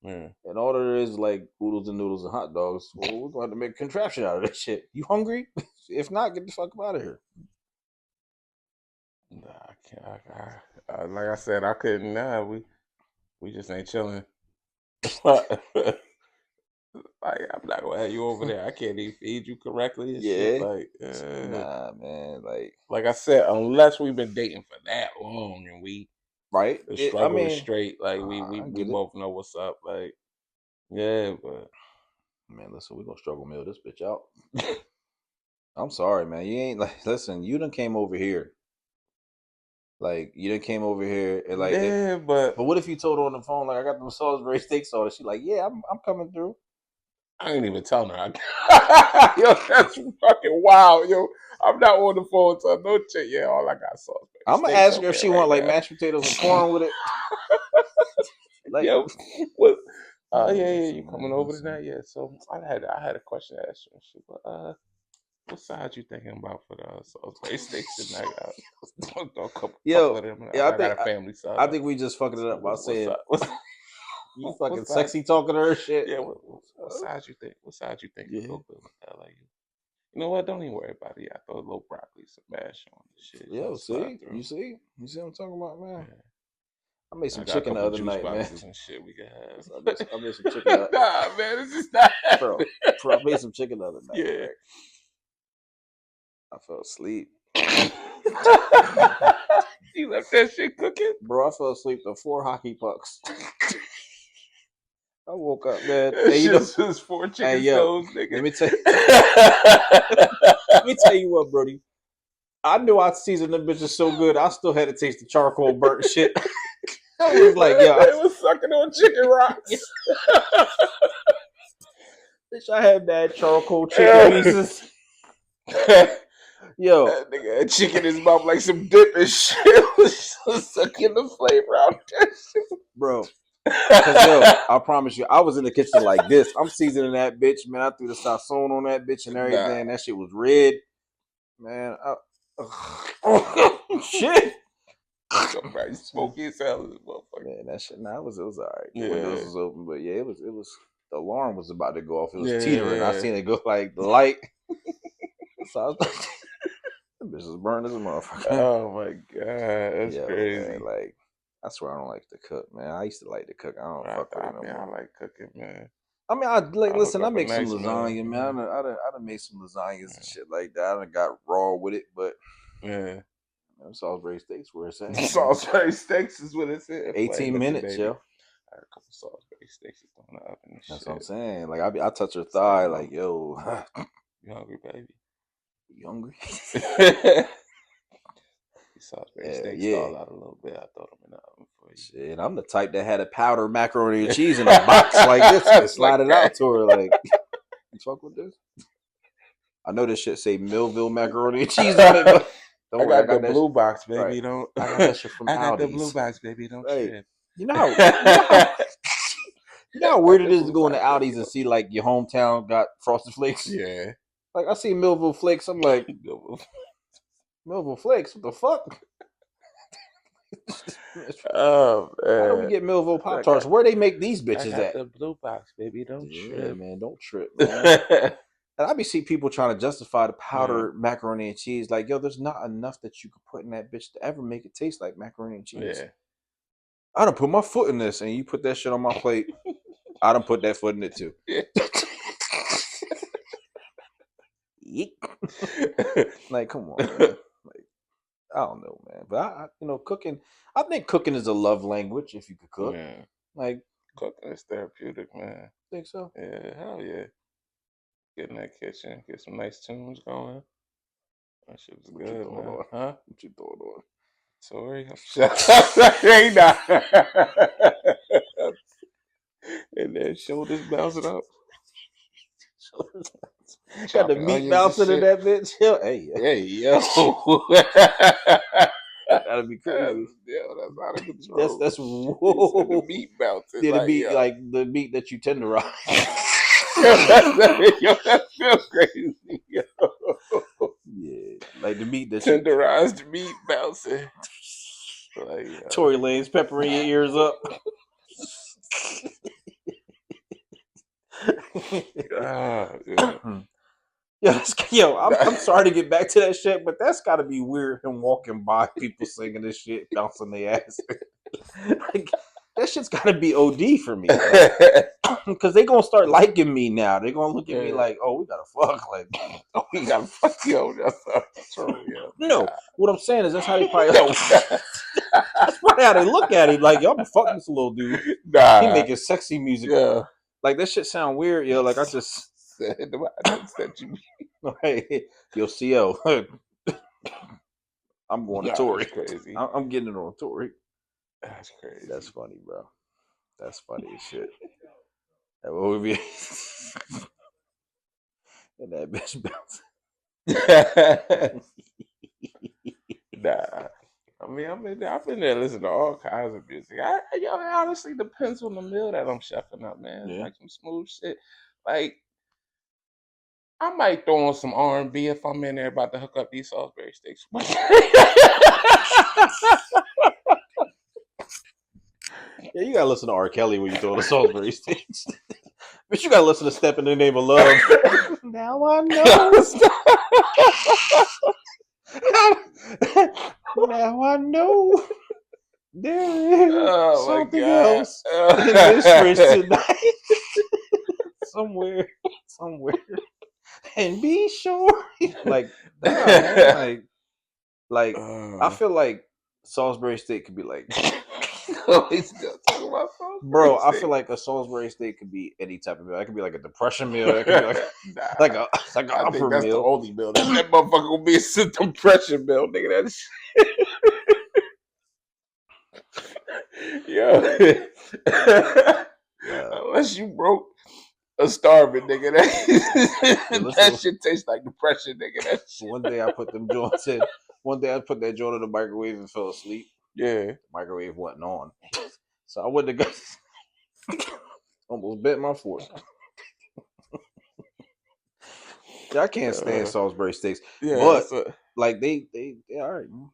Yeah. and all there is like oodles and noodles and hot dogs, well, we're going to have to make a contraption out of this shit. You hungry? If not, get the fuck out of here. Nah, I can't. Like I said, I couldn't. Nah, we just ain't chilling. Like I'm not gonna have you over there. I can't even feed you correctly and shit. Yeah, Like, nah, man. like I said, unless we've been dating for that long and Right? the I struggle is mean, straight. Like I we get it. both know what's up. Like, yeah, but Man, listen, we gonna struggle meal this bitch out. I'm sorry, man. You ain't like listen, you done came over here. Like you done came over here and like it, yeah, but but what if you told her on the phone, like I got them Salisbury steaks on it? She like, yeah, I'm coming through. I ain't even telling her. Yo, that's fucking wild, yo. I'm not on the phone to no chick. Yeah, all I got sauce, baby. I'm gonna Steaks ask her over if there she right want like now. mashed potatoes and corn with it. Like Yo, what? Oh man, yeah, yeah. You listen, coming man, over listen. tonight? Yeah. So I had a question to ask you and shit. But what side you thinking about for the Salisbury steaks tonight? Throw a couple Yo, of them. yeah, I got a family side. I think we just fucking it up by What saying side? What, you what fucking side? sexy talking to her shit. Yeah. What side you think? What side you think could Yeah. go good with that? Like, you know what? Don't even worry about it. I throw a little broccoli, some mash on the shit. Yo, Just slide see? through. You see what I'm talking about, man? Yeah. I made I some got a chicken the couple other juice night, man. boxes and shit we can I made some chicken have. Nah, man, this is not bro. happening. Bro, I made some chicken the other night, Yeah. right? I fell asleep. You left that shit cooking? Bro, I fell asleep to 4 hockey pucks. I woke up, man. That And you know, shit's just four hey chicken yo, stoves, nigga. let me tell you what, Brody. I knew I seasoned them bitches so good, I still had to taste the charcoal burnt shit. I was Man, like, that yo, thing was sucking on chicken rocks. bitch, I had that charcoal chicken Yeah. pieces. That Yo, nigga had chicken in his mouth like some dip and shit. Was sucking the flavor out that bro. Cause yo, shit. I promise you, I was in the kitchen like this. I'm seasoning that bitch, man. I threw the sazon on that bitch and Nah. everything. That shit was red, man. Shit, Somebody smoky as hell in this motherfucker. man. That shit. Nah, it was all right. The windows Yeah. was open, but yeah, it was. The alarm was about to go off. It was teetering. I Yeah. seen it go like the light. So I was like, that bitch is burning as a motherfucker. Oh my god, that's Yo, man, crazy. like I swear I don't like to cook, man. I used to like to cook. I don't fuck with it no I more. like cooking, man. I mean, I like I hook listen. I up a make some nice meal. lasagna, man. Man. I done made some lasagnas and shit like that. I done got raw with it, but Yeah. man, Salisbury steaks where it's at, man. Salisbury steaks is what it's in. Play 18 with you, minutes, baby. yo. I had a couple Salisbury steaks in the oven and That's what I'm shit. saying. Like I touch her Say, thigh, Mom, like yo, you hungry, baby? you hungry? These Salisbury Hell steaks yeah. stalled out a little bit. I throw them in the oven for Shit, I'm the type that had a powdered macaroni and you. cheese in a box like this and slide Like it that. out to her. Like, you fuck with this? I know this shit say Millville macaroni and cheese on it, but don't I worry, I got the got that. blue box, Right, baby. Don't I got that shit from I got the blue Aldi's. box, baby. Don't Right. trip. You know how you know how you know how Got weird it the is to blue go into box, baby. Aldi's and see like your hometown got Frosted Flakes. Yeah. Like I see Millville Flakes, I'm like Millville Flakes. What the fuck? Oh How do we man. get Millville Pop I Tarts? got Where they make these I bitches got at? the blue box, baby. Don't Yeah, trip. man, don't trip, man. And I be see people trying to justify the Yeah. powdered macaroni and cheese. Like, yo, there's not enough that you could put in that bitch to ever make it taste like macaroni and cheese. Yeah. I done put my foot in this, and you put that shit on my plate. I done put that foot in it too. Yeah. Yeek. Like, come on, man. Like, I don't know, man. But cooking. I think cooking is a love language. If you could cook, Yeah. like, Cooking is therapeutic, man. think so. Yeah, hell yeah. Get in that kitchen, get some nice tunes going. That shit was What you good, throwing man. on? Huh? What you throwing on? Sorry, I'm shut. Ain't not. And then shoulders bouncing up. Got the Chopping meat onions and bouncing in shit. that bitch. Yo, hey, Hey, yo. that'd be crazy. Yo, that's out of That's control. He said the whoa. meat bouncing. Yeah, the Like, meat yo. like the meat that you tenderize. Yo, that's so crazy. Yo. Yeah, like the meat that you Tenderized meat bouncing. Like, yo. Tory Lane's peppering your ears up. Yeah. Yo, I'm sorry to get back to that shit, but that's got to be weird. Him walking by, people singing this shit, bouncing their ass. Like, that shit's got to be OD for me, like, because they gonna start liking me now. They gonna look at me like, oh, we gotta fuck, like, oh, we gotta fuck yo. That's true, yo. no. What I'm saying is that's how they probably. No. That's probably how they look at it. Like, y'all been fucking this little dude. Nah. He making sexy music. Yeah. Like that shit sound weird, yo. Like I just said you. Hey, yo, CO. I'm going to Nah, Tory. that's crazy. I'm getting it on Tory. That's crazy. That's funny, bro. That's funny as shit. That would be. And that bitch bouncing. Nah. I mean, I've been there listening to all kinds of music. Yo, it honestly depends on the meal that I'm chefing up, man. Yeah. Like some smooth shit. Like, I might throw on some R&B if I'm in there about to hook up these Salisbury steaks. Yeah, you gotta listen to R. Kelly when you throw the Salisbury sticks. But you gotta listen to "Step in the Name of Love." Now I know. Now I know there is something else in this fridge tonight. somewhere, and be sure, like, nah, man, like, I feel like Salisbury steak could be like, bro. I feel like a Salisbury steak could be any type of meal. That could be like a depression meal. That could be like, like an I upper think that's meal. the only meal. That motherfucker will be a depression meal, nigga. That's yo. Unless you broke a starving nigga, that shit tastes like depression, nigga. That shit. One day I put them joints in. One day I put that joint in the microwave and fell asleep. Yeah, the microwave wasn't on, so I went to go. Almost bent my foot. Yeah, I can't stand Salisbury steaks. Yeah, but like they all right, man.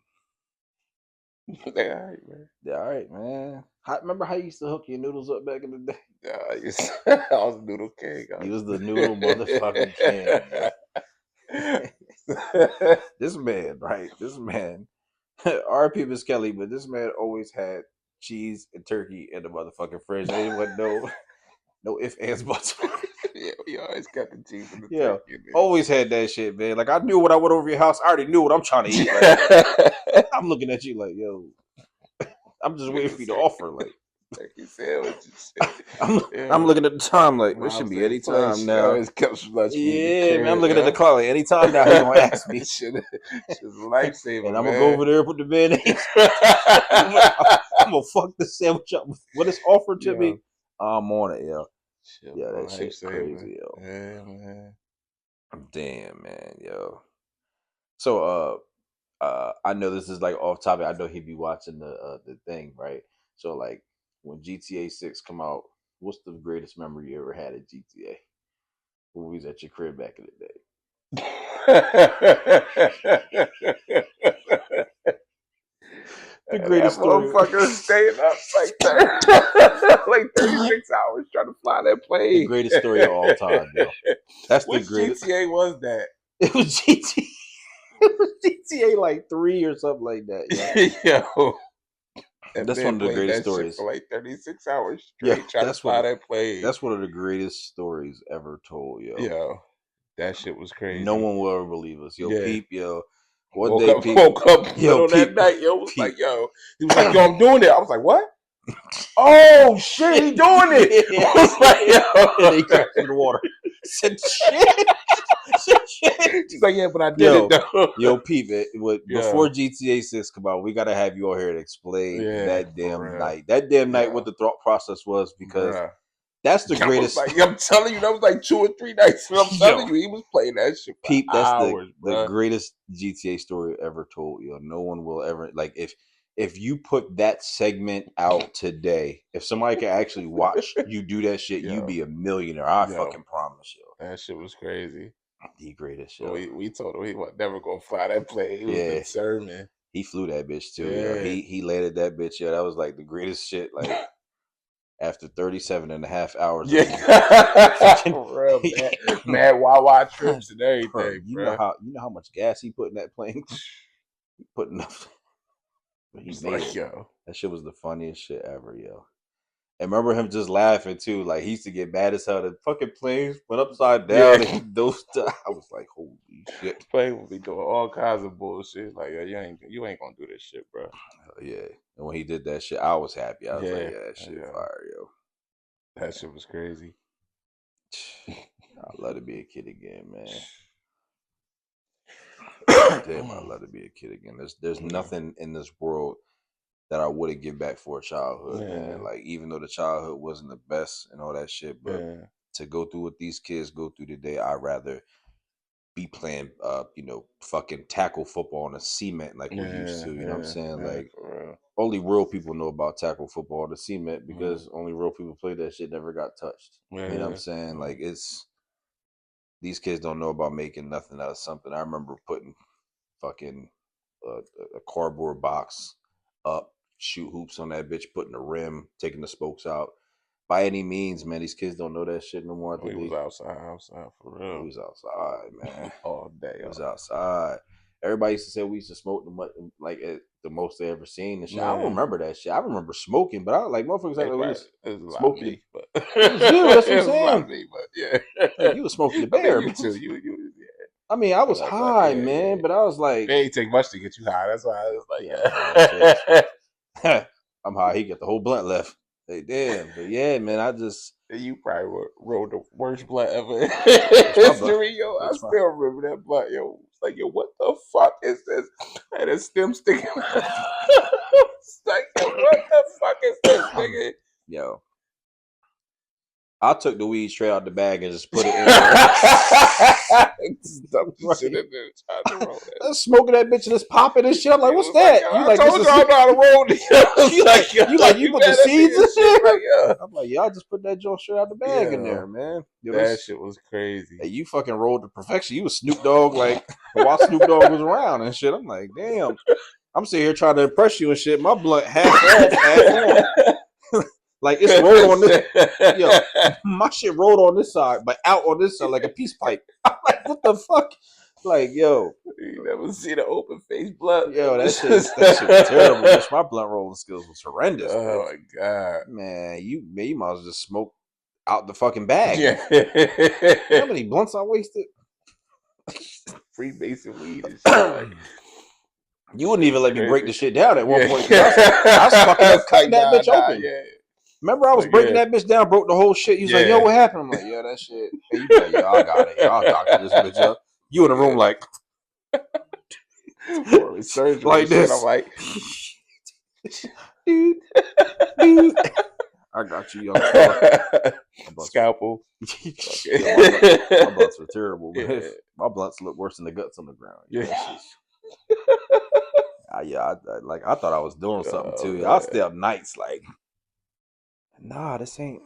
They all right, man. They all right, man. Remember how you used to hook your noodles up back in the day? Yeah, I was noodle king. He was the noodle motherfucking king. This man, right? This man, R.P. Miss Kelly, but this man always had cheese and turkey in the motherfucking fridge. There wasn't no ifs, ands, buts. Yeah, we always got the cheese and the turkey. Man. Always had that shit, man. Like I knew when I went over your house, I already knew what I'm trying to eat. Like, I'm looking at you like, yo, I'm just waiting for you to offer. Like, turkey sandwiches. I'm looking at the time like this should be any time now. Yeah, man, I'm looking at the clock like any time now. He's gonna ask me. Shit, lifesaver, and I'm gonna go over there, put the bed in. I'm gonna fuck the sandwich up. What is offered to me, I'm on it, yo. Yeah, that shit's crazy, yo. Yeah, man. Damn, man, yo. So, I know this is like off topic. I know he'd be watching the thing, right? So, like, when GTA 6 come out, what's the greatest memory you ever had at GTA? When we was at your crib back in the day. The greatest story. Motherfucker staying up like like 36 hours trying to fly that plane. The greatest story of all time, yo. That's Which the greatest. GTA was that? It was GTA. It was GTA like 3 or something like that. Yo. That's one of the greatest stories. For like 36 hours straight trying to fly that plane. That's one of the greatest stories ever told, yo. Yo, that shit was crazy. No one will ever believe us. Yo, Peep, yo. One day, Peep woke up middle of that night, yo, was like, yo. He was like, yo, I'm doing it. I was like, what? Oh, shit, he doing it. I was like, yo. And he crashed in the water. Said shit. She's like, yeah, but I did it though. Yo, Pete, before Yo. GTA 6 come out, we gotta have you all here to explain Yeah, that for damn real. night. That damn night, Yeah. what the thought process was, because Bruh. that's the That was greatest. like, I'm telling you, that was like 2 or 3 nights. And I'm telling you, he was playing that shit for Peep, that's hours, the bruh. greatest GTA story ever told. No one will ever, like, if you put that segment out today, if somebody can actually watch you do that shit, you be a millionaire. I fucking promise you. That shit was crazy. The greatest, We told him he was never gonna fly that plane. He was determined. He flew that bitch too. Yeah. He landed that bitch. Yeah, that was like the greatest shit. Like after 37 and a half hours. Yeah. For real, man. Mad Wawa trips and everything, bro. You know how much gas he put in that plane? He put enough. He It's made like, it. yo. That shit was the funniest shit ever, yo. And remember him just laughing too. Like he used to get mad as hell. The fucking planes went upside down and he dozed down. I was like, holy shit. Plane will be doing all kinds of bullshit. Like, yo, you ain't gonna do this shit, bro. Yeah. And when he did that shit, I was happy. I was like, yeah, that shit Yeah. fire, yo. That shit was crazy. I'd love to be a kid again, man. Damn, I'd love to be a kid again. There's nothing in this world that I wouldn't give back for a childhood, man. Like, even though the childhood wasn't the best and all that shit, but to go through what these kids go through today, I'd rather be playing fucking tackle football on the cement like we used to. You know what I'm saying? Like, only real people know about tackle football on the cement because only real people play that shit, never got touched. You know what I'm saying? Like, these kids don't know about making nothing out of something. I remember putting fucking a cardboard box up, shoot hoops on that bitch, putting the rim, taking the spokes out. By any means, man, these kids don't know that shit no more. We was outside for real. We was outside, man. All day. It was outside. Everybody used to say we used to smoke the most they ever seen and shit. I don't remember that shit. I remember smoking, but I like motherfuckers like we was smoking. Me, but it was you. That's what I'm saying. Me, but yeah, like you was smoking the bear. You too. You yeah. I mean, I was high, man, but I was like, it ain't take much to get you high. That's why I was like, I'm high. He got the whole blunt left. Like, damn, but yeah, man, I just you probably rolled the worst blunt ever in history, yo. I still remember that blunt, yo. It's like, yo, what the fuck is this? I had a stem sticking out. It's like, yo, what the fuck is this, nigga? Yo. I took the weed straight out the bag and just put it in there. I'm smoking that bitch and it's popping and shit. I'm like, what's that? Like, I told you I know how to roll this. You put the seeds and shit? I'm like, I just put that joint straight out the bag in there, man. That shit was crazy. Hey, you fucking rolled to perfection. You was Snoop Dogg, like, while Snoop Dogg was around and shit. I'm like, damn. I'm sitting here trying to impress you and shit. My blunt half off, half on. Like, it's rolled on this. Yo, my shit rolled on this side, but out on this side like a peace pipe. I'm like, what the fuck? Like, yo. You never see the open face blunt. Yo, that shit was terrible. Bitch, my blunt rolling skills was horrendous. Oh, my God. Man, you might as well just smoke out the fucking bag. Yeah. How many blunts I wasted? Freemason weed and shit. Like, you wouldn't even let me break the shit down at one point. I was fucking up cutting that bitch open. Yeah. Remember, I was breaking that bitch down, broke the whole shit. He was like, yo, what happened? I'm like, that shit. And you be like, yo, I got it. Yo, I'll doctor this bitch up. You in the room like, like this. I'm like, dude. I got you, young fella. Scalpel. My blunts were terrible. Yeah. My blunts look worse than the guts on the ground. Yeah. I thought I was doing something too. I stay up nights like, nah, this ain't